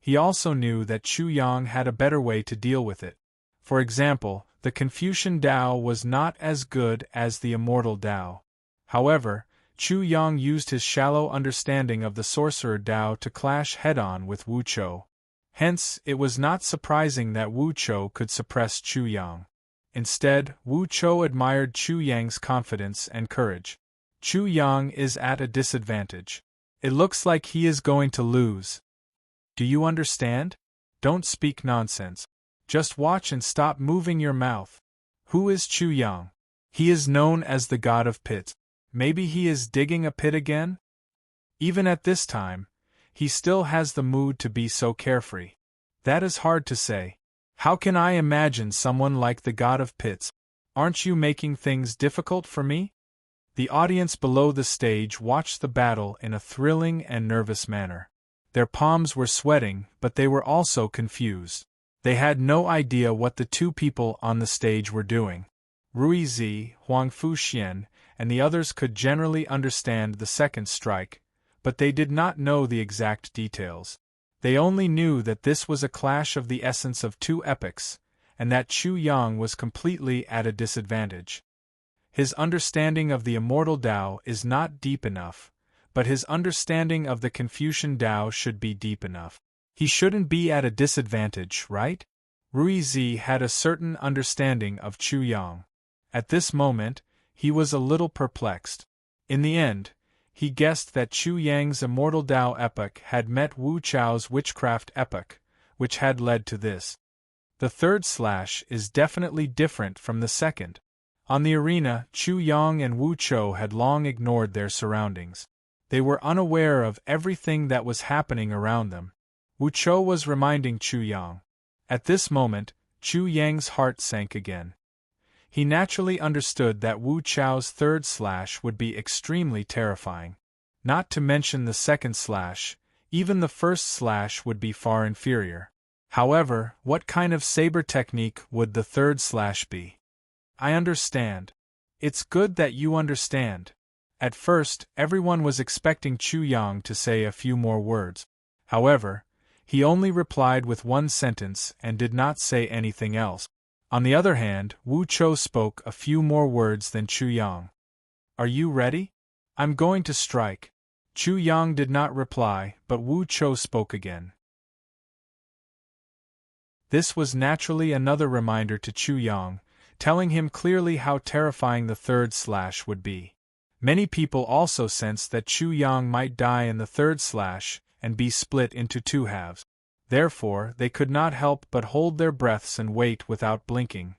He also knew that Chu Yang had a better way to deal with it. For example, the Confucian Dao was not as good as the immortal Dao. However, Chu Yang used his shallow understanding of the sorcerer Dao to clash head-on with Wu Chou. Hence, it was not surprising that Wu Chou could suppress Chu Yang. Instead, Wu Chou admired Chu Yang's confidence and courage. Chu Yang is at a disadvantage. It looks like he is going to lose. Do you understand? Don't speak nonsense. Just watch and stop moving your mouth. Who is Chu Yang? He is known as the god of pits. Maybe he is digging a pit again? Even at this time, he still has the mood to be so carefree. That is hard to say. How can I imagine someone like the god of pits? Aren't you making things difficult for me? The audience below the stage watched the battle in a thrilling and nervous manner. Their palms were sweating, but they were also confused. They had no idea what the two people on the stage were doing. Rui Zi, Huang Fuxian, and the others could generally understand the second strike, but they did not know the exact details. They only knew that this was a clash of the essence of two epics, and that Chu Yang was completely at a disadvantage. His understanding of the immortal Dao is not deep enough, but his understanding of the Confucian Dao should be deep enough. He shouldn't be at a disadvantage, right? Rui Zi had a certain understanding of Chu Yang. At this moment, he was a little perplexed. In the end, he guessed that Chu Yang's immortal Dao epic had met Wu Chao's witchcraft epic, which had led to this. The third slash is definitely different from the second. On the arena, Chu Yang and Wu Chou had long ignored their surroundings. They were unaware of everything that was happening around them. Wu Chou was reminding Chu Yang. At this moment, Chu Yang's heart sank again. He naturally understood that Wu Chao's third slash would be extremely terrifying. Not to mention the second slash, even the first slash would be far inferior. However, what kind of saber technique would the third slash be? I understand. It's good that you understand. At first, everyone was expecting Chu Yang to say a few more words. However, he only replied with one sentence and did not say anything else. On the other hand, Wu Chou spoke a few more words than Chu Yang. Are you ready? I'm going to strike. Chu Yang did not reply, but Wu Chou spoke again. This was naturally another reminder to Chu Yang, telling him clearly how terrifying the third slash would be. Many people also sensed that Chu Yang might die in the third slash and be split into two halves. Therefore, they could not help but hold their breaths and wait without blinking.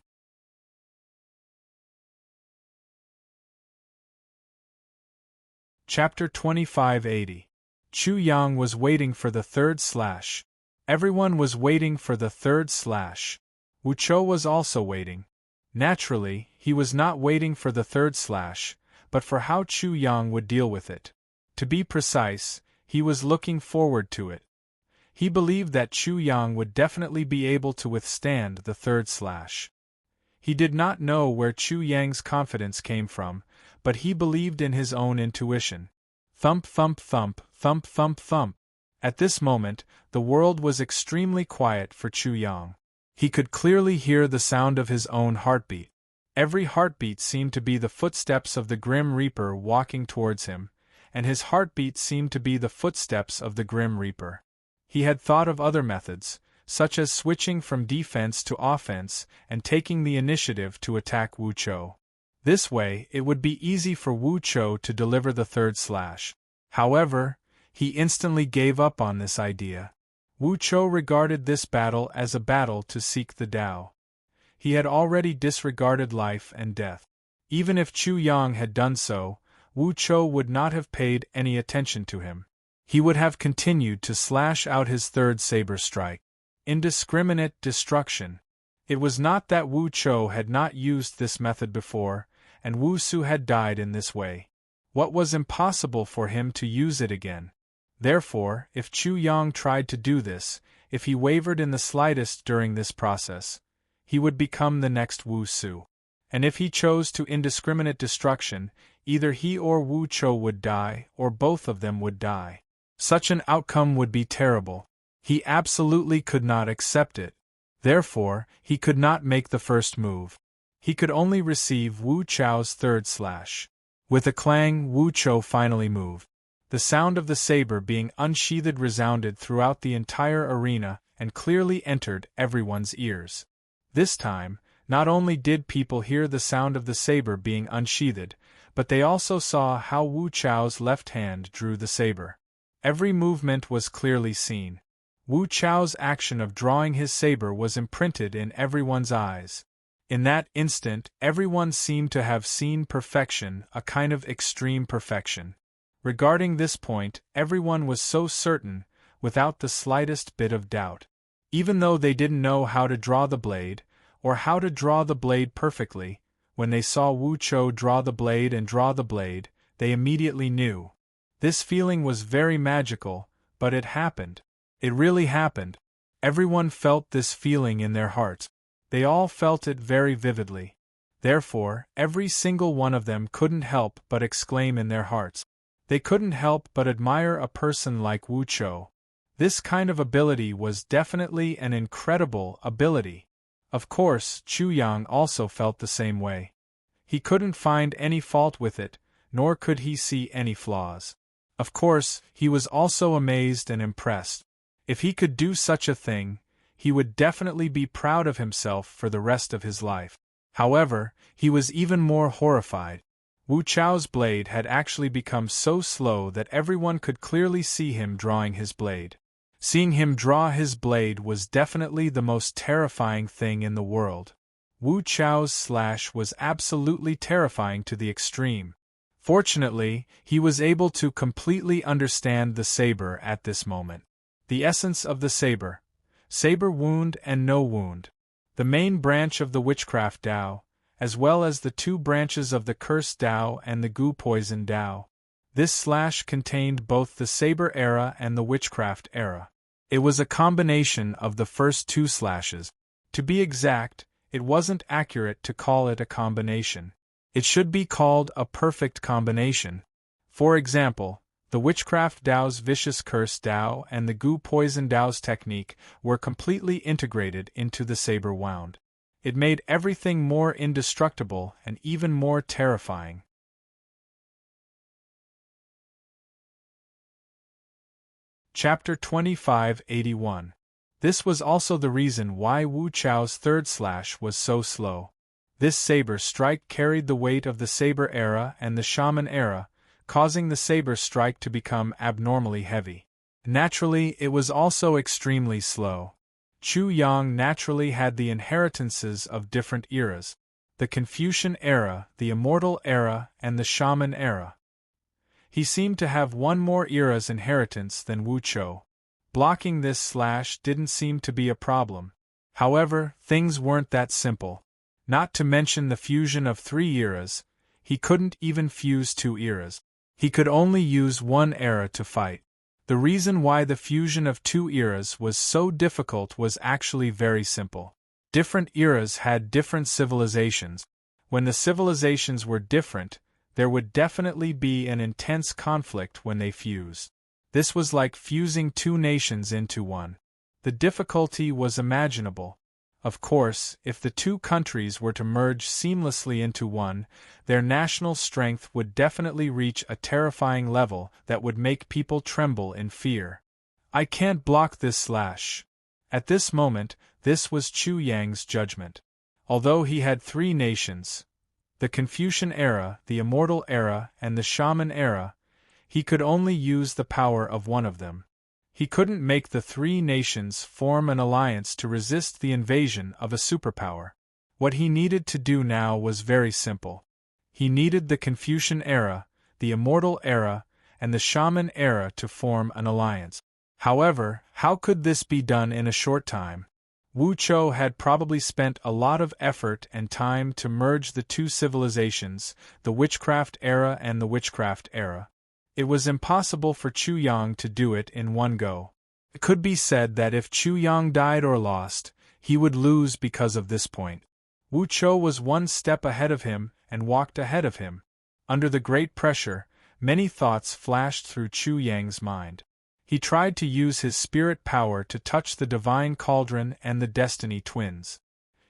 Chapter 2580. Chu Yang was waiting for the third slash. Everyone was waiting for the third slash. Wu Chou was also waiting. Naturally, he was not waiting for the third slash, but for how Chu Yang would deal with it. To be precise, he was looking forward to it. He believed that Chu Yang would definitely be able to withstand the third slash. He did not know where Chu Yang's confidence came from, but he believed in his own intuition. Thump thump thump, thump thump thump. At this moment, the world was extremely quiet for Chu Yang. He could clearly hear the sound of his own heartbeat. Every heartbeat seemed to be the footsteps of the Grim Reaper walking towards him, and his heartbeat seemed to be the footsteps of the Grim Reaper. He had thought of other methods, such as switching from defense to offense and taking the initiative to attack Wu Chou. This way, it would be easy for Wu Chou to deliver the third slash. However, he instantly gave up on this idea. Wu Chou regarded this battle as a battle to seek the Tao. He had already disregarded life and death. Even if Chu Yang had done so, Wu Chou would not have paid any attention to him. He would have continued to slash out his third saber strike. Indiscriminate destruction. It was not that Wu Chou had not used this method before, and Wu Su had died in this way. What was impossible for him to use it again. Therefore, if Chu Yang tried to do this, if he wavered in the slightest during this process, he would become the next Wu Su. And if he chose to indiscriminate destruction, either he or Wu Chou would die, or both of them would die. Such an outcome would be terrible. He absolutely could not accept it. Therefore, he could not make the first move. He could only receive Wu Chou's third slash. With a clang, Wu Chou finally moved. The sound of the saber being unsheathed resounded throughout the entire arena and clearly entered everyone's ears. This time, not only did people hear the sound of the saber being unsheathed, but they also saw how Wu Chou's left hand drew the saber. Every movement was clearly seen. Wu Chou's action of drawing his saber was imprinted in everyone's eyes. In that instant, everyone seemed to have seen perfection, a kind of extreme perfection. Regarding this point, everyone was so certain, without the slightest bit of doubt. Even though they didn't know how to draw the blade, or how to draw the blade perfectly, when they saw Wu Chou draw the blade and draw the blade, they immediately knew. This feeling was very magical, but it happened. It really happened. Everyone felt this feeling in their hearts. They all felt it very vividly. Therefore, every single one of them couldn't help but exclaim in their hearts. They couldn't help but admire a person like Wu Chou. This kind of ability was definitely an incredible ability. Of course, Chu Yang also felt the same way. He couldn't find any fault with it, nor could he see any flaws. Of course, he was also amazed and impressed. If he could do such a thing, he would definitely be proud of himself for the rest of his life. However, he was even more horrified. Wu Chou's blade had actually become so slow that everyone could clearly see him drawing his blade. Seeing him draw his blade was definitely the most terrifying thing in the world. Wu Chou's slash was absolutely terrifying to the extreme. Fortunately, he was able to completely understand the saber at this moment. The essence of the saber. Saber wound and no wound. The main branch of the witchcraft Tao, as well as the two branches of the cursed Tao and the goo poison Tao. This slash contained both the saber era and the witchcraft era. It was a combination of the first two slashes. To be exact, it wasn't accurate to call it a combination. It should be called a perfect combination. For example, the Witchcraft Tao's Vicious Curse Tao and the Goo Poison Tao's technique were completely integrated into the saber wound. It made everything more indestructible and even more terrifying. Chapter 2581. This was also the reason why Wu Chou's third slash was so slow. This saber strike carried the weight of the saber era and the shaman era, causing the saber strike to become abnormally heavy. Naturally, it was also extremely slow. Chu Yang naturally had the inheritances of different eras: the Confucian era, the Immortal era, and the Shaman era. He seemed to have one more era's inheritance than Wu Chou. Blocking this slash didn't seem to be a problem. However, things weren't that simple. Not to mention the fusion of 3 eras, he couldn't even fuse 2 eras. He could only use one era to fight. The reason why the fusion of 2 eras was so difficult was actually very simple. Different eras had different civilizations. When the civilizations were different, there would definitely be an intense conflict when they fused. This was like fusing 2 nations into one. The difficulty was imaginable. Of course, if the 2 countries were to merge seamlessly into one, their national strength would definitely reach a terrifying level that would make people tremble in fear. I can't block this slash. At this moment, this was Chu Yang's judgment. Although he had 3 nations, the Confucian era, the Immortal era, and the Shaman era, he could only use the power of one of them. He couldn't make the 3 nations form an alliance to resist the invasion of a superpower. What he needed to do now was very simple. He needed the Confucian era, the Immortal era, and the Shaman era to form an alliance. However, how could this be done in a short time? Wu Chou had probably spent a lot of effort and time to merge the 2 civilizations, the Witchcraft era and the Witchcraft era. It was impossible for Chu Yang to do it in one go. It could be said that if Chu Yang died or lost, he would lose because of this point. Wu Chou was 1 step ahead of him and walked ahead of him. Under the great pressure, many thoughts flashed through Chu Yang's mind. He tried to use his spirit power to touch the divine cauldron and the destiny twins.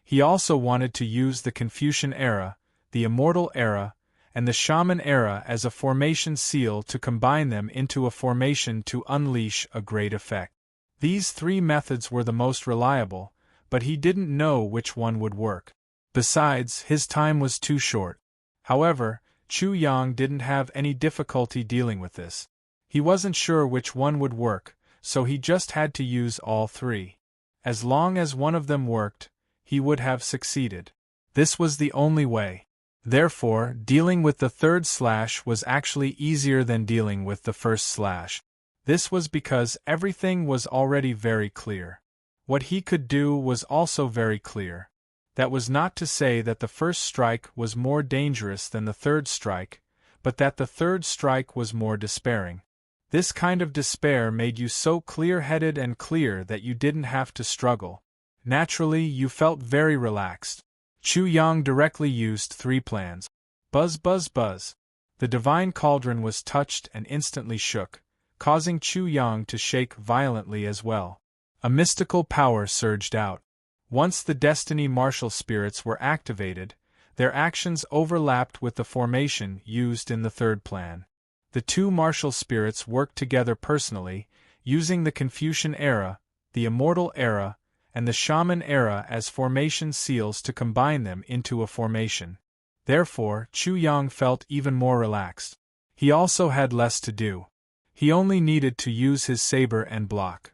He also wanted to use the Confucian era, the Immortal era, and the Shaman era as a formation seal to combine them into a formation to unleash a great effect. These 3 methods were the most reliable, but he didn't know which one would work. Besides, his time was too short. However, Chu Yang didn't have any difficulty dealing with this. He wasn't sure which one would work, so he just had to use all 3. As long as one of them worked, he would have succeeded. This was the only way. Therefore, dealing with the 3rd slash was actually easier than dealing with the 1st slash. This was because everything was already very clear. What he could do was also very clear. That was not to say that the 1st strike was more dangerous than the 3rd strike, but that the 3rd strike was more despairing. This kind of despair made you so clear-headed and clear that you didn't have to struggle. Naturally, you felt very relaxed. Chu Yang directly used 3 plans. Buzz, buzz, buzz. The divine cauldron was touched and instantly shook, causing Chu Yang to shake violently as well. A mystical power surged out. Once the destiny martial spirits were activated, their actions overlapped with the formation used in the 3rd plan. The 2 martial spirits worked together personally, using the Confucian era, the Immortal era, and the Shaman era as formation seals to combine them into a formation. Therefore, Chu Yang felt even more relaxed. He also had less to do. He only needed to use his saber and block.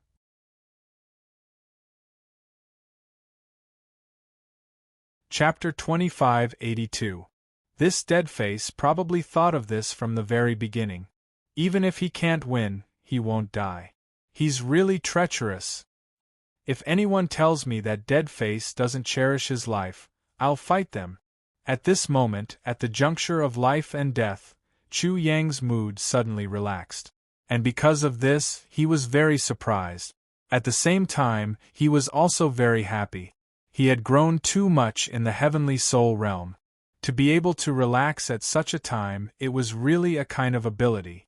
Chapter 2582. This deadface probably thought of this from the very beginning. Even if he can't win, he won't die. He's really treacherous. If anyone tells me that Deadface doesn't cherish his life, I'll fight them. At this moment, at the juncture of life and death, Chu Yang's mood suddenly relaxed. And because of this, he was very surprised. At the same time, he was also very happy. He had grown too much in the heavenly soul realm. To be able to relax at such a time, it was really a kind of ability.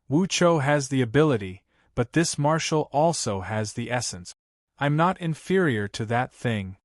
Wu Chou has the ability, but this martial also has the essence. I'm not inferior to that thing.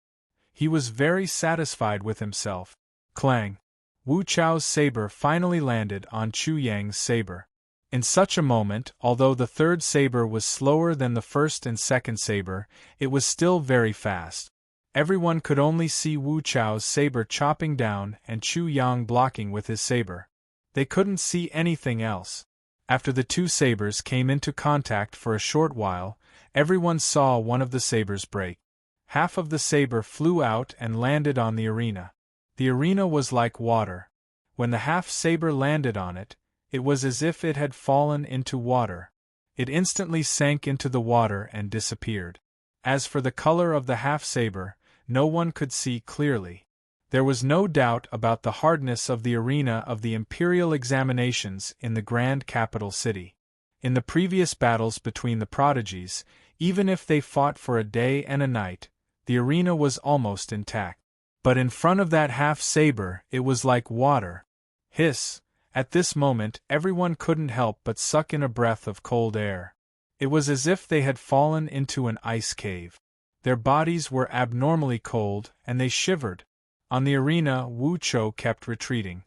He was very satisfied with himself. Clang! Wu Chou's saber finally landed on Chu Yang's saber. In such a moment, although the 3rd saber was slower than the 1st and 2nd saber, it was still very fast. Everyone could only see Wu Chou's saber chopping down and Chu Yang blocking with his saber. They couldn't see anything else. After the 2 sabers came into contact for a short while, everyone saw one of the sabers break. Half of the saber flew out and landed on the arena. The arena was like water. When the half saber landed on it, it was as if it had fallen into water. It instantly sank into the water and disappeared. As for the color of the half saber, no one could see clearly. There was no doubt about the hardness of the arena of the imperial examinations in the grand capital city. In the previous battles between the prodigies, even if they fought for a day and a night, the arena was almost intact. But in front of that half-saber, it was like water. Hiss! At this moment, everyone couldn't help but suck in a breath of cold air. It was as if they had fallen into an ice cave. Their bodies were abnormally cold, and they shivered. On the arena, Wu Chou kept retreating.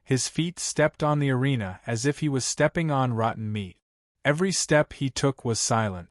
His feet stepped on the arena as if he was stepping on rotten meat. Every step he took was silent.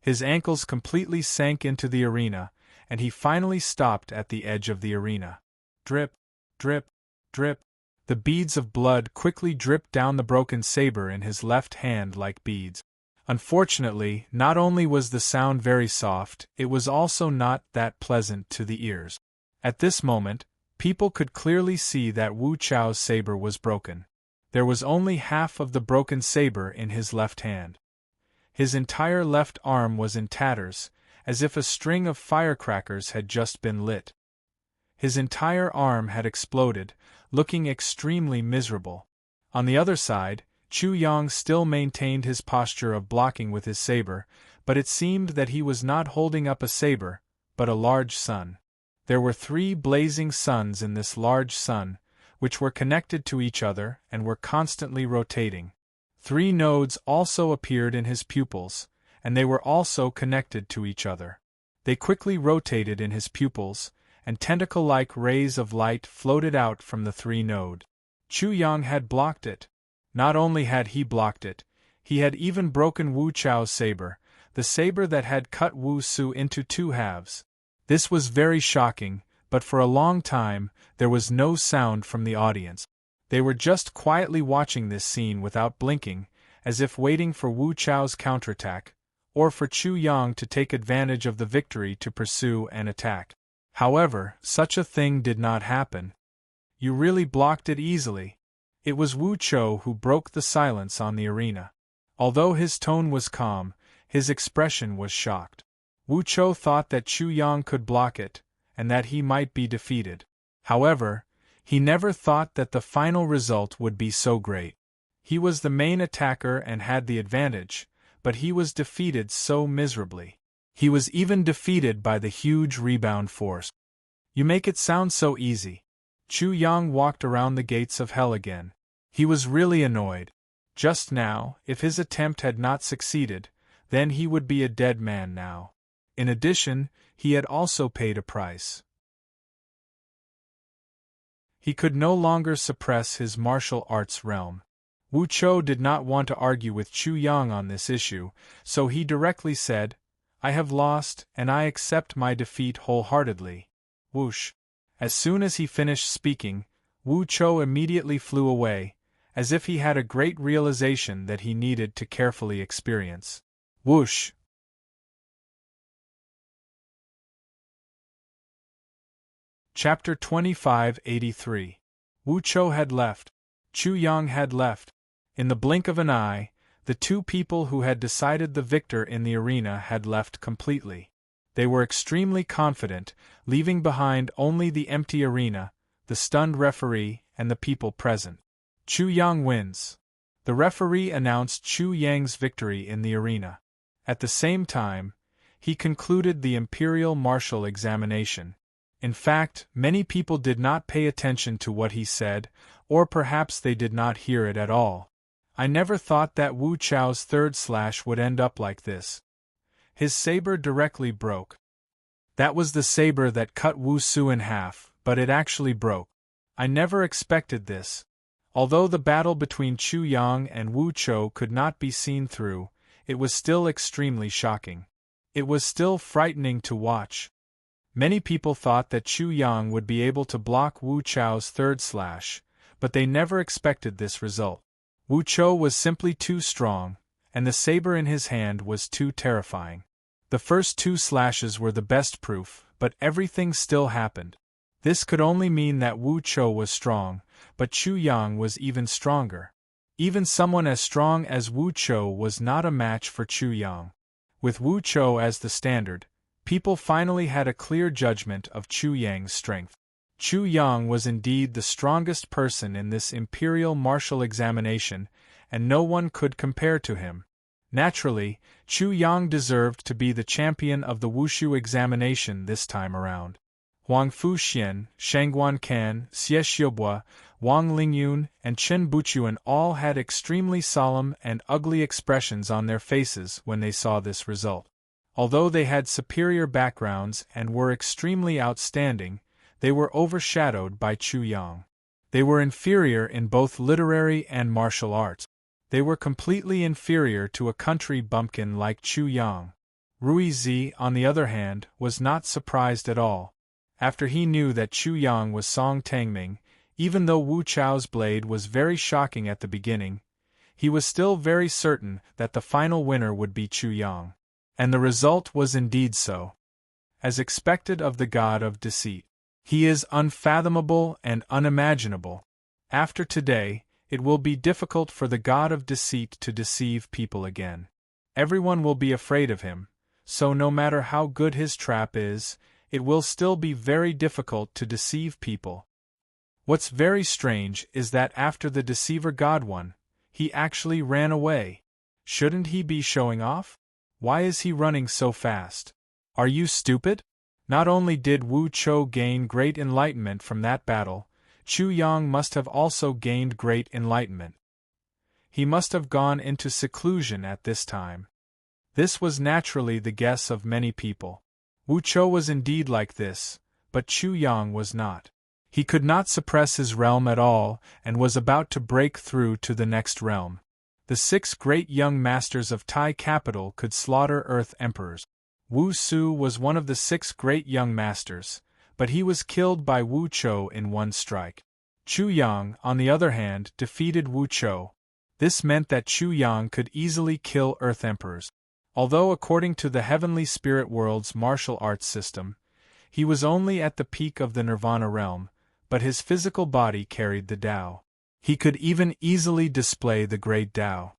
His ankles completely sank into the arena, and he finally stopped at the edge of the arena. Drip, drip, drip. The beads of blood quickly dripped down the broken saber in his left hand like beads. Unfortunately, not only was the sound very soft, it was also not that pleasant to the ears. At this moment, people could clearly see that Wu Chao's saber was broken. There was only half of the broken saber in his left hand. His entire left arm was in tatters, as if a string of firecrackers had just been lit. His entire arm had exploded, looking extremely miserable. On the other side, Chu Yang still maintained his posture of blocking with his saber, but it seemed that he was not holding up a saber, but a large sun. There were 3 blazing suns in this large sun, which were connected to each other and were constantly rotating. 3 nodes also appeared in his pupils, and they were also connected to each other. They quickly rotated in his pupils, and tentacle-like rays of light floated out from the 3 nodes. Chu Yang had blocked it. Not only had he blocked it, he had even broken Wu Chao's saber, the saber that had cut Wu Su into 2 halves. This was very shocking, but for a long time, there was no sound from the audience. They were just quietly watching this scene without blinking, as if waiting for Wu Chao's counterattack, or for Chu Yang to take advantage of the victory to pursue and attack. However, such a thing did not happen. You really blocked it easily. It was Wu Chou who broke the silence on the arena. Although his tone was calm, his expression was shocked. Wu Chou thought that Chu Yang could block it, and that he might be defeated. However, he never thought that the final result would be so great. He was the main attacker and had the advantage, but he was defeated so miserably. He was even defeated by the huge rebound force. You make it sound so easy. Chu Yang walked around the gates of hell again. He was really annoyed. Just now, if his attempt had not succeeded, then he would be a dead man now. In addition, he had also paid a price. He could no longer suppress his martial arts realm. Wu Chou did not want to argue with Chu Yang on this issue, so he directly said, "I have lost, and I accept my defeat wholeheartedly." Whoosh! As soon as he finished speaking, Wu Chou immediately flew away, as if he had a great realization that he needed to carefully experience. Whoosh! Chapter 2583. Wu Chou had left. Chu Yang had left. In the blink of an eye, the 2 people who had decided the victor in the arena had left completely. They were extremely confident, leaving behind only the empty arena, the stunned referee, and the people present. Chu Yang wins. The referee announced Chu Yang's victory in the arena. At the same time, he concluded the imperial martial examination. In fact, many people did not pay attention to what he said, or perhaps they did not hear it at all. I never thought that Wu Chao's third slash would end up like this. His saber directly broke. That was the saber that cut Wu Su in half, but it actually broke. I never expected this. Although the battle between Chu Yang and Wu Chou could not be seen through, it was still extremely shocking. It was still frightening to watch. Many people thought that Chu Yang would be able to block Wu Chao's third slash, but they never expected this result. Wu Chou was simply too strong, and the saber in his hand was too terrifying. The first 2 slashes were the best proof, but everything still happened. This could only mean that Wu Chou was strong, but Chu Yang was even stronger. Even someone as strong as Wu Chou was not a match for Chu Yang. With Wu Chou as the standard, people finally had a clear judgment of Chu Yang's strength. Chu Yang was indeed the strongest person in this imperial martial examination, and no one could compare to him. Naturally, Chu Yang deserved to be the champion of the Wushu examination this time around. Huang Fuxian, Shangguan Can, Xie Xiaobua, Wang Lingyun, and Chen Buchuan all had extremely solemn and ugly expressions on their faces when they saw this result. Although they had superior backgrounds and were extremely outstanding, they were overshadowed by Chu Yang. They were inferior in both literary and martial arts. They were completely inferior to a country bumpkin like Chu Yang. Ruizi, on the other hand, was not surprised at all. After he knew that Chu Yang was Song Tangming, even though Wu Chao's blade was very shocking at the beginning, he was still very certain that the final winner would be Chu Yang. And the result was indeed so. As expected of the god of deceit. He is unfathomable and unimaginable. After today, it will be difficult for the god of deceit to deceive people again. Everyone will be afraid of him, so no matter how good his trap is, it will still be very difficult to deceive people. What's very strange is that after the deceiver god won, he actually ran away. Shouldn't he be showing off? Why is he running so fast? Are you stupid? Not only did Wu Chou gain great enlightenment from that battle, Chu Yang must have also gained great enlightenment. He must have gone into seclusion at this time. This was naturally the guess of many people. Wu Chou was indeed like this, but Chu Yang was not. He could not suppress his realm at all and was about to break through to the next realm. The 6 great young masters of Tai capital could slaughter Earth emperors. Wu Su was one of the 6 great young masters, but he was killed by Wu Chou in one strike. Chu Yang, on the other hand, defeated Wu Chou. This meant that Chu Yang could easily kill Earth emperors. Although according to the heavenly spirit world's martial arts system, he was only at the peak of the Nirvana realm, but his physical body carried the Tao. He could even easily display the great Tao.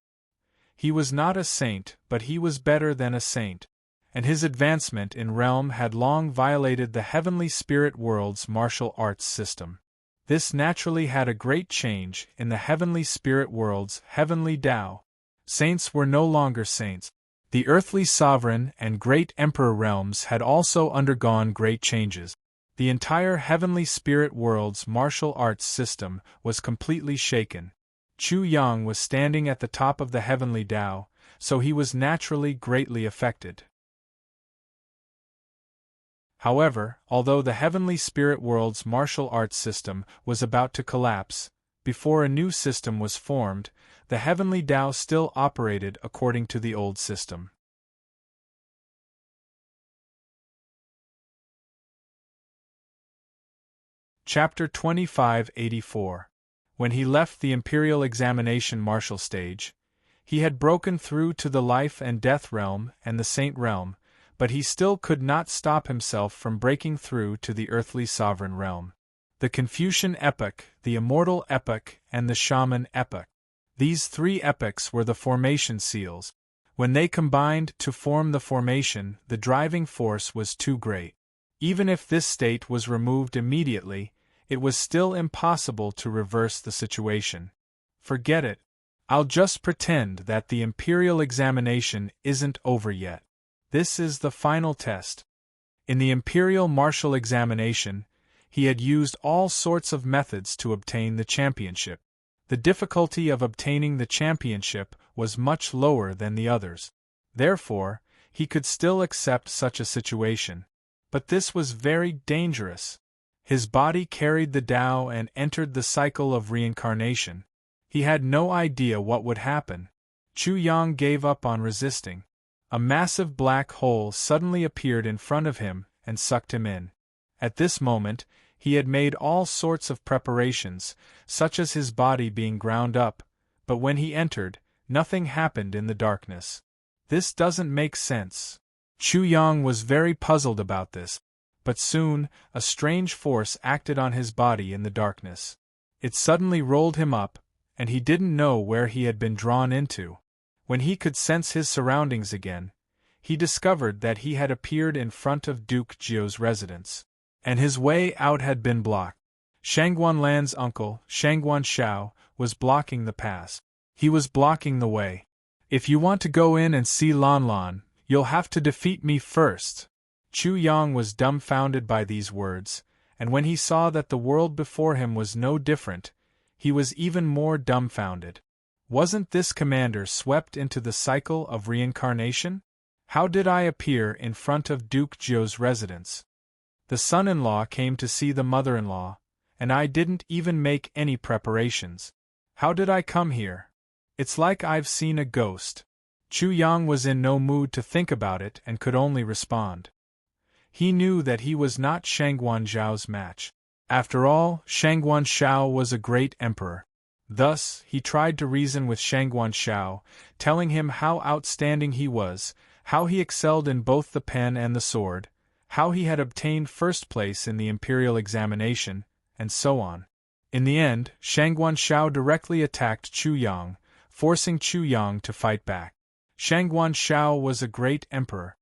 He was not a saint, but he was better than a saint, and his advancement in realm had long violated the heavenly spirit world's martial arts system. This naturally had a great change in the heavenly spirit world's heavenly Tao. Saints were no longer saints. The earthly sovereign and great emperor realms had also undergone great changes. The entire heavenly spirit world's martial arts system was completely shaken. Chu Yang was standing at the top of the heavenly Tao, so he was naturally greatly affected. However, although the heavenly spirit world's martial arts system was about to collapse, before a new system was formed, the heavenly Tao still operated according to the old system. Chapter 2584. When he left the Imperial Examination Martial Stage, he had broken through to the Life and Death realm and the Saint realm, but he still could not stop himself from breaking through to the Earthly Sovereign realm. The Confucian epoch, the Immortal epoch, and the Shaman epoch. These 3 epochs were the formation seals. When they combined to form the formation, the driving force was too great. Even if this state was removed immediately, it was still impossible to reverse the situation. Forget it. I'll just pretend that the Imperial Examination isn't over yet. This is the final test. In the Imperial Martial Examination, he had used all sorts of methods to obtain the championship. The difficulty of obtaining the championship was much lower than the others. Therefore, he could still accept such a situation. But this was very dangerous. His body carried the Tao and entered the cycle of reincarnation. He had no idea what would happen. Chu Yang gave up on resisting. A massive black hole suddenly appeared in front of him and sucked him in. At this moment, he had made all sorts of preparations, such as his body being ground up, but when he entered, nothing happened in the darkness. This doesn't make sense. Chu Yang was very puzzled about this, but soon, a strange force acted on his body in the darkness. It suddenly rolled him up, and he didn't know where he had been drawn into. When he could sense his surroundings again, he discovered that he had appeared in front of Duke Jiu's residence, and his way out had been blocked. Shangguan Lan's uncle, Shangguan Shao, was blocking the pass. He was blocking the way. If you want to go in and see Lan Lan, you'll have to defeat me first. Chu Yang was dumbfounded by these words, and when he saw that the world before him was no different, he was even more dumbfounded. Wasn't this commander swept into the cycle of reincarnation? How did I appear in front of Duke Jiu's residence? The son-in-law came to see the mother-in-law, and I didn't even make any preparations. How did I come here? It's like I've seen a ghost. Chu Yang was in no mood to think about it and could only respond. He knew that he was not Shangguan Zhao's match. After all, Shangguan Zhao was a great emperor. Thus, he tried to reason with Shangguan Zhao, telling him how outstanding he was, how he excelled in both the pen and the sword, how he had obtained first place in the imperial examination, and so on. In the end, Shangguan Zhao directly attacked Chu Yang, forcing Chu Yang to fight back. Shangguan Zhao was a great emperor.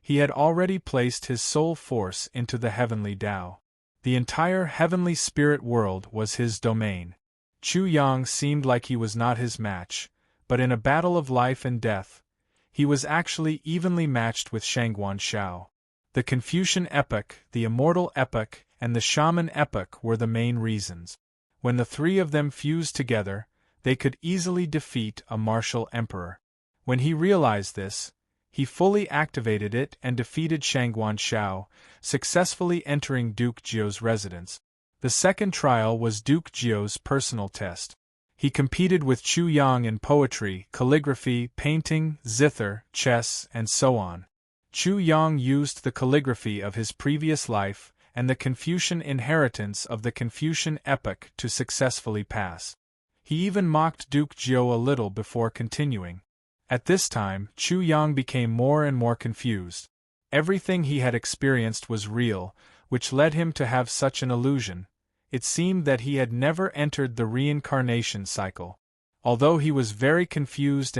He had already placed his soul force into the heavenly Tao. The entire heavenly spirit world was his domain. Chu Yang seemed like he was not his match, but in a battle of life and death, he was actually evenly matched with Shangguan Zhao. The Confucian epoch, the immortal epoch, and the shaman epoch were the main reasons. When the three of them fused together, they could easily defeat a martial emperor. When he realized this, he fully activated it and defeated Shangguan Zhao, successfully entering Duke Jiu's residence. The second trial was Duke Jiu's personal test. He competed with Chu Yang in poetry, calligraphy, painting, zither, chess, and so on. Chu Yang used the calligraphy of his previous life and the Confucian inheritance of the Confucian epoch to successfully pass. He even mocked Duke Jiu a little before continuing. At this time, Chu Yang became more and more confused. Everything he had experienced was real, which led him to have such an illusion. It seemed that he had never entered the reincarnation cycle. Although he was very confused,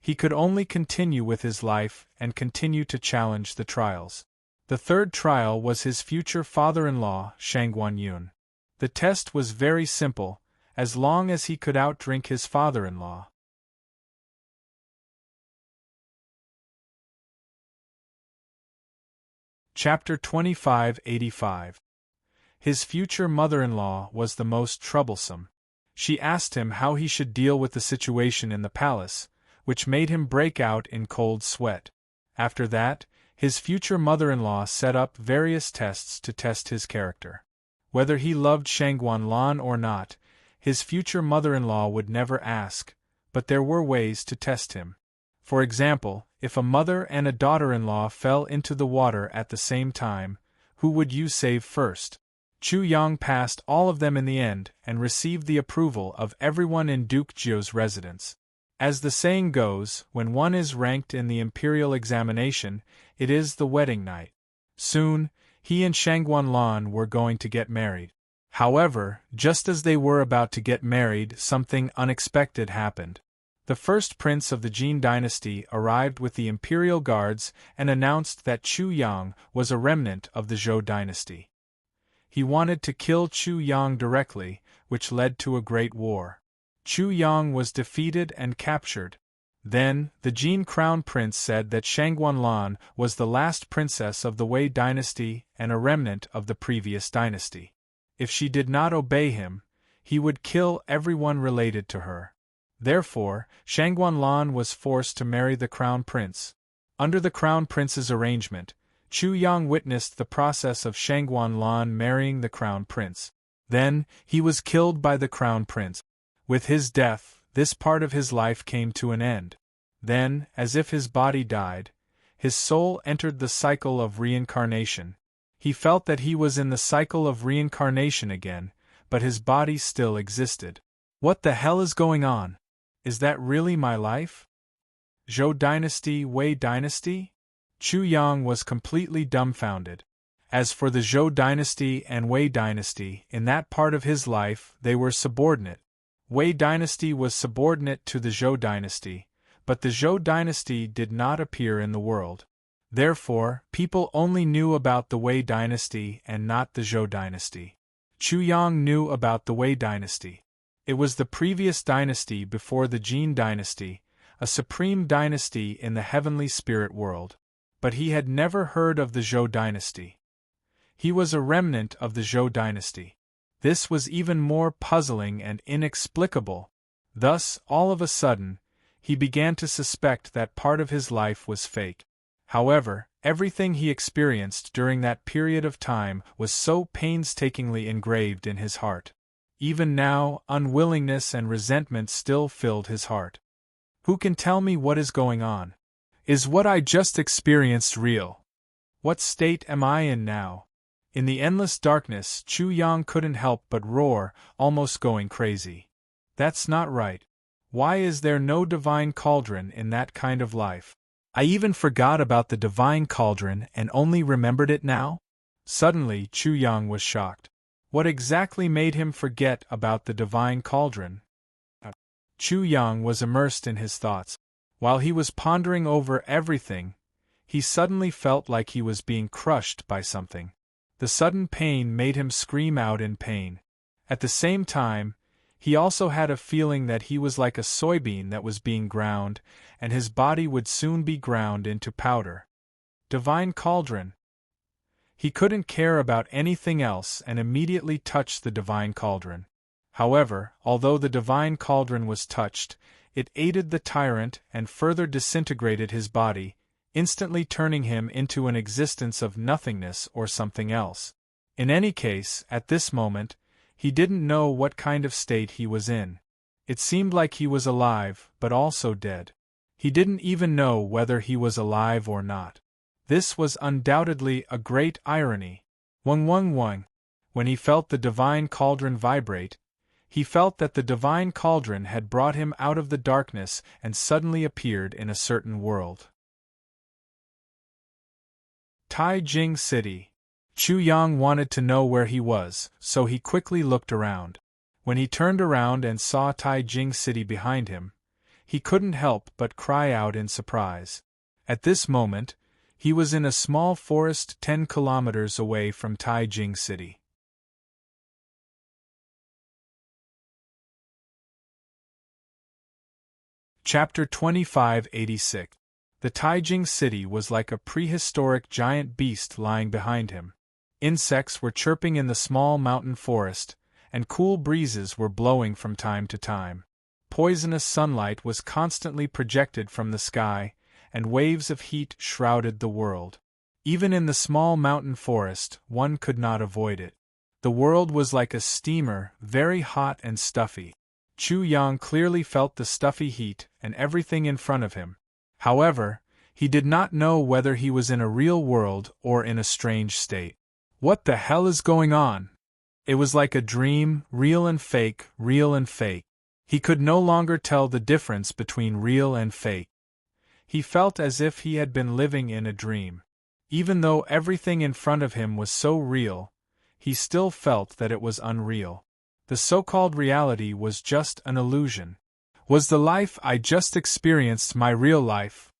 he could only continue with his life and continue to challenge the trials. The third trial was his future father-in-law, Shangguan Yun. The test was very simple, as long as he could outdrink his father-in-law. Chapter 2585. His future mother-in-law was the most troublesome. She asked him how he should deal with the situation in the palace, which made him break out in cold sweat. After that, his future mother-in-law set up various tests to test his character. Whether he loved Shangguan Lan or not, his future mother-in-law would never ask, but there were ways to test him. For example, if a mother and a daughter-in-law fell into the water at the same time, who would you save first? Chu Yang passed all of them in the end and received the approval of everyone in Duke Jiu's residence. As the saying goes, when one is ranked in the imperial examination, it is the wedding night. Soon, he and Shangguan Lan were going to get married. However, just as they were about to get married, something unexpected happened. The first prince of the Jin dynasty arrived with the imperial guards and announced that Chu Yang was a remnant of the Zhou dynasty. He wanted to kill Chu Yang directly, which led to a great war. Chu Yang was defeated and captured. Then, the Jin crown prince said that Shangguan Lan was the last princess of the Wei dynasty and a remnant of the previous dynasty. If she did not obey him, he would kill everyone related to her. Therefore, Shangguan Lan was forced to marry the crown prince. Under the crown prince's arrangement, Chu Yang witnessed the process of Shangguan Lan marrying the crown prince. Then, he was killed by the crown prince. With his death, this part of his life came to an end. Then, as if his body died, his soul entered the cycle of reincarnation. He felt that he was in the cycle of reincarnation again, but his body still existed. What the hell is going on? Is that really my life? Zhou dynasty, Wei dynasty? Chu Yang was completely dumbfounded. As for the Zhou dynasty and Wei dynasty, in that part of his life, they were subordinate. Wei dynasty was subordinate to the Zhou dynasty, but the Zhou dynasty did not appear in the world. Therefore, people only knew about the Wei dynasty and not the Zhou dynasty. Chu Yang knew about the Wei dynasty. It was the previous dynasty before the Jin dynasty, a supreme dynasty in the heavenly spirit world. But he had never heard of the Zhou dynasty. He was a remnant of the Zhou dynasty. This was even more puzzling and inexplicable. Thus, all of a sudden, he began to suspect that part of his life was fake. However, everything he experienced during that period of time was so painstakingly engraved in his heart. Even now, unwillingness and resentment still filled his heart. Who can tell me what is going on? Is what I just experienced real? What state am I in now? In the endless darkness, Chu Yang couldn't help but roar, almost going crazy. That's not right. Why is there no divine cauldron in that kind of life? I even forgot about the divine cauldron and only remembered it now? Suddenly, Chu Yang was shocked. What exactly made him forget about the divine cauldron? Chu Yang was immersed in his thoughts. While he was pondering over everything, he suddenly felt like he was being crushed by something. The sudden pain made him scream out in pain. At the same time, he also had a feeling that he was like a soybean that was being ground, and his body would soon be ground into powder. Divine cauldron. He couldn't care about anything else and immediately touched the divine cauldron. However, although the divine cauldron was touched, it aided the tyrant and further disintegrated his body, instantly turning him into an existence of nothingness or something else. In any case, at this moment, he didn't know what kind of state he was in. It seemed like he was alive, but also dead. He didn't even know whether he was alive or not. This was undoubtedly a great irony. When he felt the divine cauldron vibrate, he felt that the divine cauldron had brought him out of the darkness and suddenly appeared in a certain world. Taijing City. Chu Yang wanted to know where he was, so he quickly looked around. When he turned around and saw Taijing City behind him, he couldn't help but cry out in surprise. At this moment, he was in a small forest 10 kilometers away from Taijing City. Chapter 2586. The Taijing City was like a prehistoric giant beast lying behind him. Insects were chirping in the small mountain forest, and cool breezes were blowing from time to time. Poisonous sunlight was constantly projected from the sky, and waves of heat shrouded the world. Even in the small mountain forest, one could not avoid it. The world was like a steamer, very hot and stuffy. Chu Yang clearly felt the stuffy heat and everything in front of him. However, he did not know whether he was in a real world or in a strange state. What the hell is going on? It was like a dream, real and fake, real and fake. He could no longer tell the difference between real and fake. He felt as if he had been living in a dream. Even though everything in front of him was so real, he still felt that it was unreal. The so-called reality was just an illusion. Was the life I just experienced my real life?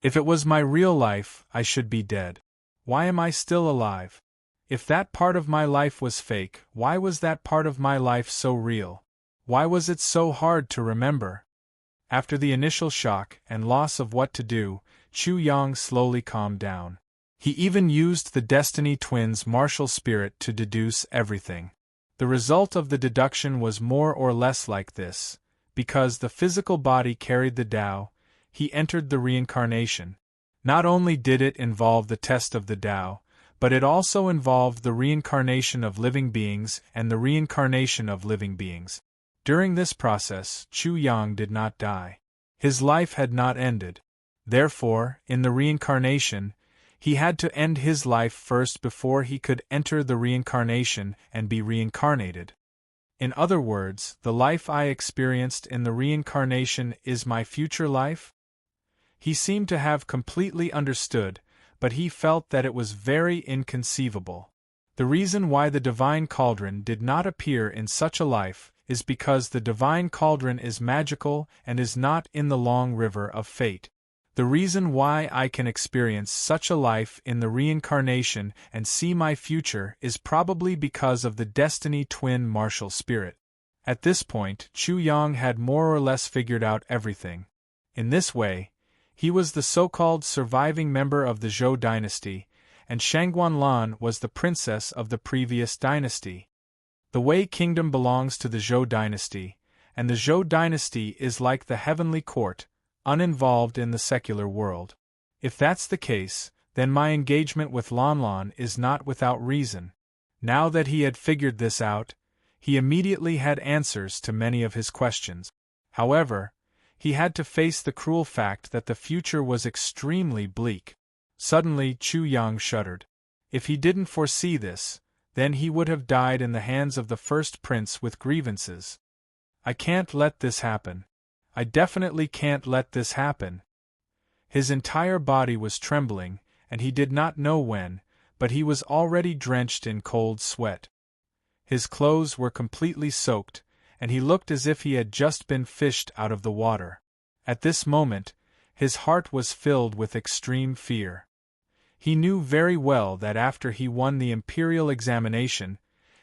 If it was my real life, I should be dead. Why am I still alive? If that part of my life was fake, why was that part of my life so real? Why was it so hard to remember? After the initial shock and loss of what to do, Chu Yang slowly calmed down. He even used the Destiny Twins' martial spirit to deduce everything. The result of the deduction was more or less like this. Because the physical body carried the Tao, he entered the reincarnation. Not only did it involve the test of the Tao, but it also involved the reincarnation of living beings and the reincarnation of living beings. During this process, Chu Yang did not die. His life had not ended. Therefore, in the reincarnation, he had to end his life first before he could enter the reincarnation and be reincarnated. In other words, the life I experienced in the reincarnation is my future life? He seemed to have completely understood, but he felt that it was very inconceivable. The reason why the divine cauldron did not appear in such a life is because the divine cauldron is magical and is not in the long river of fate. The reason why I can experience such a life in the reincarnation and see my future is probably because of the Destiny Twin martial spirit. At this point, Chu Yang had more or less figured out everything. In this way, he was the so-called surviving member of the Zhou dynasty, and Shangguanlan was the princess of the previous dynasty. The Wei kingdom belongs to the Zhou dynasty, and the Zhou dynasty is like the heavenly court, uninvolved in the secular world. If that's the case, then my engagement with Lanlan is not without reason. Now that he had figured this out, he immediately had answers to many of his questions. However, He had to face the cruel fact that the future was extremely bleak. Suddenly Chu Yang shuddered. If he didn't foresee this, then he would have died in the hands of the first prince with grievances. I can't let this happen. I definitely can't let this happen. His entire body was trembling, and he did not know when, but he was already drenched in cold sweat. His clothes were completely soaked, and he looked as if he had just been fished out of the water. At this moment, his heart was filled with extreme fear. He knew very well that after he won the imperial examination,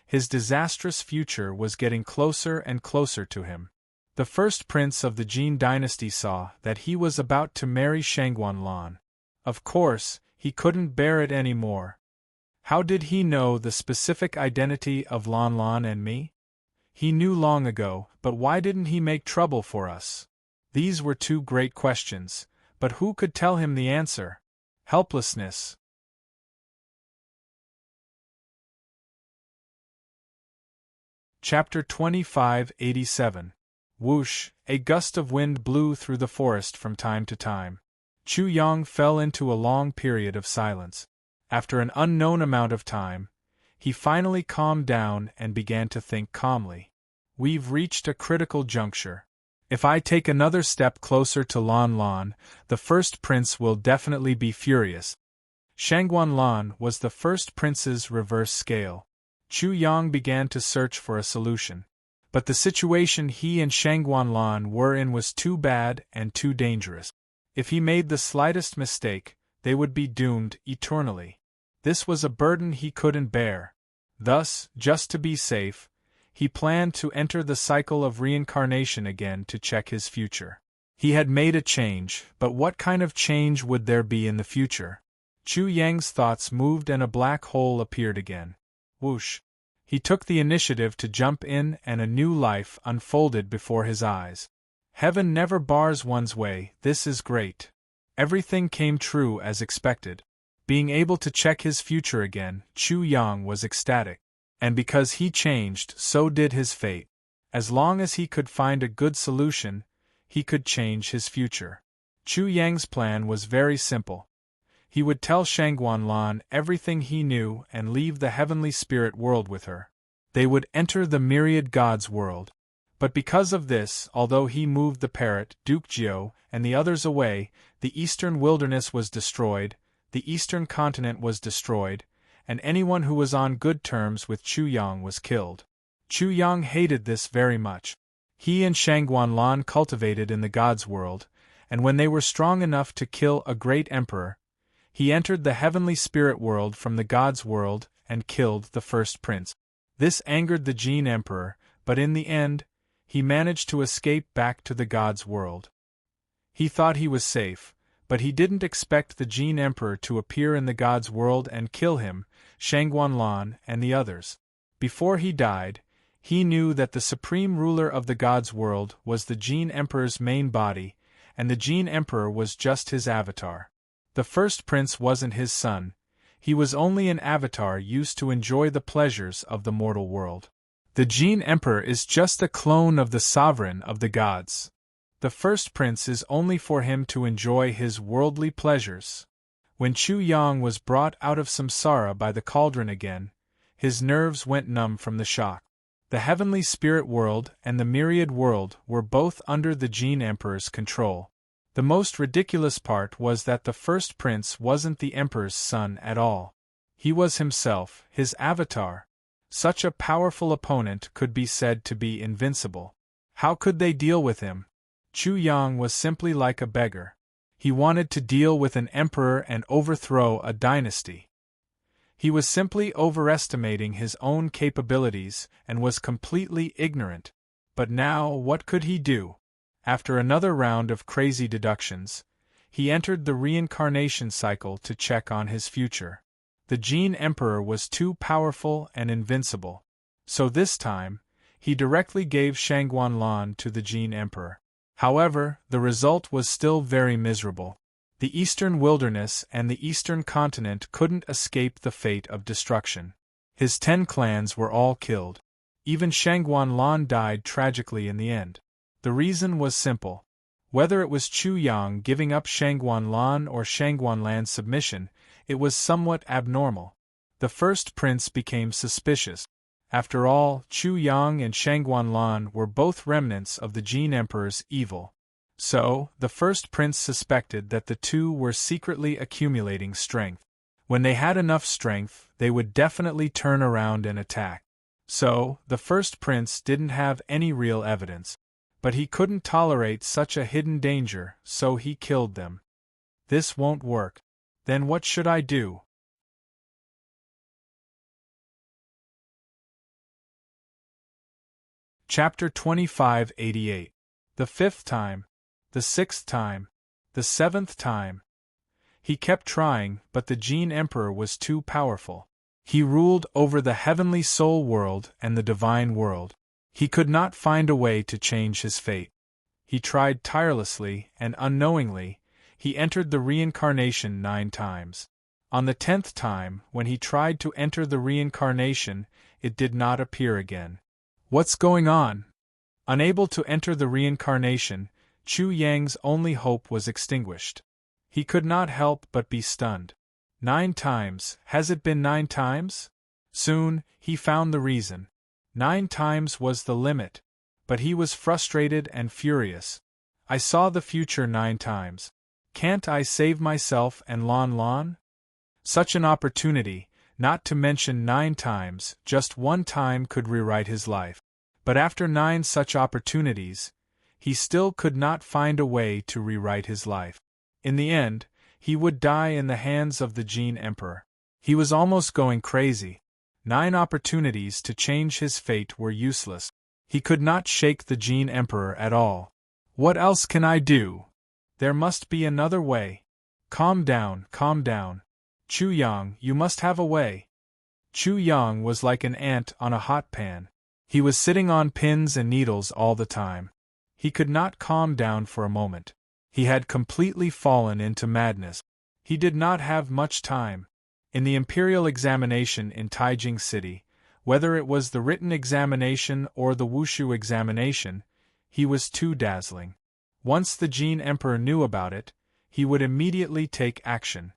his disastrous future was getting closer and closer to him. The first prince of the Jin dynasty saw that he was about to marry Shangguanlan. Of course, he couldn't bear it any more. How did he know the specific identity of Lanlan and me? He knew long ago, but why didn't he make trouble for us? These were two great questions, but who could tell him the answer? Helplessness. Chapter 2587. Whoosh, a gust of wind blew through the forest from time to time. Chu Yang fell into a long period of silence. After an unknown amount of time, he finally calmed down and began to think calmly. We've reached a critical juncture. If I take another step closer to Lanlan, the first prince will definitely be furious. Shangguanlan was the first prince's reverse scale. Chu Yang began to search for a solution. But the situation he and Shangguanlan were in was too bad and too dangerous. If he made the slightest mistake, they would be doomed eternally. This was a burden he couldn't bear. Thus, just to be safe, he planned to enter the cycle of reincarnation again to check his future. He had made a change, but what kind of change would there be in the future? Chu Yang's thoughts moved and a black hole appeared again. Whoosh! He took the initiative to jump in and a new life unfolded before his eyes. Heaven never bars one's way, this is great. Everything came true as expected. Being able to check his future again, Chu Yang was ecstatic. And because he changed, so did his fate. As long as he could find a good solution, he could change his future. Chu Yang's plan was very simple. He would tell Shangguanlan everything he knew and leave the heavenly spirit world with her. They would enter the myriad gods world. But because of this, although he moved the parrot, Duke Jiao, and the others away, the eastern wilderness was destroyed, the eastern continent was destroyed, and anyone who was on good terms with Chu Yang was killed. Chu Yang hated this very much. He and Shangguanlan cultivated in the gods world, and when they were strong enough to kill a great emperor, he entered the heavenly spirit world from the gods world and killed the first prince. This angered the Jin emperor, but in the end, he managed to escape back to the gods world. He thought he was safe, but he didn't expect the Jin emperor to appear in the gods world and kill him, Shangguanlan and the others. Before he died, he knew that the supreme ruler of the gods world was the Jin emperor's main body, and the Jin emperor was just his avatar. The first prince wasn't his son, he was only an avatar used to enjoy the pleasures of the mortal world. The Jin emperor is just a clone of the sovereign of the gods. The first prince is only for him to enjoy his worldly pleasures. When Chu Yang was brought out of samsara by the cauldron again, his nerves went numb from the shock. The heavenly spirit world and the myriad world were both under the Jin emperor's control. The most ridiculous part was that the first prince wasn't the emperor's son at all. He was himself, his avatar. Such a powerful opponent could be said to be invincible. How could they deal with him? Chu Yang was simply like a beggar. He wanted to deal with an emperor and overthrow a dynasty. He was simply overestimating his own capabilities and was completely ignorant. But now, what could he do? After another round of crazy deductions, he entered the reincarnation cycle to check on his future. The Jin emperor was too powerful and invincible. So this time, he directly gave Shangguanlan to the Jin emperor. However, the result was still very miserable. The eastern wilderness and the eastern continent couldn't escape the fate of destruction. His 10 clans were all killed. Even Shangguanlan died tragically in the end. The reason was simple. Whether it was Chu Yang giving up Shangguan Lan or Shangguan Lan's submission, it was somewhat abnormal. The first prince became suspicious. After all, Chu Yang and Shangguan Lan were both remnants of the Jin Emperor's evil. So, the first prince suspected that the two were secretly accumulating strength. When they had enough strength, they would definitely turn around and attack. So, the first prince didn't have any real evidence. But he couldn't tolerate such a hidden danger, so he killed them. This won't work. Then what should I do? Chapter 2588. The fifth time. The sixth time. The seventh time. He kept trying, but the Jin Emperor was too powerful. He ruled over the heavenly soul world and the divine world. He could not find a way to change his fate. He tried tirelessly, and unknowingly, he entered the reincarnation 9 times. On the 10th time, when he tried to enter the reincarnation, it did not appear again. What's going on? Unable to enter the reincarnation, Chu Yang's only hope was extinguished. He could not help but be stunned. 9 times, has it been 9 times? Soon, he found the reason. 9 times was the limit. But he was frustrated and furious. I saw the future 9 times. Can't I save myself and Lan Lan? Such an opportunity, not to mention 9 times, just 1 time could rewrite his life. But after 9 such opportunities, he still could not find a way to rewrite his life. In the end, he would die in the hands of the Jin Emperor. He was almost going crazy. 9 opportunities to change his fate were useless. He could not shake the Jin Emperor at all. What else can I do? There must be another way. Calm down, calm down. Chu Yang, you must have a way. Chu Yang was like an ant on a hot pan. He was sitting on pins and needles all the time. He could not calm down for a moment. He had completely fallen into madness. He did not have much time. In the imperial examination in Taijing City, whether it was the written examination or the wushu examination, he was too dazzling. Once the Jin Emperor knew about it, he would immediately take action.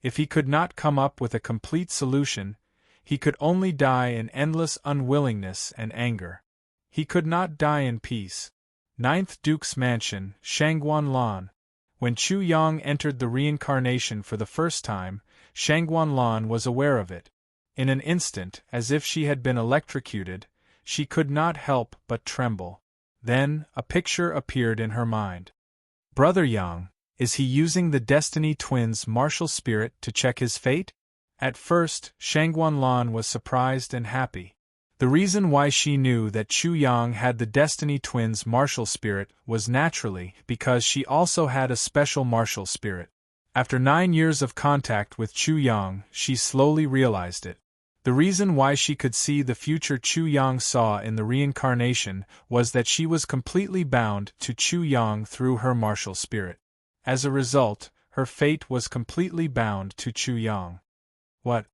If he could not come up with a complete solution, he could only die in endless unwillingness and anger. He could not die in peace. 9th Duke's Mansion, Shangguan Lan. When Chu Yang entered the reincarnation for the first time, Shangguan Lan was aware of it. In an instant, as if she had been electrocuted, she could not help but tremble. Then, a picture appeared in her mind. Brother Yang, is he using the Destiny Twins' martial spirit to check his fate? At first, Shangguan Lan was surprised and happy. The reason why she knew that Chu Yang had the Destiny Twins' martial spirit was naturally because she also had a special martial spirit. After 9 years of contact with Chu Yang, she slowly realized it. The reason why she could see the future Chu Yang saw in the reincarnation was that she was completely bound to Chu Yang through her martial spirit. As a result, her fate was completely bound to Chu Yang. What?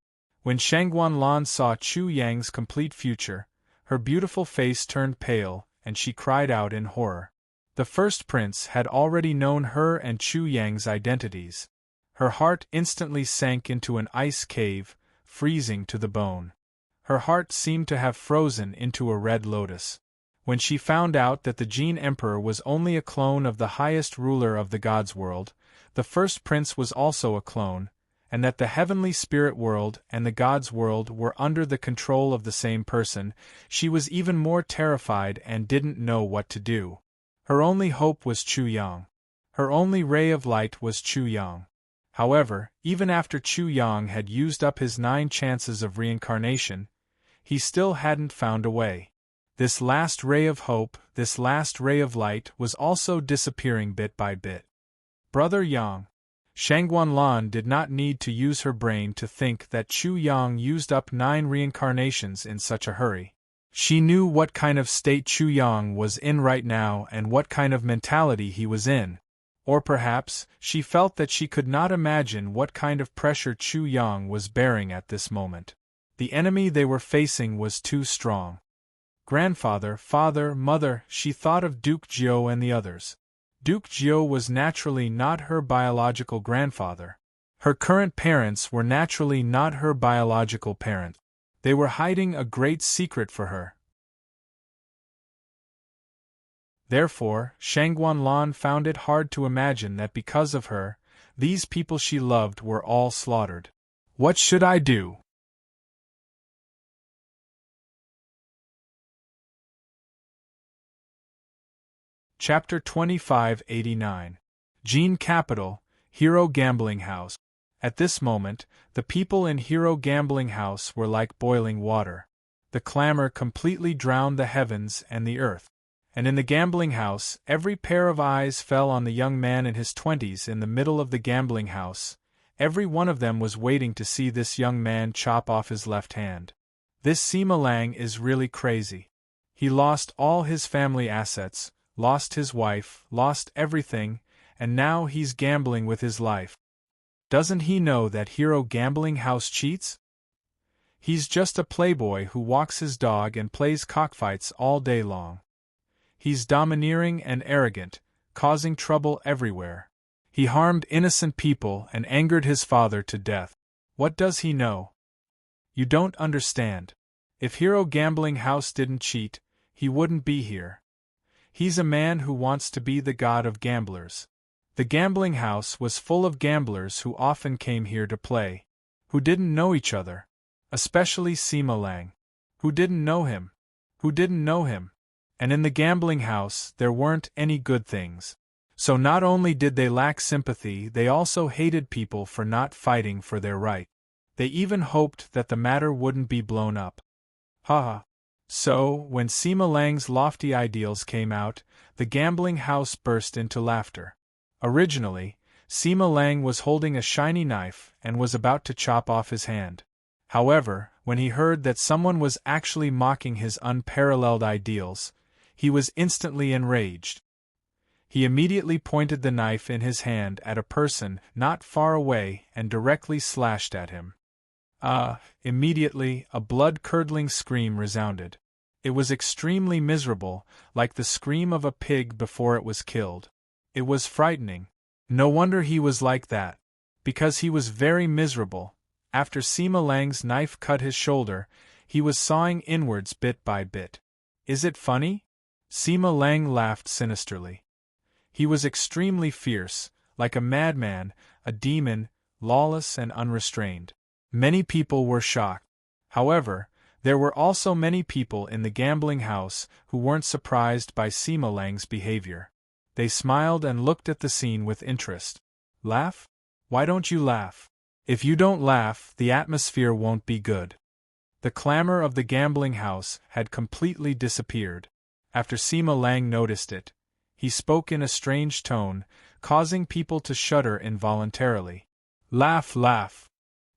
When Shangguan Lan saw Chu Yang's complete future, her beautiful face turned pale, and she cried out in horror. The first prince had already known her and Chu Yang's identities. Her heart instantly sank into an ice cave, freezing to the bone. Her heart seemed to have frozen into a red lotus. When she found out that the Jin Emperor was only a clone of the highest ruler of the gods' world, the first prince was also a clone, and that the heavenly spirit world and the gods' world were under the control of the same person, she was even more terrified and didn't know what to do. Her only hope was Chu Yang. Her only ray of light was Chu Yang. However, even after Chu Yang had used up his 9 chances of reincarnation, he still hadn't found a way. This last ray of hope, this last ray of light was also disappearing bit by bit. Brother Yang. Shangguan Lan did not need to use her brain to think that Chu Yang used up 9 reincarnations in such a hurry. She knew what kind of state Chu Yang was in right now and what kind of mentality he was in. Or perhaps, she felt that she could not imagine what kind of pressure Chu Yang was bearing at this moment. The enemy they were facing was too strong. Grandfather, father, mother, she thought of Duke Jiao and the others. Duke Jiu was naturally not her biological grandfather. Her current parents were naturally not her biological parents. They were hiding a great secret for her. Therefore, Shangguanlan found it hard to imagine that because of her, these people she loved were all slaughtered. What should I do? Chapter 2589. Gene Capital, Hero Gambling House. At this moment, the people in Hero Gambling House were like boiling water. The clamor completely drowned the heavens and the earth. And in the gambling house, every pair of eyes fell on the young man in his 20s in the middle of the gambling house. Every one of them was waiting to see this young man chop off his left hand. This Sima Lang is really crazy. He lost all his family assets, lost his wife, lost everything, and now he's gambling with his life. Doesn't he know that Hero Gambling House cheats? He's just a playboy who walks his dog and plays cockfights all day long. He's domineering and arrogant, causing trouble everywhere. He harmed innocent people and angered his father to death. What does he know? You don't understand. If Hero Gambling House didn't cheat, he wouldn't be here. He's a man who wants to be the god of gamblers. The gambling house was full of gamblers who often came here to play, who didn't know each other, especially Sima Lang. Who didn't know him? Who didn't know him? And in the gambling house there weren't any good things. So not only did they lack sympathy, they also hated people for not fighting for their right. They even hoped that the matter wouldn't be blown up. Haha. So, when Sima Lang's lofty ideals came out, the gambling house burst into laughter. Originally, Sima Lang was holding a shiny knife and was about to chop off his hand. However, when he heard that someone was actually mocking his unparalleled ideals, he was instantly enraged. He immediately pointed the knife in his hand at a person not far away and directly slashed at him. Immediately, a blood-curdling scream resounded. It was extremely miserable, like the scream of a pig before it was killed. It was frightening. No wonder he was like that. Because he was very miserable. After Sima Lang's knife cut his shoulder, he was sawing inwards bit by bit. Is it funny? Sima Lang laughed sinisterly. He was extremely fierce, like a madman, a demon, lawless and unrestrained. Many people were shocked. However, there were also many people in the gambling house who weren't surprised by Sima Lang's behavior. They smiled and looked at the scene with interest. Laugh? Why don't you laugh? If you don't laugh, the atmosphere won't be good. The clamor of the gambling house had completely disappeared. After Sima Lang noticed it, he spoke in a strange tone, causing people to shudder involuntarily. Laugh, laugh!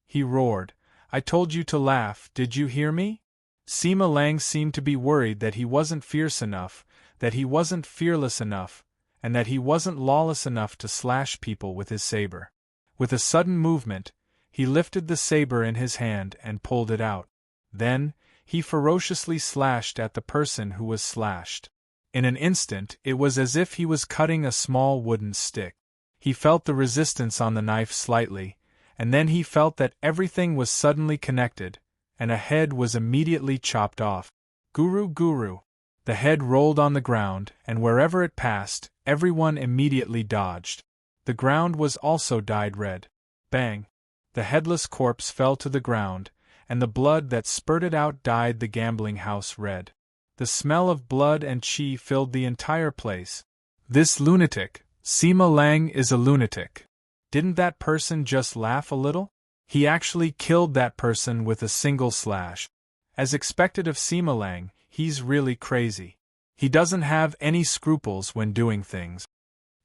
He roared. I told you to laugh, did you hear me? Sima Lang seemed to be worried that he wasn't fierce enough, that he wasn't fearless enough, and that he wasn't lawless enough to slash people with his saber. With a sudden movement, he lifted the saber in his hand and pulled it out. Then, he ferociously slashed at the person who was slashed. In an instant, it was as if he was cutting a small wooden stick. He felt the resistance on the knife slightly, and then he felt that everything was suddenly connected, and a head was immediately chopped off. Guru Guru! The head rolled on the ground, and wherever it passed, everyone immediately dodged. The ground was also dyed red. Bang! The headless corpse fell to the ground, and the blood that spurted out dyed the gambling house red. The smell of blood and qi filled the entire place. This lunatic, Sima Lang is a lunatic. Didn't that person just laugh a little? He actually killed that person with a single slash. As expected of Sima Lang, he's really crazy. He doesn't have any scruples when doing things.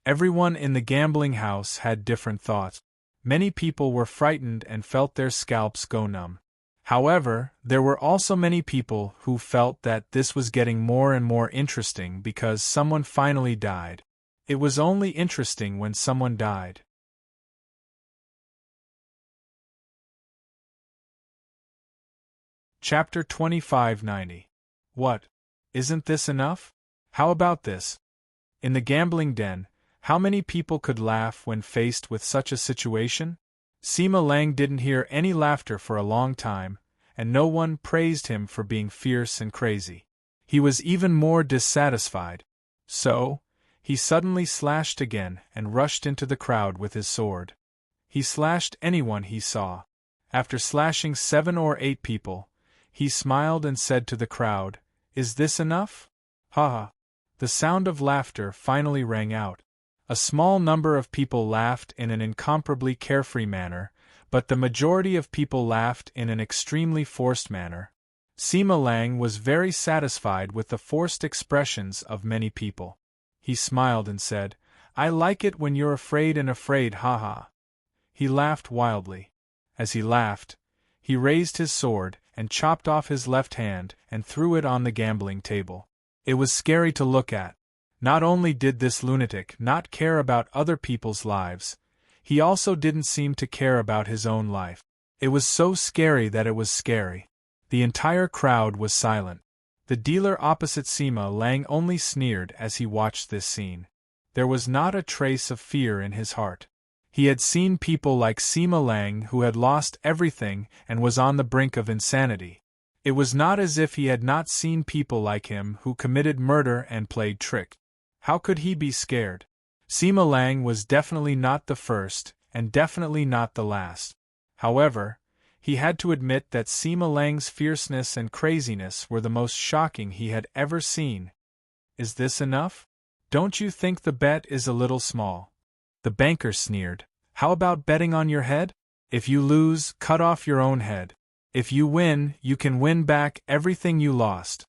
Everyone in the gambling house had different thoughts. Many people were frightened and felt their scalps go numb. However, there were also many people who felt that this was getting more and more interesting because someone finally died. It was only interesting when someone died. Chapter 2590. What? Isn't this enough? How about this? In the gambling den, How many people could laugh when faced with such a situation? Sima Lang didn't hear any laughter for a long time, and no one praised him for being fierce and crazy. He was even more dissatisfied. So, he suddenly slashed again and rushed into the crowd with his sword. He slashed anyone he saw. After slashing 7 or 8 people, he smiled and said to the crowd, "Is this enough?" Ha ha! The sound of laughter finally rang out. A small number of people laughed in an incomparably carefree manner, but the majority of people laughed in an extremely forced manner. Sima Lang was very satisfied with the forced expressions of many people. He smiled and said, "I like it when you're afraid and afraid, ha ha." He laughed wildly. As he laughed, he raised his sword and chopped off his left hand and threw it on the gambling table. It was scary to look at. Not only did this lunatic not care about other people's lives, he also didn't seem to care about his own life. It was so scary that it was scary. The entire crowd was silent. The dealer opposite Sima Lang only sneered as he watched this scene. There was not a trace of fear in his heart. He had seen people like Sima Lang who had lost everything and was on the brink of insanity. It was not as if he had not seen people like him who committed murder and played tricks. How could he be scared? Sima Lang was definitely not the first, and definitely not the last. However, he had to admit that Sima Lang's fierceness and craziness were the most shocking he had ever seen. "Is this enough? Don't you think the bet is a little small?" The banker sneered. "How about betting on your head? If you lose, cut off your own head. If you win, you can win back everything you lost."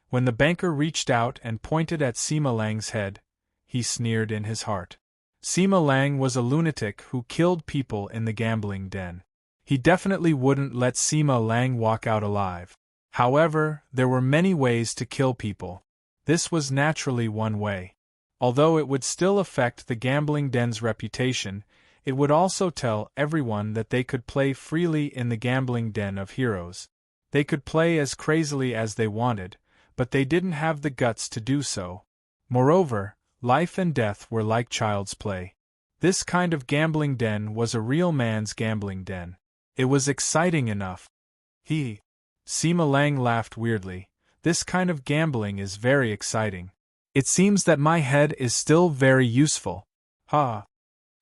When the banker reached out and pointed at Sima Lang's head, he sneered in his heart. Sima Lang was a lunatic who killed people in the gambling den. He definitely wouldn't let Sima Lang walk out alive. However, there were many ways to kill people. This was naturally one way. Although it would still affect the gambling den's reputation, it would also tell everyone that they could play freely in the gambling den of heroes. They could play as crazily as they wanted, but they didn't have the guts to do so. Moreover, life and death were like child's play. This kind of gambling den was a real man's gambling den. It was exciting enough. Sima Lang laughed weirdly. "This kind of gambling is very exciting. It seems that my head is still very useful. Ha!"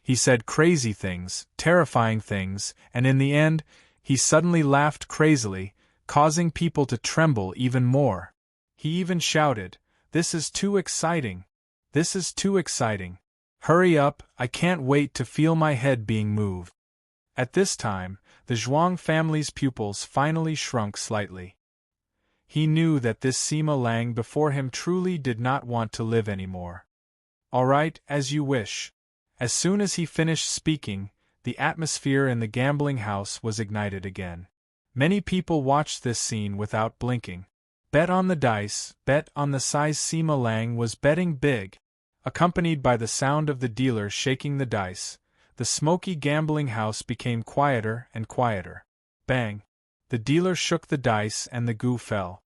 He said crazy things, terrifying things, and in the end, he suddenly laughed crazily, causing people to tremble even more. He even shouted, "This is too exciting! This is too exciting! Hurry up, I can't wait to feel my head being moved." At this time, the Zhuang family's pupils finally shrunk slightly. He knew that this Sima Lang before him truly did not want to live anymore. "All right, as you wish." As soon as he finished speaking, the atmosphere in the gambling house was ignited again. Many people watched this scene without blinking. Bet on the dice, bet on the size. Sima Lang was betting big. Accompanied by the sound of the dealer shaking the dice, the smoky gambling house became quieter and quieter. Bang! The dealer shook the dice and the goo fell.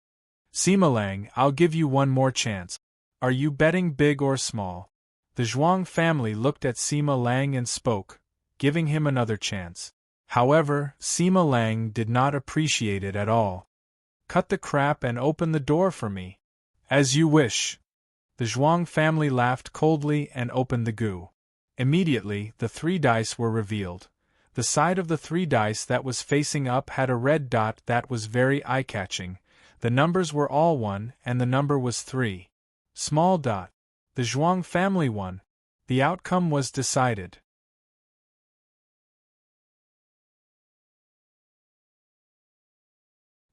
"Sima Lang, I'll give you one more chance. Are you betting big or small?" The Zhuang family looked at Sima Lang and spoke, giving him another chance. However, Sima Lang did not appreciate it at all. "Cut the crap and open the door for me." "As you wish." The Zhuang family laughed coldly and opened the goo. Immediately, the 3 dice were revealed. The side of the 3 dice that was facing up had a red dot that was very eye-catching. The numbers were all 1 and the number was 3. Small dot. The Zhuang family won. The outcome was decided.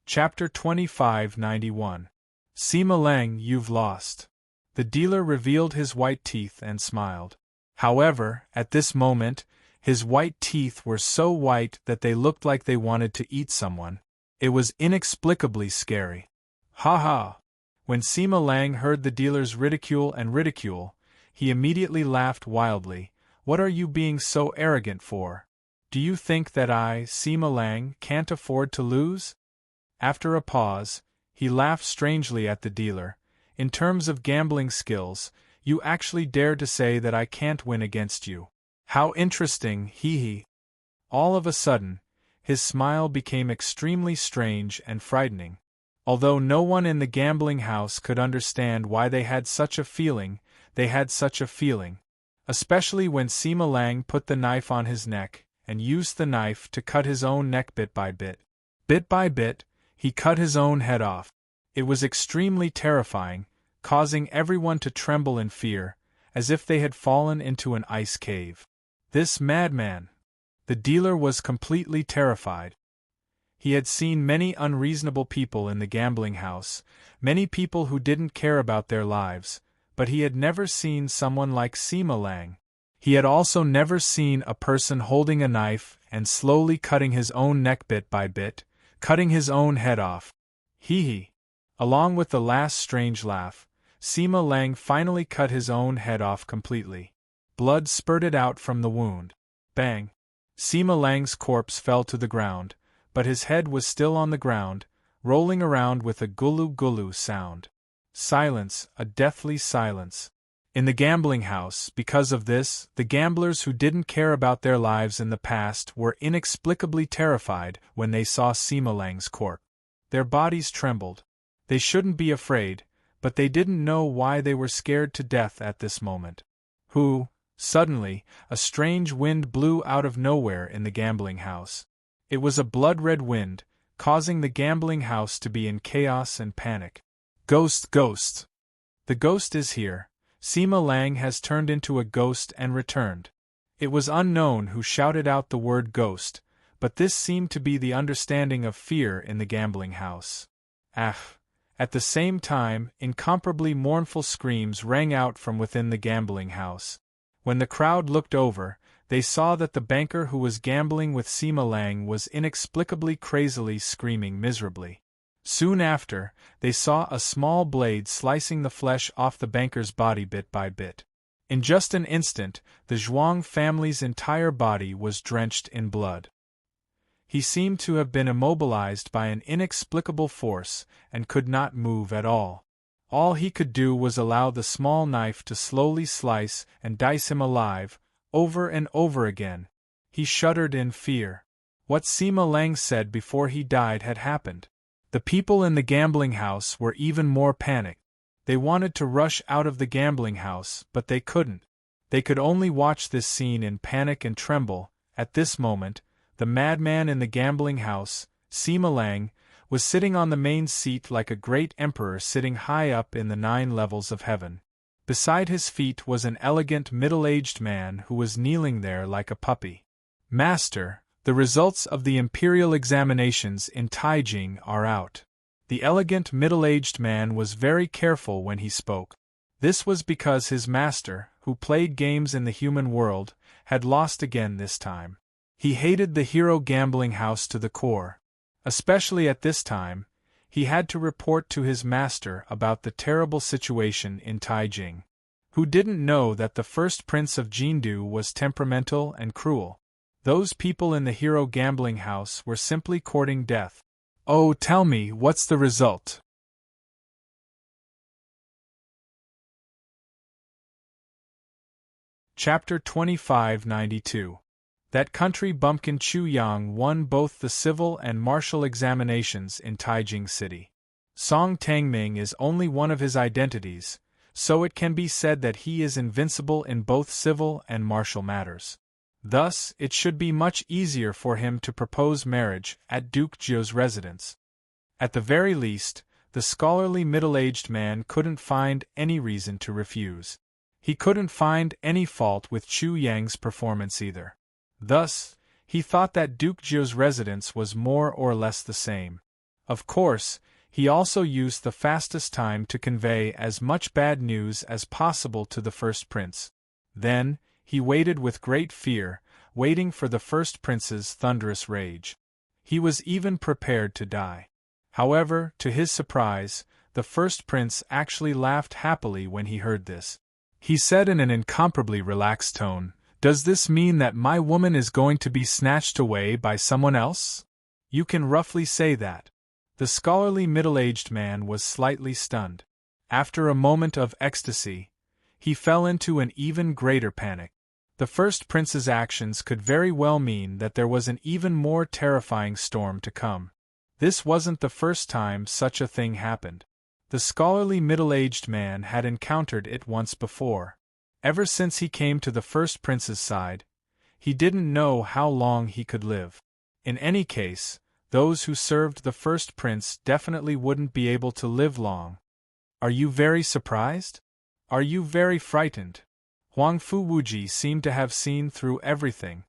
Chapter 2591. Sima Lang, you've lost. The dealer revealed his white teeth and smiled. However, at this moment, his white teeth were so white that they looked like they wanted to eat someone. It was inexplicably scary. Ha ha! When Sima Lang heard the dealer's ridicule, he immediately laughed wildly. "What are you being so arrogant for? Do you think that I, Sima Lang, can't afford to lose?" After a pause, he laughed strangely at the dealer. In terms of gambling skills, You actually dare to say that I can't win against you. How interesting, hee. All of a sudden, his smile became extremely strange and frightening. Although no one in the gambling house could understand why they had such a feeling, they had such a feeling. Especially when Sima Lang put the knife on his neck, and used the knife to cut his own neck bit by bit. Bit by bit, he cut his own head off. It was extremely terrifying, causing everyone to tremble in fear, as if they had fallen into an ice cave. This madman! The dealer was completely terrified. He had seen many unreasonable people in the gambling house, many people who didn't care about their lives, but he had never seen someone like Sima Lang. He had also never seen a person holding a knife and slowly cutting his own neck bit by bit, cutting his own head off. Hee. Along with the last strange laugh, Sima Lang finally cut his own head off completely. Blood spurted out from the wound. Bang! Sima Lang's corpse fell to the ground, but his head was still on the ground, rolling around with a gulu-gulu sound. Silence, a deathly silence. In the gambling house, because of this, the gamblers who didn't care about their lives in the past were inexplicably terrified when they saw Sima Lang's corpse. Their bodies trembled. They shouldn't be afraid, but they didn't know why they were scared to death at this moment. Suddenly, a strange wind blew out of nowhere in the gambling house. It was a blood-red wind, causing the gambling house to be in chaos and panic. Ghost! The ghost is here. Sima Lang has turned into a ghost and returned. It was unknown who shouted out the word ghost, but this seemed to be the understanding of fear in the gambling house. At the same time, incomparably mournful screams rang out from within the gambling house. When the crowd looked over, they saw that the banker who was gambling with Sima Lang was inexplicably crazily screaming miserably. Soon after, they saw a small blade slicing the flesh off the banker's body bit by bit. In just an instant, the Zhuang family's entire body was drenched in blood. He seemed to have been immobilized by an inexplicable force and could not move at all. All he could do was allow the small knife to slowly slice and dice him alive, over and over again. He shuddered in fear. What Sima Lang said before he died had happened. The people in the gambling house were even more panicked. They wanted to rush out of the gambling house, but they couldn't. They could only watch this scene in panic and tremble. At this moment, the madman in the gambling house, Sima Lang, was sitting on the main seat like a great emperor sitting high up in the 9 levels of heaven. Beside his feet was an elegant middle-aged man who was kneeling there like a puppy. "Master, the results of the imperial examinations in Taijing are out." The elegant middle-aged man was very careful when he spoke. This was because his master, who played games in the human world, had lost again this time. He hated the hero gambling house to the core. Especially at this time, he had to report to his master about the terrible situation in Taijing. Who didn't know that the first prince of Jindu was temperamental and cruel? Those people in the hero gambling house were simply courting death. Oh, tell me, what's the result? Chapter 2592. That country bumpkin Chu Yang won both the civil and martial examinations in Taijing City. Song Tangming is only one of his identities, so it can be said that he is invincible in both civil and martial matters. Thus, it should be much easier for him to propose marriage at Duke Zhou's residence. At the very least, the scholarly middle-aged man couldn't find any reason to refuse. He couldn't find any fault with Chu Yang's performance either. Thus, he thought that Duke Zhou's residence was more or less the same. Of course, he also used the fastest time to convey as much bad news as possible to the first prince. Then, he waited with great fear, waiting for the first prince's thunderous rage. He was even prepared to die. However, to his surprise, the first prince actually laughed happily when he heard this. He said in an incomparably relaxed tone, "Does this mean that my woman is going to be snatched away by someone else?" "You can roughly say that." The scholarly middle-aged man was slightly stunned. After a moment of ecstasy, He fell into an even greater panic. The first prince's actions could very well mean that there was an even more terrifying storm to come. This wasn't the first time such a thing happened. The scholarly middle-aged man had encountered it once before. Ever since he came to the first prince's side, he didn't know how long he could live. In any case, those who served the first prince definitely wouldn't be able to live long. Are you very surprised? Are you very frightened? Huang Fu Wuji seemed to have seen through everything.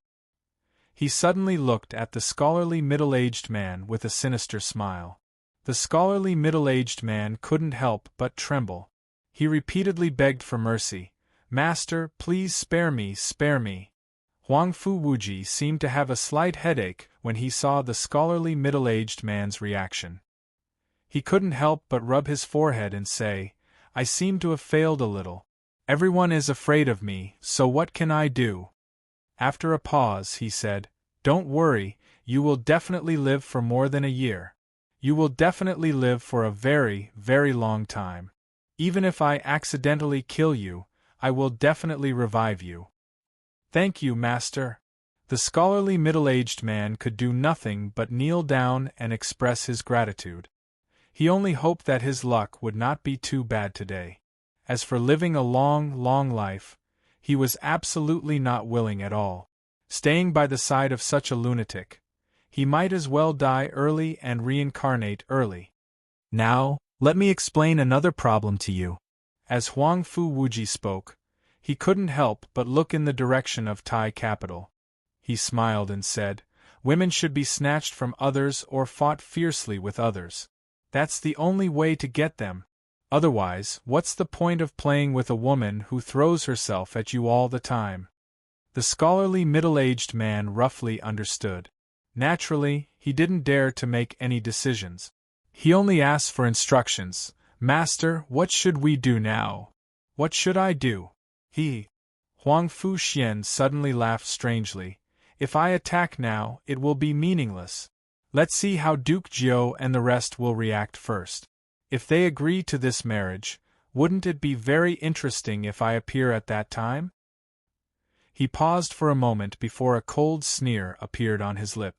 He suddenly looked at the scholarly middle-aged man with a sinister smile. The scholarly middle-aged man couldn't help but tremble. He repeatedly begged for mercy. "Master, please spare me, spare me." Huang Fu Wuji seemed to have a slight headache when he saw the scholarly middle-aged man's reaction. He couldn't help but rub his forehead and say, "I seem to have failed a little. Everyone is afraid of me, so what can I do?" After a pause, he said, "Don't worry, you will definitely live for more than a year. You will definitely live for a very, very long time. Even if I accidentally kill you, I will definitely revive you." "Thank you, master." The scholarly middle-aged man could do nothing but kneel down and express his gratitude. He only hoped that his luck would not be too bad today. As for living a long, long life, he was absolutely not willing at all. Staying by the side of such a lunatic, he might as well die early and reincarnate early. "Now, let me explain another problem to you." As Huang Fu Wuji spoke, he couldn't help but look in the direction of Tai capital. He smiled and said, "Women should be snatched from others or fought fiercely with others. That's the only way to get them. Otherwise, what's the point of playing with a woman who throws herself at you all the time?" The scholarly middle-aged man roughly understood. Naturally, he didn't dare to make any decisions. He only asked for instructions. "Master, what should we do now?" "What should I do?" Huang Fu Xian suddenly laughed strangely. "If I attack now, it will be meaningless. Let's see how Duke Jiu and the rest will react first. If they agree to this marriage, wouldn't it be very interesting if I appear at that time?" He paused for a moment before a cold sneer appeared on his lip.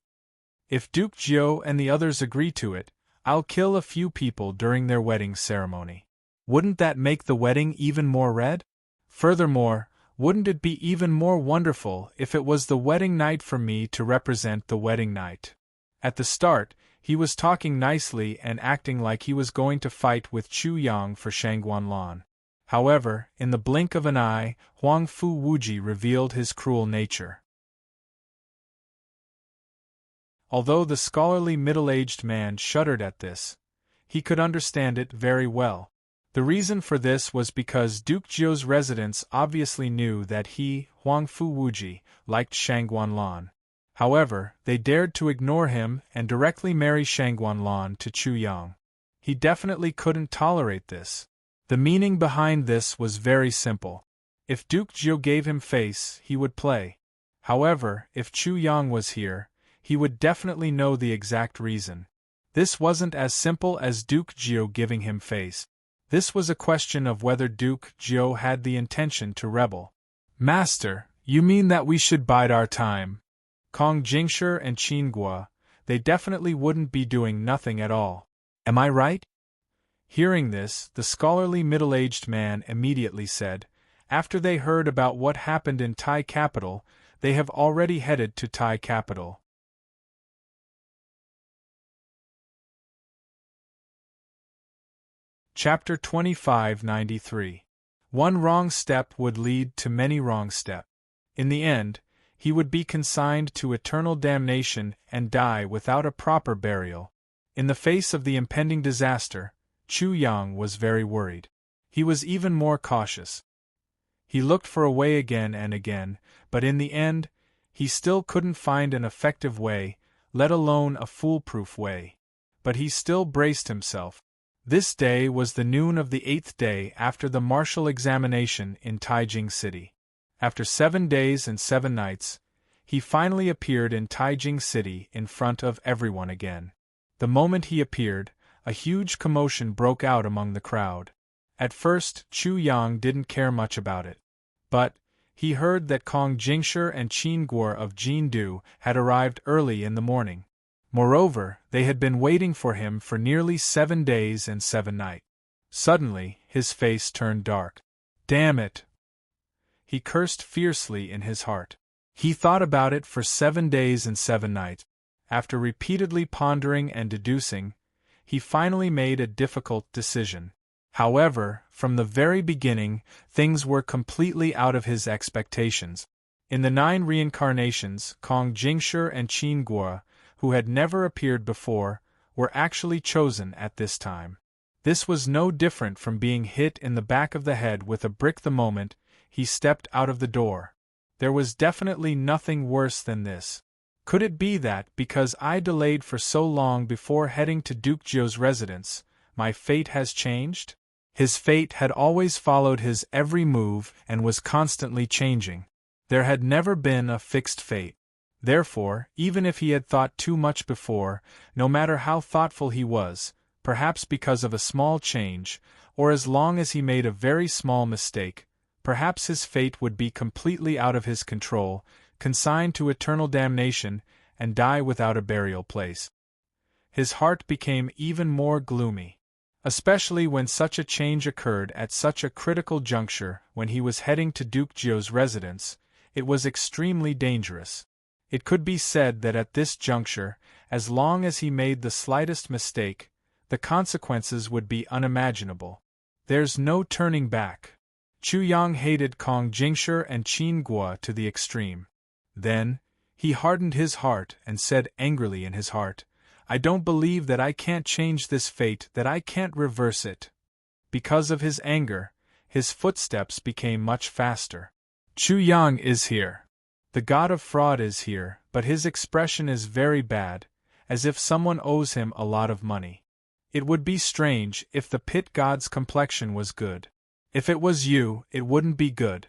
"If Duke Jiu and the others agree to it, I'll kill a few people during their wedding ceremony. Wouldn't that make the wedding even more red? Furthermore, wouldn't it be even more wonderful if it was the wedding night for me to represent the wedding night?" At the start, he was talking nicely and acting like he was going to fight with Chu Yang for Shangguanlan. However, in the blink of an eye, Huang Fu Wuji revealed his cruel nature. Although the scholarly middle-aged man shuddered at this, he could understand it very well. The reason for this was because Duke Jiu's residents obviously knew that he, Huang Fu Wuji, liked Shangguanlan. However, they dared to ignore him and directly marry Shangguanlan to Chu Yang. He definitely couldn't tolerate this. The meaning behind this was very simple. If Duke Jiu gave him face, he would play. However, if Chu Yang was here, he would definitely know the exact reason. This wasn't as simple as Duke Jiu giving him face. This was a question of whether Duke Jiu had the intention to rebel. "Master, you mean that we should bide our time?" Kong Jingshi and Qin Guo, they definitely wouldn't be doing nothing at all. Am I right? Hearing this, the scholarly middle-aged man immediately said, "After they heard about what happened in Tai capital, they have already headed to Tai capital." Chapter 2593. One wrong step would lead to many wrong steps. In the end, he would be consigned to eternal damnation and die without a proper burial. In the face of the impending disaster, Chu Yang was very worried. He was even more cautious. He looked for a way again and again, but in the end, he still couldn't find an effective way, let alone a foolproof way. But he still braced himself. This day was the noon of the 8th day after the martial examination in Taijing City. After 7 days and 7 nights, he finally appeared in Taijing City in front of everyone again. The moment he appeared, a huge commotion broke out among the crowd. At first, Chu Yang didn't care much about it. But he heard that Kong Jingshi and Qin Guo of Jindu had arrived early in the morning. Moreover, they had been waiting for him for nearly 7 days and 7 nights. Suddenly, his face turned dark. Damn it! He cursed fiercely in his heart. He thought about it for 7 days and 7 nights. After repeatedly pondering and deducing, he finally made a difficult decision. However, from the very beginning, things were completely out of his expectations. In the 9 reincarnations, Kong Jingshi and Qin Guo, who had never appeared before, were actually chosen at this time. This was no different from being hit in the back of the head with a brick the moment he stepped out of the door. There was definitely nothing worse than this. Could it be that, because I delayed for so long before heading to Duke Jiu's residence, my fate has changed? His fate had always followed his every move and was constantly changing. There had never been a fixed fate. Therefore, even if he had thought too much before, no matter how thoughtful he was, perhaps because of a small change, or as long as he made a very small mistake, perhaps his fate would be completely out of his control, consigned to eternal damnation, and die without a burial place. His heart became even more gloomy. Especially when such a change occurred at such a critical juncture when he was heading to Duke Jiu's residence, it was extremely dangerous. It could be said that at this juncture, as long as he made the slightest mistake, the consequences would be unimaginable. There's no turning back. Chu Yang hated Kong Jingshi and Qin Guo to the extreme. Then, he hardened his heart and said angrily in his heart, I don't believe that I can't change this fate, that I can't reverse it. Because of his anger, his footsteps became much faster. Chu Yang is here. The god of fraud is here, but his expression is very bad, as if someone owes him a lot of money. It would be strange if the pit god's complexion was good. If it was you, it wouldn't be good.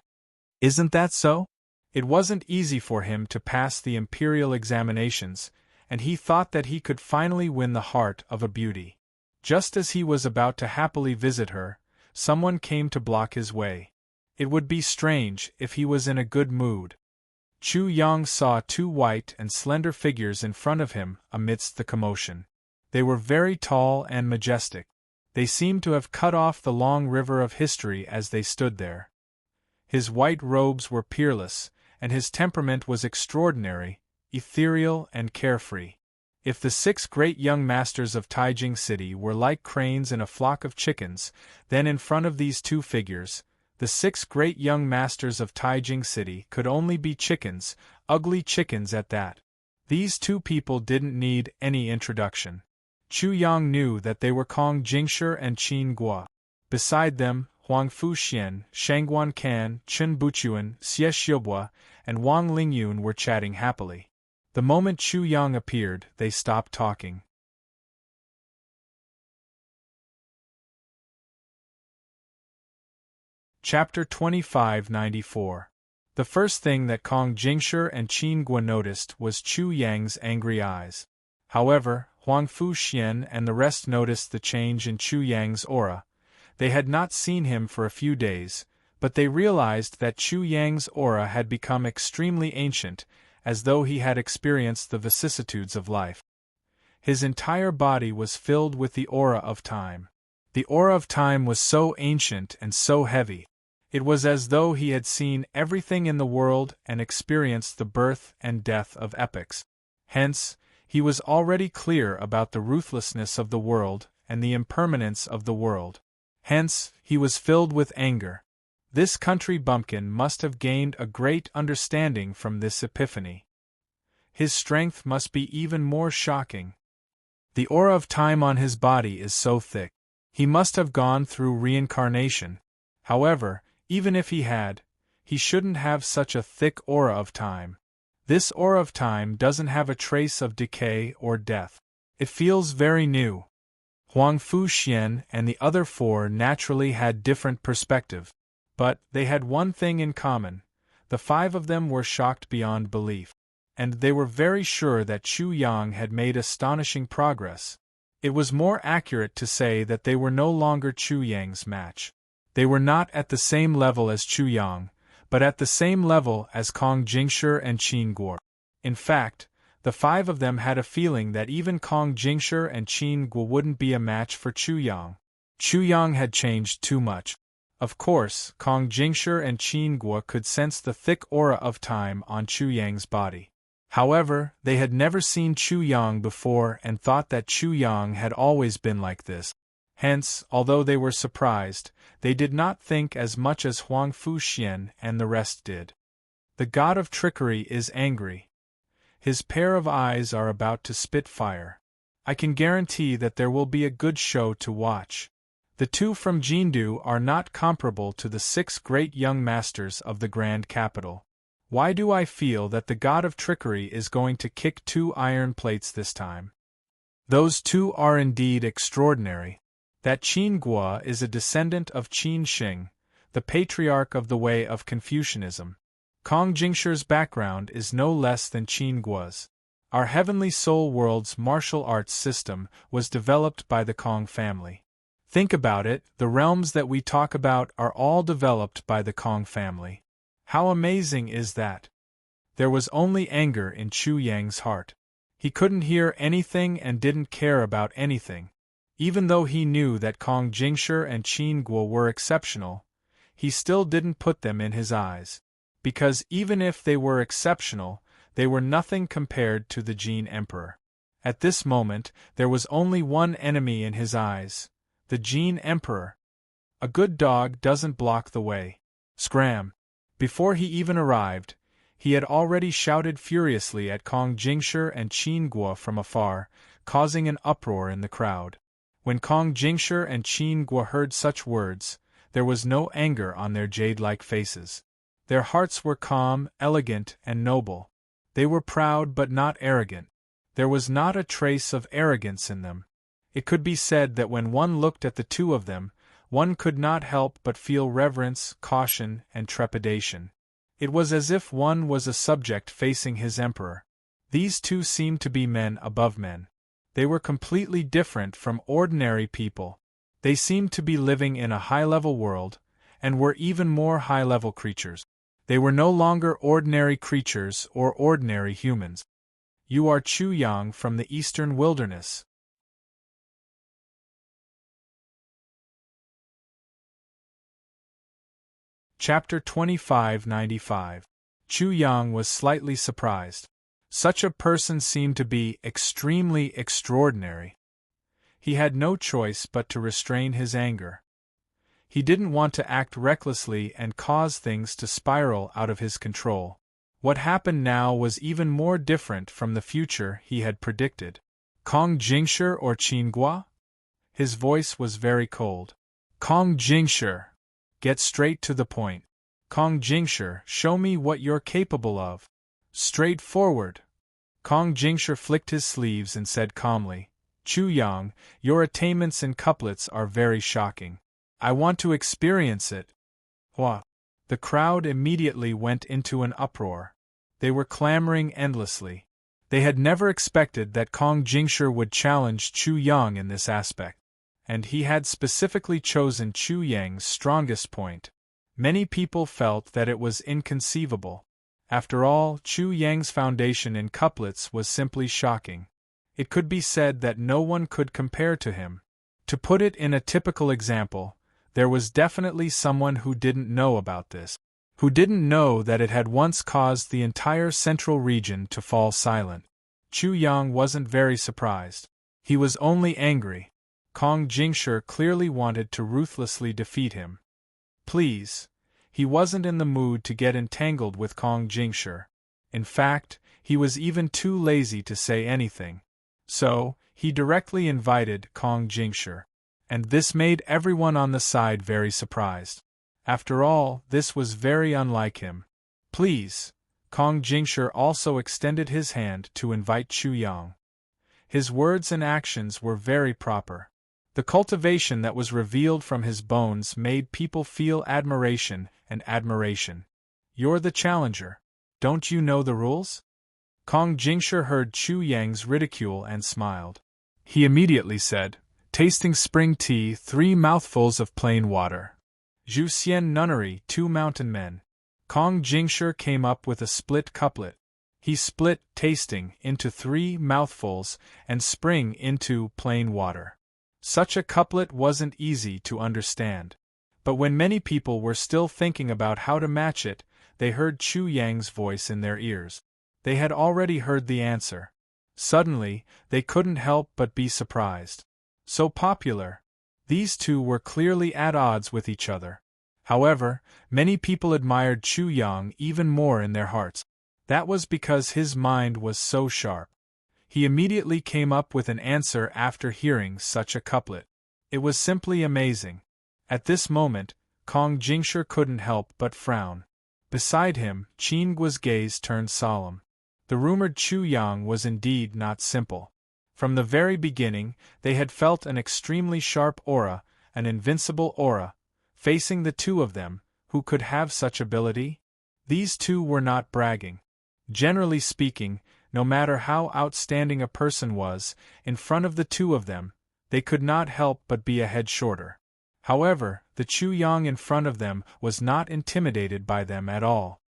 Isn't that so? It wasn't easy for him to pass the imperial examinations, and he thought that he could finally win the heart of a beauty. Just as he was about to happily visit her, someone came to block his way. It would be strange if he was in a good mood. Chu Yang saw 2 white and slender figures in front of him amidst the commotion. They were very tall and majestic. They seemed to have cut off the long river of history as they stood there. His white robes were peerless, and his temperament was extraordinary, ethereal and carefree. If the 6 great young masters of Taijing City were like cranes in a flock of chickens, then in front of these 2 figures, the 6 great young masters of Taijing City could only be chickens, ugly chickens at that. These 2 people didn't need any introduction. Chu Yang knew that they were Kong Jingshi and Qin Guo. Beside them, Huang Fuxian, Shangguan Can, Chen Buchuan, Xie Xiubua, and Wang Lingyun were chatting happily. The moment Chu Yang appeared, they stopped talking. Chapter 2594. The first thing that Kong Jingshi and Qin Guo noticed was Chu Yang's angry eyes. However, Huang Fuxian and the rest noticed the change in Chu Yang's aura. They had not seen him for a few days, but they realized that Chu Yang's aura had become extremely ancient, as though he had experienced the vicissitudes of life. His entire body was filled with the aura of time. The aura of time was so ancient and so heavy. It was as though he had seen everything in the world and experienced the birth and death of epochs. Hence, he was already clear about the ruthlessness of the world and the impermanence of the world. Hence, he was filled with anger. This country bumpkin must have gained a great understanding from this epiphany. His strength must be even more shocking. The aura of time on his body is so thick. He must have gone through reincarnation. However, even if he had, he shouldn't have such a thick aura of time. This aura of time doesn't have a trace of decay or death. It feels very new. Huang Fuxian and the other 4 naturally had different perspectives. But they had one thing in common. The 5 of them were shocked beyond belief. And they were very sure that Chu Yang had made astonishing progress. It was more accurate to say that they were no longer Chu Yang's match. They were not at the same level as Chu Yang, but at the same level as Kong Jingshi and Qin Guo. In fact, the five of them had a feeling that even Kong Jingshi and Qin Guo wouldn't be a match for Chu Yang. Chu Yang had changed too much. Of course, Kong Jingshi and Qin Guo could sense the thick aura of time on Chu Yang's body. However, they had never seen Chu Yang before and thought that Chu Yang had always been like this. Hence, although they were surprised, they did not think as much as Huang Fuxian and the rest did. The god of trickery is angry. His pair of eyes are about to spit fire. I can guarantee that there will be a good show to watch. The two from Jindu are not comparable to the 6 great young masters of the Grand Capital. Why do I feel that the god of trickery is going to kick 2 iron plates this time? Those 2 are indeed extraordinary. That Qin Guo is a descendant of Qin Xing, the patriarch of the way of Confucianism. Kong Jingshi's background is no less than Qin Guo's. Our heavenly soul world's martial arts system was developed by the Kong family. Think about it, the realms that we talk about are all developed by the Kong family. How amazing is that? There was only anger in Chu Yang's heart. He couldn't hear anything and didn't care about anything. Even though he knew that Kong Jingshi and Qin Guo were exceptional, he still didn't put them in his eyes. Because even if they were exceptional, they were nothing compared to the Jin Emperor. At this moment, there was only one enemy in his eyes, the Jin Emperor. A good dog doesn't block the way. Scram! Before he even arrived, he had already shouted furiously at Kong Jingshi and Qin Guo from afar, causing an uproar in the crowd. When Kong Jingshi and Qin Guo heard such words, there was no anger on their jade-like faces. Their hearts were calm, elegant, and noble. They were proud but not arrogant. There was not a trace of arrogance in them. It could be said that when one looked at the two of them, one could not help but feel reverence, caution, and trepidation. It was as if one was a subject facing his emperor. These two seemed to be men above men. They were completely different from ordinary people. They seemed to be living in a high-level world, and were even more high-level creatures. They were no longer ordinary creatures or ordinary humans. You are Chu Yang from the eastern wilderness. Chapter 2595. Chu Yang was slightly surprised. Such a person seemed to be extremely extraordinary. He had no choice but to restrain his anger. He didn't want to act recklessly and cause things to spiral out of his control. What happened now was even more different from the future he had predicted. Kong Jingshi or Qin Guo? His voice was very cold. Kong Jingshi. Get straight to the point. Kong Jingshi, show me what you're capable of. Straightforward. Kong Jingshi flicked his sleeves and said calmly, Chu Yang, your attainments in couplets are very shocking. I want to experience it. What? The crowd immediately went into an uproar. They were clamoring endlessly. They had never expected that Kong Jingshi would challenge Chu Yang in this aspect. And he had specifically chosen Chu Yang's strongest point. Many people felt that it was inconceivable. After all, Chu Yang's foundation in couplets was simply shocking. It could be said that no one could compare to him. To put it in a typical example, there was definitely someone who didn't know about this, who didn't know that it had once caused the entire central region to fall silent. Chu Yang wasn't very surprised. He was only angry. Kong Jingshi clearly wanted to ruthlessly defeat him. Please. He wasn't in the mood to get entangled with Kong Jingshi. In fact, he was even too lazy to say anything. So, he directly invited Kong Jingshi. And this made everyone on the side very surprised. After all, this was very unlike him. Please. Kong Jingshi also extended his hand to invite Chu Yang. His words and actions were very proper. The cultivation that was revealed from his bones made people feel admiration and admiration. You're the challenger. Don't you know the rules? Kong Jingshi heard Chu Yang's ridicule and smiled. He immediately said, tasting spring tea, 3 mouthfuls of plain water. Zhu Xian Nunnery, 2 mountain men. Kong Jingshi came up with a split couplet. He split, tasting, into 3 mouthfuls, and spring into plain water. Such a couplet wasn't easy to understand. But when many people were still thinking about how to match it, they heard Chu Yang's voice in their ears. They had already heard the answer. Suddenly, they couldn't help but be surprised. So popular. These two were clearly at odds with each other. However, many people admired Chu Yang even more in their hearts. That was because his mind was so sharp. He immediately came up with an answer after hearing such a couplet. It was simply amazing. At this moment, Kong Jingshi couldn't help but frown. Beside him, Qin Guo's gaze turned solemn. The rumored Chu Yang was indeed not simple. From the very beginning, they had felt an extremely sharp aura, an invincible aura, facing the two of them. Who could have such ability? These two were not bragging. Generally speaking, no matter how outstanding a person was, in front of the two of them, they could not help but be a head shorter. However, the Chu Yang in front of them was not intimidated by them at all.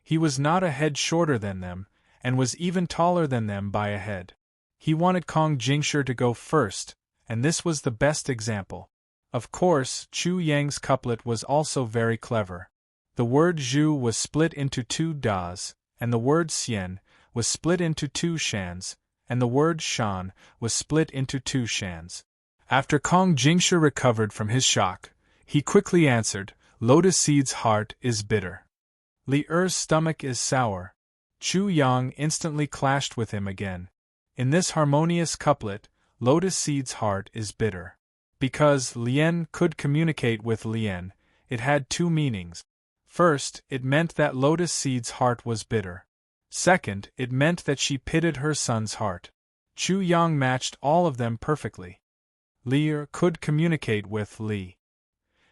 He was not a head shorter than them, and was even taller than them by a head. He wanted Kong Jingshi to go first, and this was the best example. Of course, Chu Yang's couplet was also very clever. The word Zhu was split into 2 das, and the word Xian was split into 2 shans, and the word shan was split into 2 shans. After Kong Jingshi recovered from his shock, he quickly answered, "Lotus Seed's heart is bitter. Li Er's stomach is sour." Chu Yang instantly clashed with him again. In this harmonious couplet, Lotus Seed's heart is bitter. Because Lien could communicate with Lien, it had 2 meanings. First, it meant that Lotus Seed's heart was bitter. Second, it meant that she pitied her son's heart. Chu Yang matched all of them perfectly. Li could communicate with Li.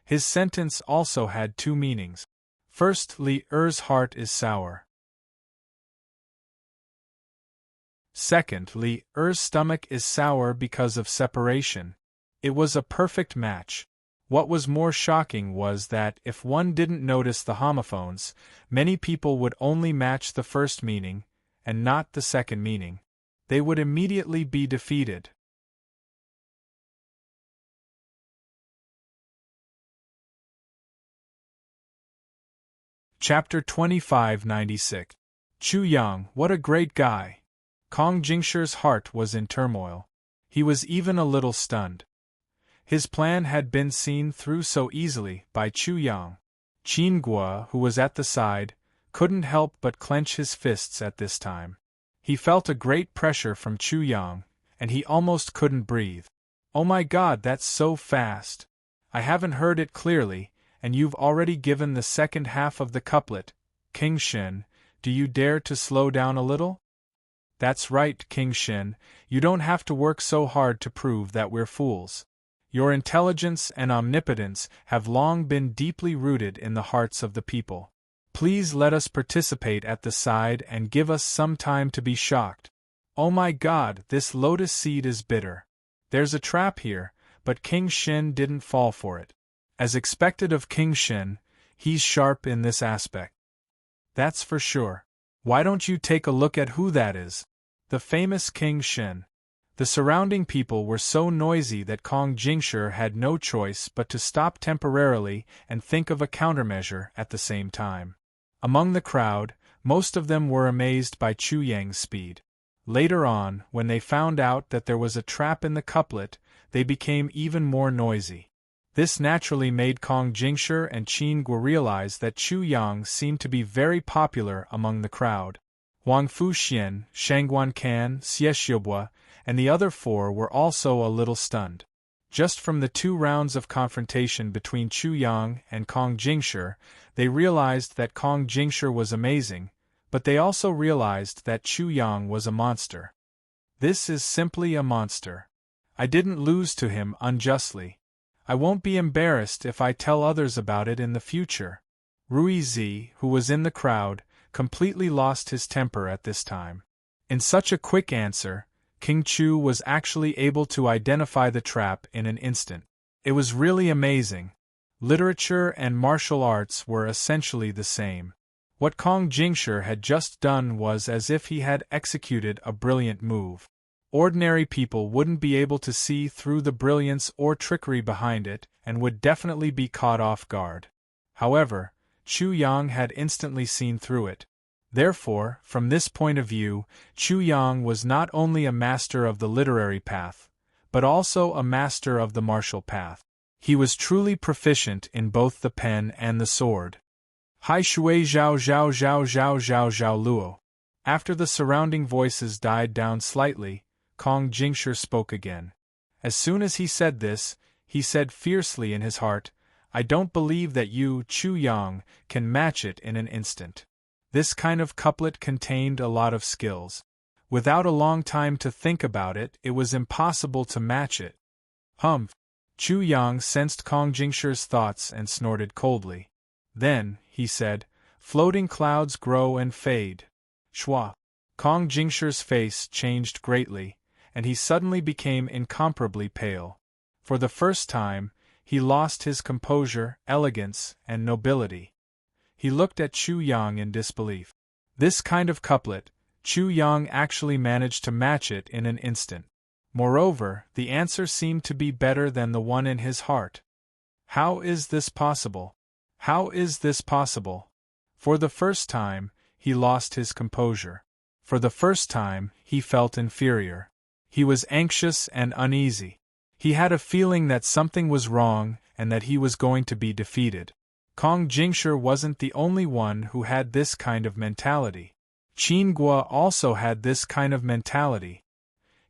His sentence also had 2 meanings. First, Li Er's heart is sour. Second, Li Er's stomach is sour because of separation. It was a perfect match. What was more shocking was that if one didn't notice the homophones, many people would only match the first meaning, and not the second meaning. They would immediately be defeated. Chapter 2596. Chu Yang, what a great guy! Kong Jingshi's heart was in turmoil. He was even a little stunned. His plan had been seen through so easily by Chu Yang. Qin Guo, who was at the side, couldn't help but clench his fists at this time. He felt a great pressure from Chu Yang, and he almost couldn't breathe. "Oh my God, that's so fast! I haven't heard it clearly, and you've already given the second half of the couplet. King Shen, do you dare to slow down a little?" "That's right, King Shen, you don't have to work so hard to prove that we're fools. Your intelligence and omnipotence have long been deeply rooted in the hearts of the people. Please let us participate at the side and give us some time to be shocked. Oh my God, this lotus seed is bitter. There's a trap here, but King Shen didn't fall for it. As expected of King Shen, he's sharp in this aspect. That's for sure. Why don't you take a look at who that is? The famous King Shen." The surrounding people were so noisy that Kong Jingshi had no choice but to stop temporarily and think of a countermeasure at the same time. Among the crowd, most of them were amazed by Chu Yang's speed. Later on, when they found out that there was a trap in the couplet, they became even more noisy. This naturally made Kong Jingshi and Qin Guo realize that Chu Yang seemed to be very popular among the crowd. Wang Fuxian, Shangguan Can, Xie Xiaobua, and the other 4 were also a little stunned. Just from the 2 rounds of confrontation between Chu Yang and Kong Jingshi, they realized that Kong Jingshi was amazing, but they also realized that Chu Yang was a monster. This is simply a monster. I didn't lose to him unjustly. I won't be embarrassed if I tell others about it in the future. Rui Zi, who was in the crowd, completely lost his temper at this time. In such a quick answer, King Chu was actually able to identify the trap in an instant. It was really amazing. Literature and martial arts were essentially the same. What Kong Jingshi had just done was as if he had executed a brilliant move. Ordinary people wouldn't be able to see through the brilliance or trickery behind it and would definitely be caught off guard. However, Chu Yang had instantly seen through it. Therefore, from this point of view, Chu Yang was not only a master of the literary path, but also a master of the martial path. He was truly proficient in both the pen and the sword. Hai shui zhao zhao zhao zhao zhao zhao luo. After the surrounding voices died down slightly, Kong Jingshi spoke again. As soon as he said this, he said fiercely in his heart, I don't believe that you, Chu Yang, can match it in an instant. This kind of couplet contained a lot of skills. Without a long time to think about it, it was impossible to match it. Humph! Chu Yang sensed Kong Jingshi's thoughts and snorted coldly. Then, he said, floating clouds grow and fade. Shua! Kong Jingshi's face changed greatly, and he suddenly became incomparably pale. For the first time, he lost his composure, elegance, and nobility. He looked at Chu Yang in disbelief. This kind of couplet, Chu Yang actually managed to match it in an instant. Moreover, the answer seemed to be better than the one in his heart. How is this possible? How is this possible? For the first time, he lost his composure. For the first time, he felt inferior. He was anxious and uneasy. He had a feeling that something was wrong and that he was going to be defeated. Kong Jingshi wasn't the only one who had this kind of mentality. Qin Guo also had this kind of mentality.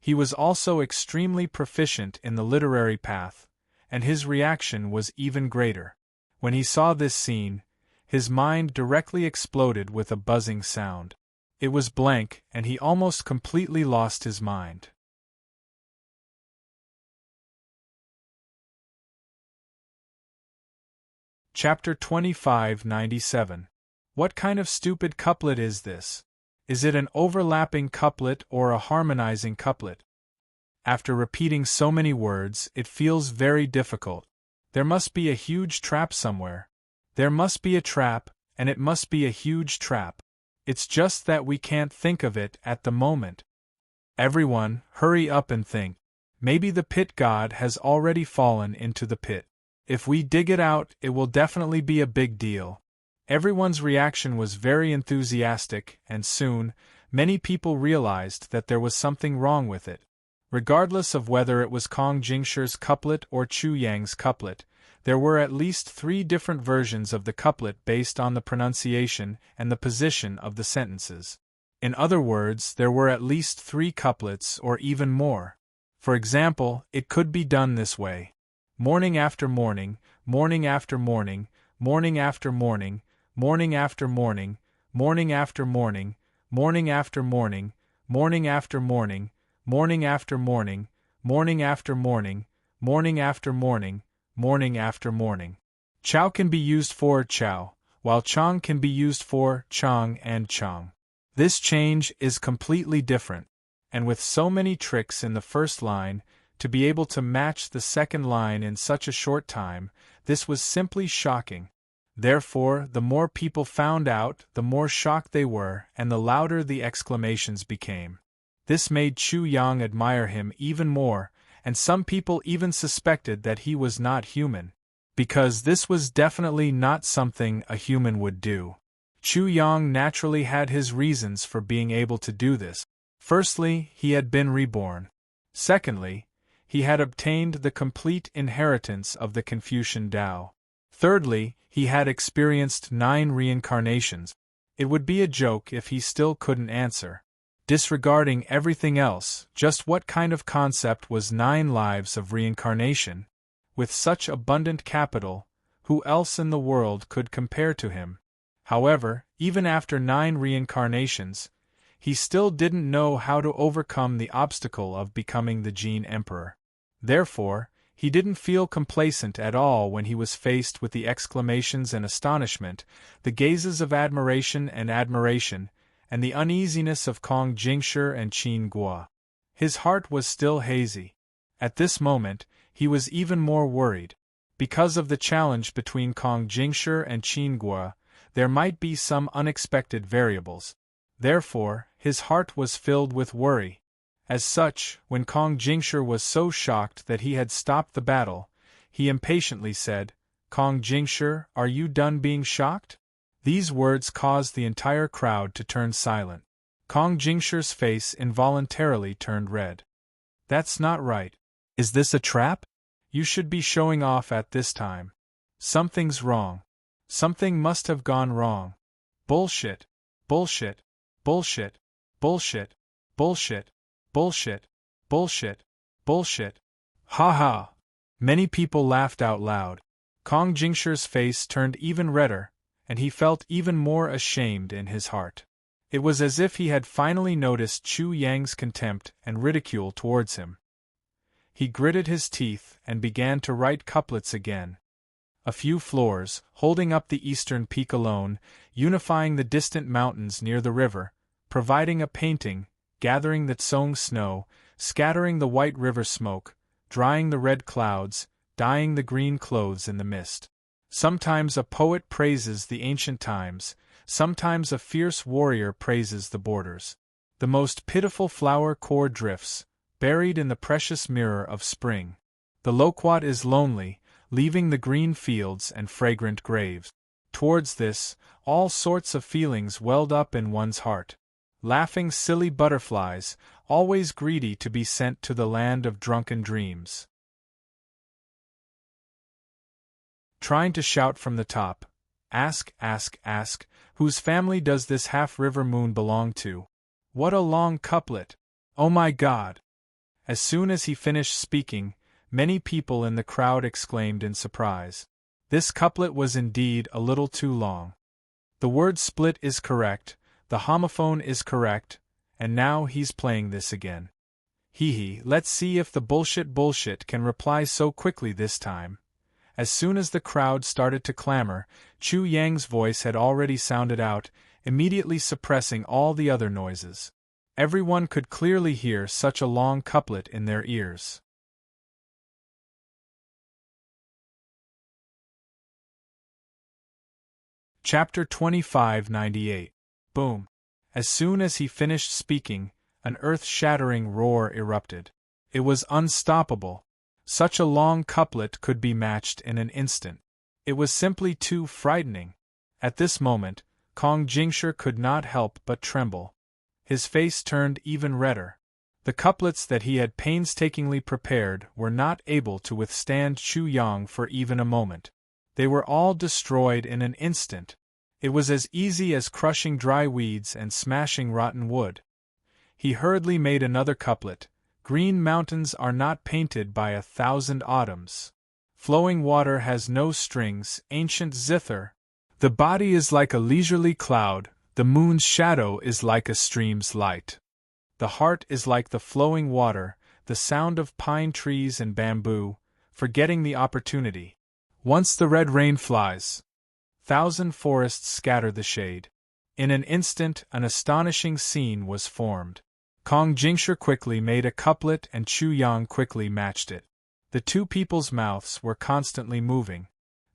He was also extremely proficient in the literary path, and his reaction was even greater. When he saw this scene, his mind directly exploded with a buzzing sound. It was blank, and he almost completely lost his mind. Chapter 2597. What kind of stupid couplet is this? Is it an overlapping couplet or a harmonizing couplet? After repeating so many words, it feels very difficult. There must be a huge trap somewhere. There must be a trap, and it must be a huge trap. It's just that we can't think of it at the moment. Everyone, hurry up and think. Maybe the pit god has already fallen into the pit. If we dig it out, it will definitely be a big deal. Everyone's reaction was very enthusiastic, and soon, many people realized that there was something wrong with it. Regardless of whether it was Kong Jingshi's couplet or Chu Yang's couplet, there were at least 3 different versions of the couplet based on the pronunciation and the position of the sentences. In other words, there were at least 3 couplets or even more. For example, it could be done this way. Morning after morning, morning after morning, morning after morning, morning after morning, morning after morning, morning after morning, morning after morning, morning after morning, morning after morning, morning after morning, morning after morning. Chow can be used for chow, while chong can be used for chong and chong. This change is completely different, and with so many tricks in the first line, to be able to match the second line in such a short time, this was simply shocking. Therefore, the more people found out, the more shocked they were, and the louder the exclamations became. This made Chu Yang admire him even more, and some people even suspected that he was not human, because this was definitely not something a human would do. Chu Yang naturally had his reasons for being able to do this. Firstly, he had been reborn. Secondly, he had obtained the complete inheritance of the Confucian Tao. Thirdly, he had experienced 9 reincarnations. It would be a joke if he still couldn't answer. Disregarding everything else, just what kind of concept was 9 lives of reincarnation? With such abundant capital, who else in the world could compare to him? However, even after 9 reincarnations, he still didn't know how to overcome the obstacle of becoming the Jin Emperor. Therefore, he didn't feel complacent at all when he was faced with the exclamations and astonishment, the gazes of admiration, and the uneasiness of Kong Jingshi and Qin Guo. His heart was still hazy. At this moment, he was even more worried, Because of the challenge between Kong Jingshi and Qin Guo, there might be some unexpected variables. Therefore, his heart was filled with worry. As such, when Kong Jingshi was so shocked that he had stopped the battle, he impatiently said, "Kong Jingshi, are you done being shocked?" These words caused the entire crowd to turn silent. Kong Jingshi's face involuntarily turned red. "That's not right. Is this a trap? You should be showing off at this time. Something's wrong. Something must have gone wrong. Bullshit. Bullshit. Bullshit. Bullshit. Bullshit. Bullshit. Bullshit. Bullshit. Ha ha." Many people laughed out loud. Kong Jingshi's face turned even redder, and he felt even more ashamed in his heart. It was as if he had finally noticed Chu Yang's contempt and ridicule towards him. He gritted his teeth and began to write couplets again. A few floors, holding up the eastern peak alone, unifying the distant mountains near the river, providing a painting, gathering the Tsong snow, scattering the white river smoke, drying the red clouds, dyeing the green clothes in the mist. Sometimes a poet praises the ancient times, sometimes a fierce warrior praises the borders. The most pitiful flower core drifts, buried in the precious mirror of spring. The loquat is lonely, leaving the green fields and fragrant graves. Towards this, all sorts of feelings welled up in one's heart. Laughing silly butterflies, always greedy to be sent to the land of drunken dreams. Trying to shout from the top, "Ask, ask, ask, whose family does this half-river moon belong to?" What a long couplet! Oh my God! As soon as he finished speaking, many people in the crowd exclaimed in surprise. This couplet was indeed a little too long. The word split is correct, the homophone is correct, and now he's playing this again. Hee, let's see if the bullshit can reply so quickly this time. As soon as the crowd started to clamor, Chu Yang's voice had already sounded out, immediately suppressing all the other noises. Everyone could clearly hear such a long couplet in their ears. Chapter 2598. Boom. As soon as he finished speaking, an earth-shattering roar erupted. It was unstoppable. Such a long couplet could be matched in an instant. It was simply too frightening. At this moment, Kong Jingshi could not help but tremble. His face turned even redder. The couplets that he had painstakingly prepared were not able to withstand Chu Yang for even a moment. They were all destroyed in an instant. It was as easy as crushing dry weeds and smashing rotten wood. He hurriedly made another couplet. "Green mountains are not painted by 1,000 autumns. Flowing water has no strings, ancient zither. The body is like a leisurely cloud, the moon's shadow is like a stream's light. The heart is like the flowing water, the sound of pine trees and bamboo, forgetting the opportunity. Once the red rain flies, 1,000 forests scatter the shade." In an instant, an astonishing scene was formed. Kong Jingshi quickly made a couplet and Chu Yang quickly matched it. The two people's mouths were constantly moving.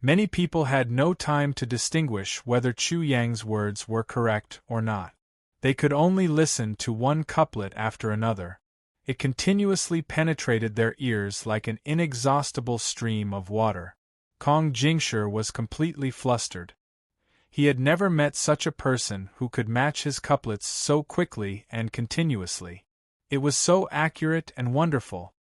Many people had no time to distinguish whether Chu Yang's words were correct or not. They could only listen to one couplet after another. It continuously penetrated their ears like an inexhaustible stream of water. Kong Jingshi was completely flustered. He had never met such a person who could match his couplets so quickly and continuously. It was so accurate and wonderful.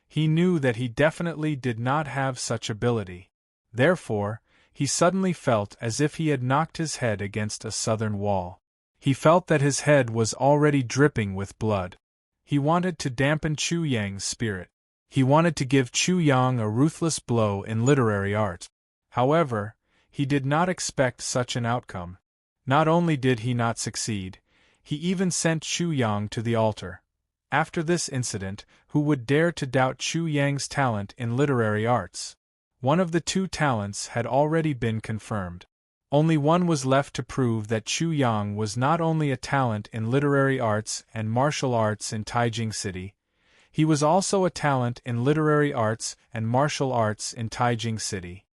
He knew that he definitely did not have such ability. Therefore, he suddenly felt as if he had knocked his head against a southern wall. He felt that his head was already dripping with blood. He wanted to dampen Chu Yang's spirit. He wanted to give Chu Yang a ruthless blow in literary art. However, he did not expect such an outcome. Not only did he not succeed, he even sent Chu Yang to the altar. After this incident, who would dare to doubt Chu Yang's talent in literary arts? One of the two talents had already been confirmed. Only one was left to prove that Chu Yang was not only a talent in literary arts and martial arts in Taijing City, He was also a talent in literary arts and martial arts in Taijing City.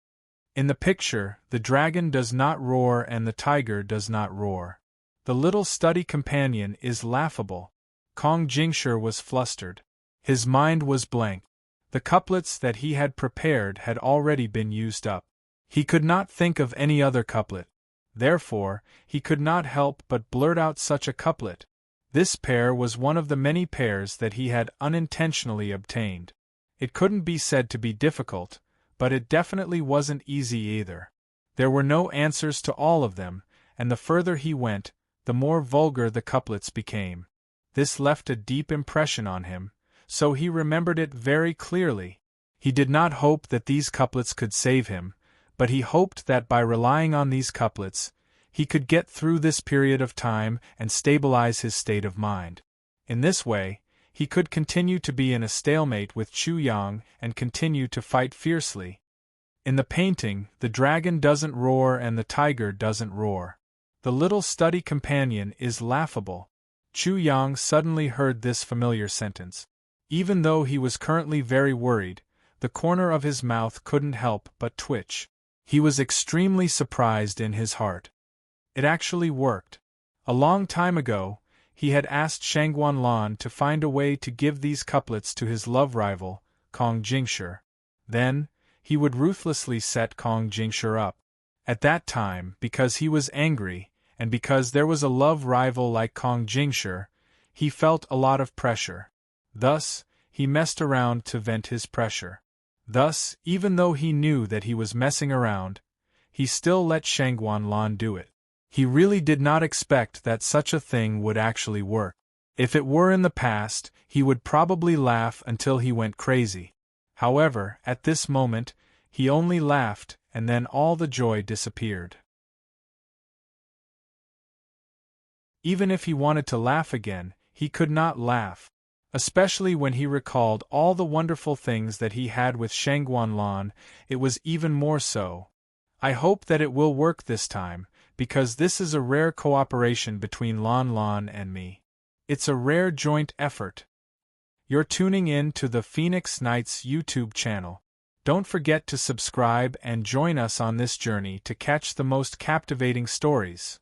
In the picture, the dragon does not roar and the tiger does not roar. The little study companion is laughable. Kong Jingshi was flustered. His mind was blank. The couplets that he had prepared had already been used up. He could not think of any other couplet. Therefore, he could not help but blurt out such a couplet. This pair was one of the many pairs that he had unintentionally obtained. It couldn't be said to be difficult, but it definitely wasn't easy either. There were no answers to all of them, and the further he went, the more vulgar the couplets became. This left a deep impression on him, so he remembered it very clearly. He did not hope that these couplets could save him, but he hoped that by relying on these couplets, he could get through this period of time and stabilize his state of mind. In this way, he could continue to be in a stalemate with Chu Yang and continue to fight fiercely. In the painting, the dragon doesn't roar and the tiger doesn't roar. The little study companion is laughable. Chu Yang suddenly heard this familiar sentence. Even though he was currently very worried, the corner of his mouth couldn't help but twitch. He was extremely surprised in his heart. It actually worked. A long time ago, he had asked Shangguan Lan to find a way to give these couplets to his love rival, Kong Jingshi. Then, he would ruthlessly set Kong Jingshi up. At that time, because he was angry, and because there was a love rival like Kong Jingshi, he felt a lot of pressure. Thus, he messed around to vent his pressure. Thus, even though he knew that he was messing around, he still let Shangguan Lan do it. He really did not expect that such a thing would actually work. If it were in the past, he would probably laugh until he went crazy. However, at this moment, he only laughed, and then all the joy disappeared. Even if he wanted to laugh again, he could not laugh. Especially when he recalled all the wonderful things that he had with Shangguan Lan, it was even more so. I hope that it will work this time, because this is a rare cooperation between Lan Lan and me. It's a rare joint effort. You're tuning in to the Phoenix Nights YouTube channel. Don't forget to subscribe and join us on this journey to catch the most captivating stories.